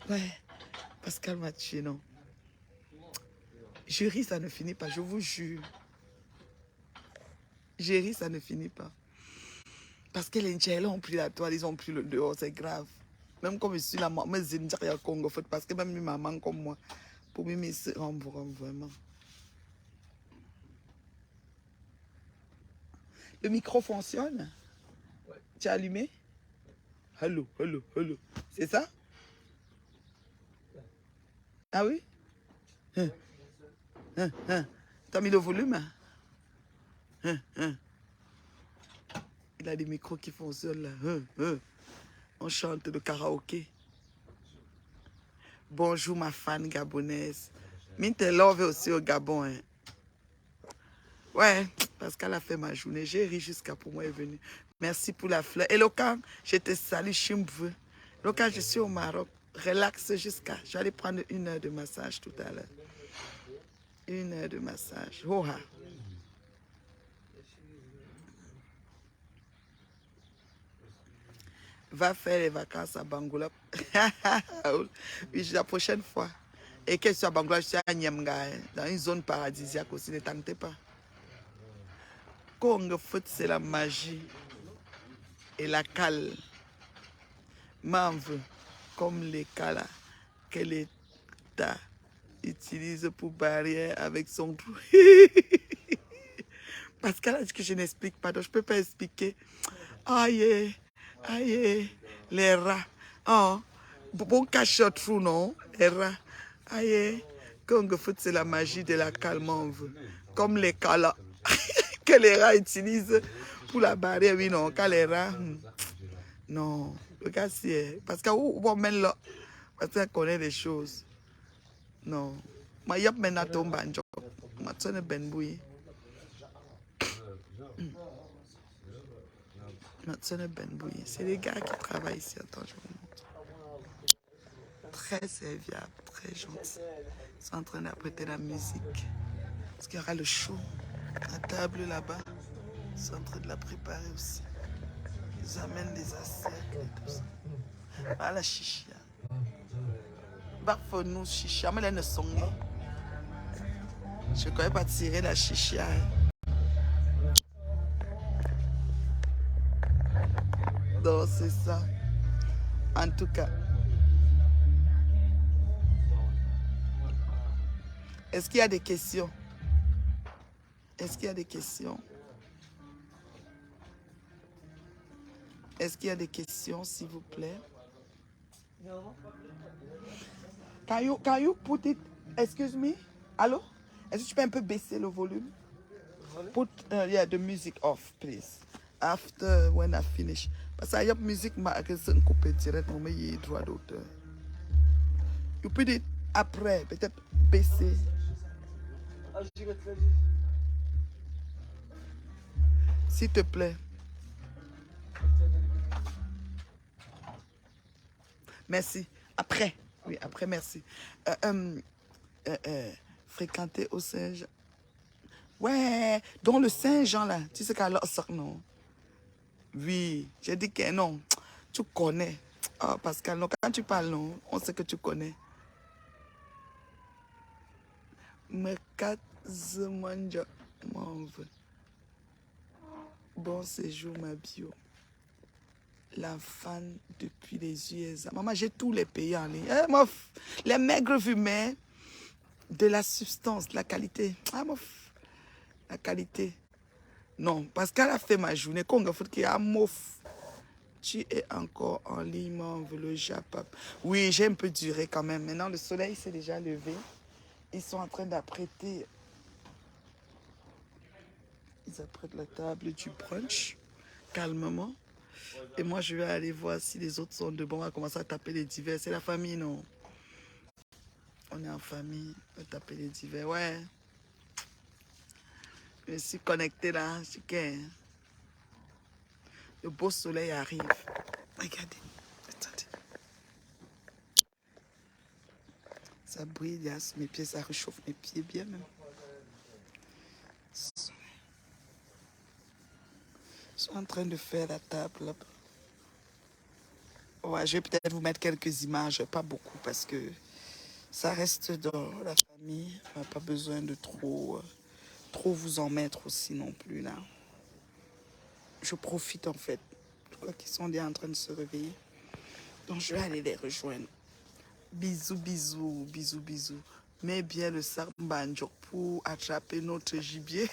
ouais. Pascal Mathieu, non? Je ris, ça ne finit pas, je vous jure. Je ris, ça ne finit pas. Parce que les Ndjela ont pris la toile, ils ont pris le dehors, c'est grave. Même comme je suis la maman, je Congo, parce que même une maman comme moi, pour moi, ils se rendent vraiment. Le micro fonctionne? Ouais. Tu as allumé? Allô, allô, allô. C'est ça? Ah oui? Hein, hein. Tu as mis le volume? Hein. Il a des micros qui fonctionnent là. On chante le karaoké. Bonjour ma fan gabonaise. Minte love aussi au Gabon. Hein. Ouais, parce qu'elle a fait ma journée. J'ai ri jusqu'à pour moi est venue. Merci pour la fleur. Et Locan, je te salue, Chimveux. Locan, je suis au Maroc. Relax jusqu'à. Je vais aller prendre 1 heure de massage tout à l'heure. 1 heure de massage. Oha. Va faire les vacances à Bangoula. Oui, la prochaine fois. Et que je suis à Bangoula, je suis à Nyamga, dans une zone paradisiaque aussi, ne tentez pas. Congo foot, c'est la magie et la cale. M'enve, comme les calas que l'État utilise pour barrière avec son trou. Parce qu'elle a dit que je n'explique pas, donc je ne peux pas expliquer. Aïe, aïe, les rats. Oh, bon cache trou, non? Les rats. Aïe, Congo foot, c'est la magie de la calme, comme les calas que les rats utilisent pour la barrière. Oui, non, quand les rats. Non, le gars, c'est. Parce qu'on même là, parce qu'on connaît des choses. Non. Ma yop mena tomba njo. Ma tsone benboui. Ma tsone benboui. C'est les gars qui travaillent ici. Attends, je vous montre. Très serviable, très gentil. Ils sont en train d'apprêter la musique. Parce qu'il y aura le show. La table là-bas. Ils sont en train de la préparer aussi. Ils amènent des assiettes et tout ça. Ah, la chicha. Bah, faut nous chicha. Mais là, ne sont pas. Je ne connais pas tirer la chicha. Donc, c'est ça. En tout cas. Est-ce qu'il y a des questions? Est-ce qu'il y a des questions? Est-ce qu'il y a des questions, s'il vous plaît? Can you put it, excuse me? Allô? Est-ce que tu peux un peu baisser le volume? Put yeah, the music off, please. After, when I finish. Parce que la musique m'a coupé direct, mais il y a droit d'auteur. You put it après, peut-être baisser. S'il te plaît. Merci. Après. Oui, après, merci. Fréquenter au Saint-Jean. Ouais, dans le Saint-Jean, là. Tu sais qu'à sort, non? Oui, j'ai dit que non. Tu connais. Oh, Pascal, non, quand tu parles, non, on sait que tu connais. Bon séjour, ma bio. La fan depuis les USA. Maman, j'ai tous les pays en ligne. Eh, mof, les maigres fumées, de la substance, de la qualité. Ah, mof, la qualité. Non, parce qu'elle a fait ma journée. Congo foot qui a mof. Tu es encore en ligne, mon le Japon. Oui, j'ai un peu duré quand même. Maintenant, le soleil s'est déjà levé. Ils sont en train d'apprêter. Ils apprêtent la table du brunch, calmement. Et moi, je vais aller voir si les autres sont de bon. On va commencer à taper les divers. C'est la famille, non? On est en famille. On va taper les divers. Ouais. Je me suis connecté là. Le beau soleil arrive. Regardez. Attendez. Ça brille là sur mes pieds. Ça réchauffe mes pieds bien même. Ils sont en train de faire la table là. Ouais, je vais peut-être vous mettre quelques images. Pas beaucoup parce que Ça reste dans la famille. On n'a pas besoin de trop vous en mettre aussi non plus là. Je profite en fait. Je crois qu'ils sont déjà en train de se réveiller. Donc je vais aller les rejoindre. Bisous, bisous, bisous, bisous. Mets bien le sarbanjo pour attraper notre gibier.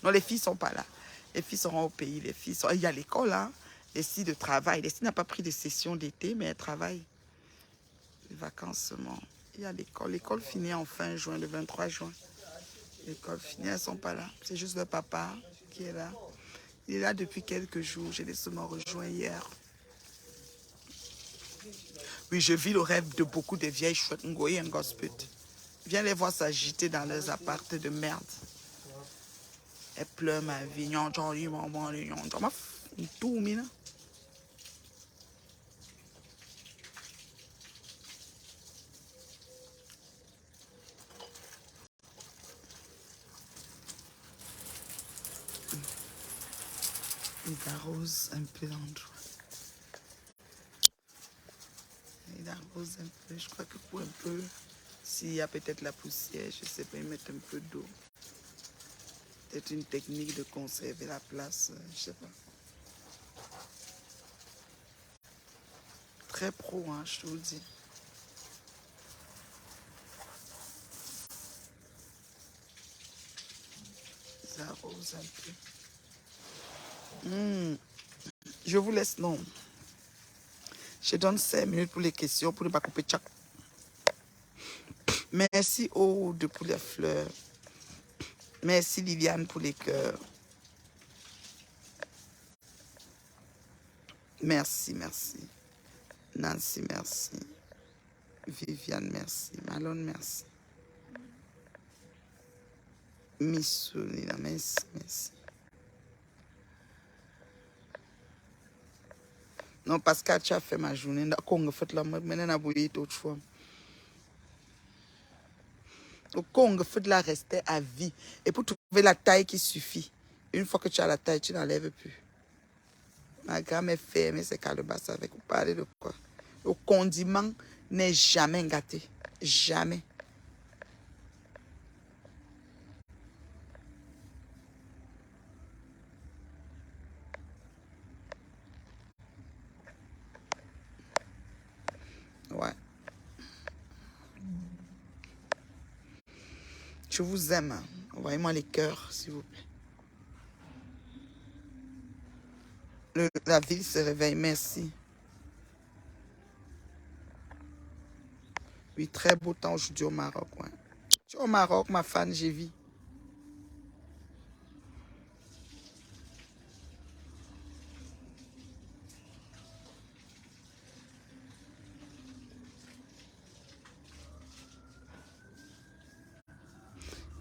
Non, les filles sont pas là. Les filles seront au pays. Les filles sont... Il y a l'école, hein. Les filles de travail. Les filles n'ont pas pris de session d'été, mais elles travaillent. Les vacances seulement. Il y a l'école. L'école finit en fin juin, le 23 juin. L'école finit, elles ne sont pas là. C'est juste le papa qui est là. Il est là depuis quelques jours. Je l'ai seulement rejoint hier. Oui, je vis le rêve de beaucoup de vieilles chouettes Ngoyi et Ngosput. Viens les voir s'agiter dans leurs appartes de merde. Elles pleurent ma vie. Tout, mina. Il arrose un peu l'endroit. Il arrose un peu. Je crois que pour un peu, s'il y a peut-être la poussière, je ne sais pas, ils mettent un peu d'eau. C'est une technique de conserver la place, je ne sais pas. Très pro, hein, je te vous dis. Ils arrosent un peu. Je vous laisse, non. Je donne 5 minutes pour les questions, pour ne pas couper tchac. Merci Aude pour les fleurs. Merci Liliane pour les cœurs. Merci, merci. Nancy, merci. Viviane, merci. Malone, merci. Missou, Nina, merci, merci. Non, Pascal, tu as fait ma journée. D'accord, fait la mode, maintenant, on a autre fois. Au Congo, il faut de la rester à vie. Et pour trouver la taille qui suffit, une fois que tu as la taille, tu n'enlèves plus. Ma gamme est fermée, c'est calebasse avec vous parlez de quoi? Le condiment n'est jamais gâté. Jamais. Ouais. Je vous aime. Envoyez-moi les cœurs, s'il vous plaît. La ville se réveille, merci. Oui, très beau temps aujourd'hui au Maroc. Ouais. Je suis au Maroc, ma fan, j'ai vu.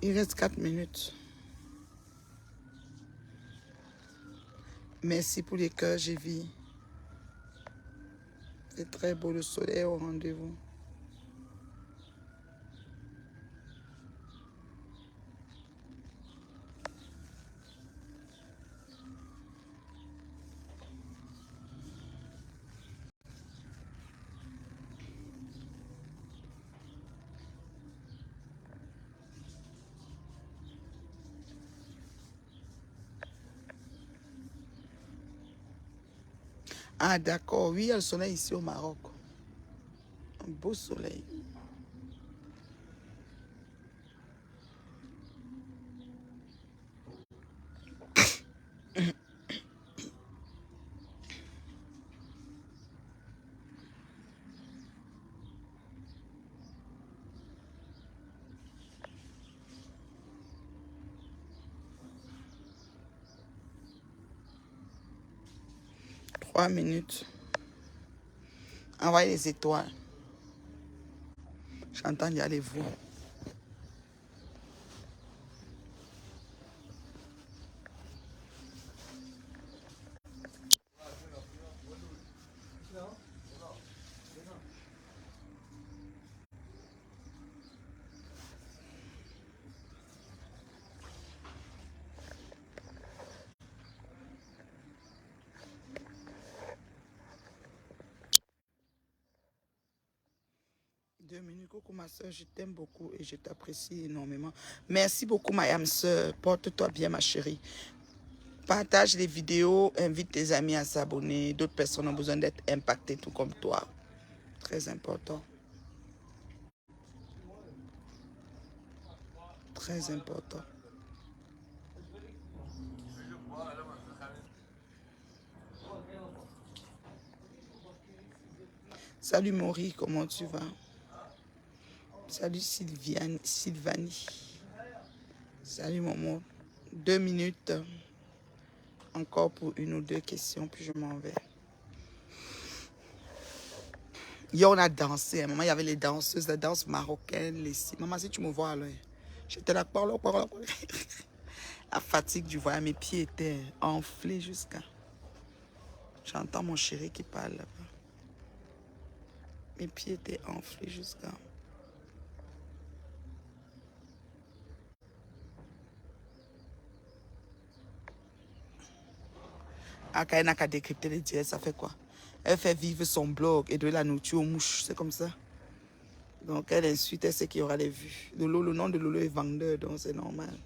Il reste 4 minutes. Merci pour les cœurs, j'ai vu. C'est très beau, le soleil au rendez-vous. Ah, d'accord. Oui, il y a le soleil ici au Maroc. Un beau soleil. Trois minutes. Envoyez les étoiles. J'entends y aller vous. 2 minutes. Coucou ma soeur, je t'aime beaucoup et je t'apprécie énormément. Merci beaucoup ma âme soeur. Porte-toi bien ma chérie. Partage les vidéos, invite tes amis à s'abonner. D'autres personnes ont besoin d'être impactées tout comme toi. Très important. Très important. Salut Maury, comment tu vas? Salut Sylvanie. Salut maman. 2 minutes. Encore pour 1 ou 2 questions, puis je m'en vais. Hier, on a dansé. Maman, il y avait les danseuses, la danse marocaine, les... Maman, si tu me vois, là, j'étais là, parle. La fatigue du voyage, mes pieds étaient enflés jusqu'à... J'entends mon chéri qui parle là-bas. Mes pieds étaient enflés jusqu'à... Akaina a décrypté les diètes, ça fait quoi? Elle fait vivre son blog et de la nourriture aux mouches, c'est comme ça. Donc elle insulte, elle sait qu'il y aura les vues. Lolo, le nom de Lolo est vendeur, donc c'est normal.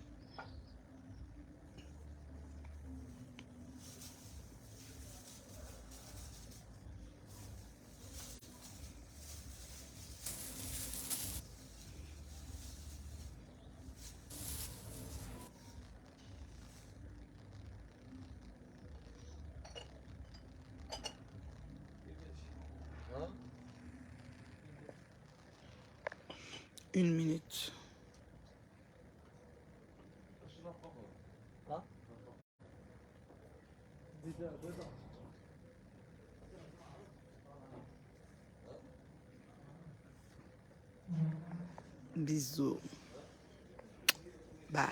Une minute. Bisous. Bye.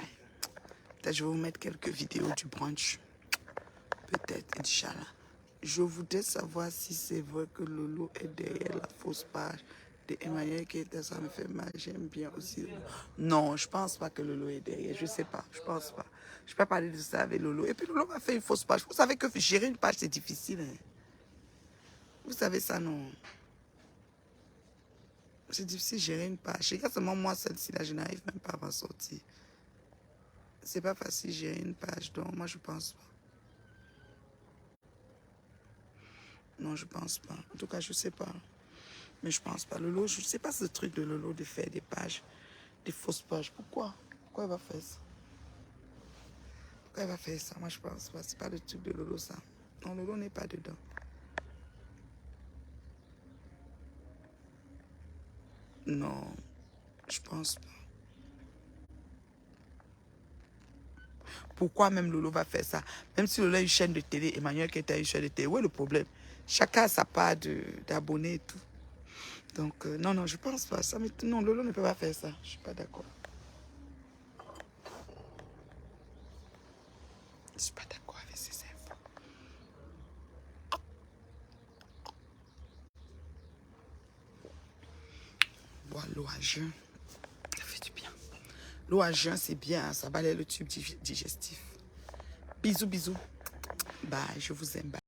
Peut-être je vais vous mettre quelques vidéos du brunch. Peut-être, Inch'Allah. Je voudrais savoir si c'est vrai que Lolo est derrière la fausse page de Emmanuel qui était ça me fait mal. J'aime bien aussi. Non, je pense pas que Lolo est derrière. Je sais pas. Je pense pas. Je peux pas parler de ça avec Lolo. Et puis Lolo m'a fait une fausse page. Vous savez que gérer une page, c'est difficile. Hein? Vous savez ça, non? C'est difficile de gérer une page. Regarde seulement moi, celle-ci, là, je n'arrive même pas à m'en sortir. C'est pas facile de gérer une page, donc moi, je pense pas. Non, je pense pas. En tout cas, je sais pas. Mais je pense pas. Lolo, je sais pas ce truc de Lolo de faire des pages, des fausses pages. Pourquoi? Pourquoi il va faire ça? Pourquoi il va faire ça? Moi, je pense pas. C'est pas le truc de Lolo, ça. Non, Lolo n'est pas dedans. Non, je pense pas. Pourquoi même Lolo va faire ça? Même si Lolo a une chaîne de télé, Emmanuel qui a une chaîne de télé, où est le problème? Chacun a sa part d'abonnés et tout. Donc, non, je pense pas. Ça, non, Lolo ne peut pas faire ça. Je suis pas d'accord. Je suis pas d'accord avec ces infos. Bois l'eau à jeun. Ça fait du bien. L'eau à jeun, c'est bien. Hein, ça balaye le tube digestif. Bisous, bisous. Bye, je vous aime. Bye.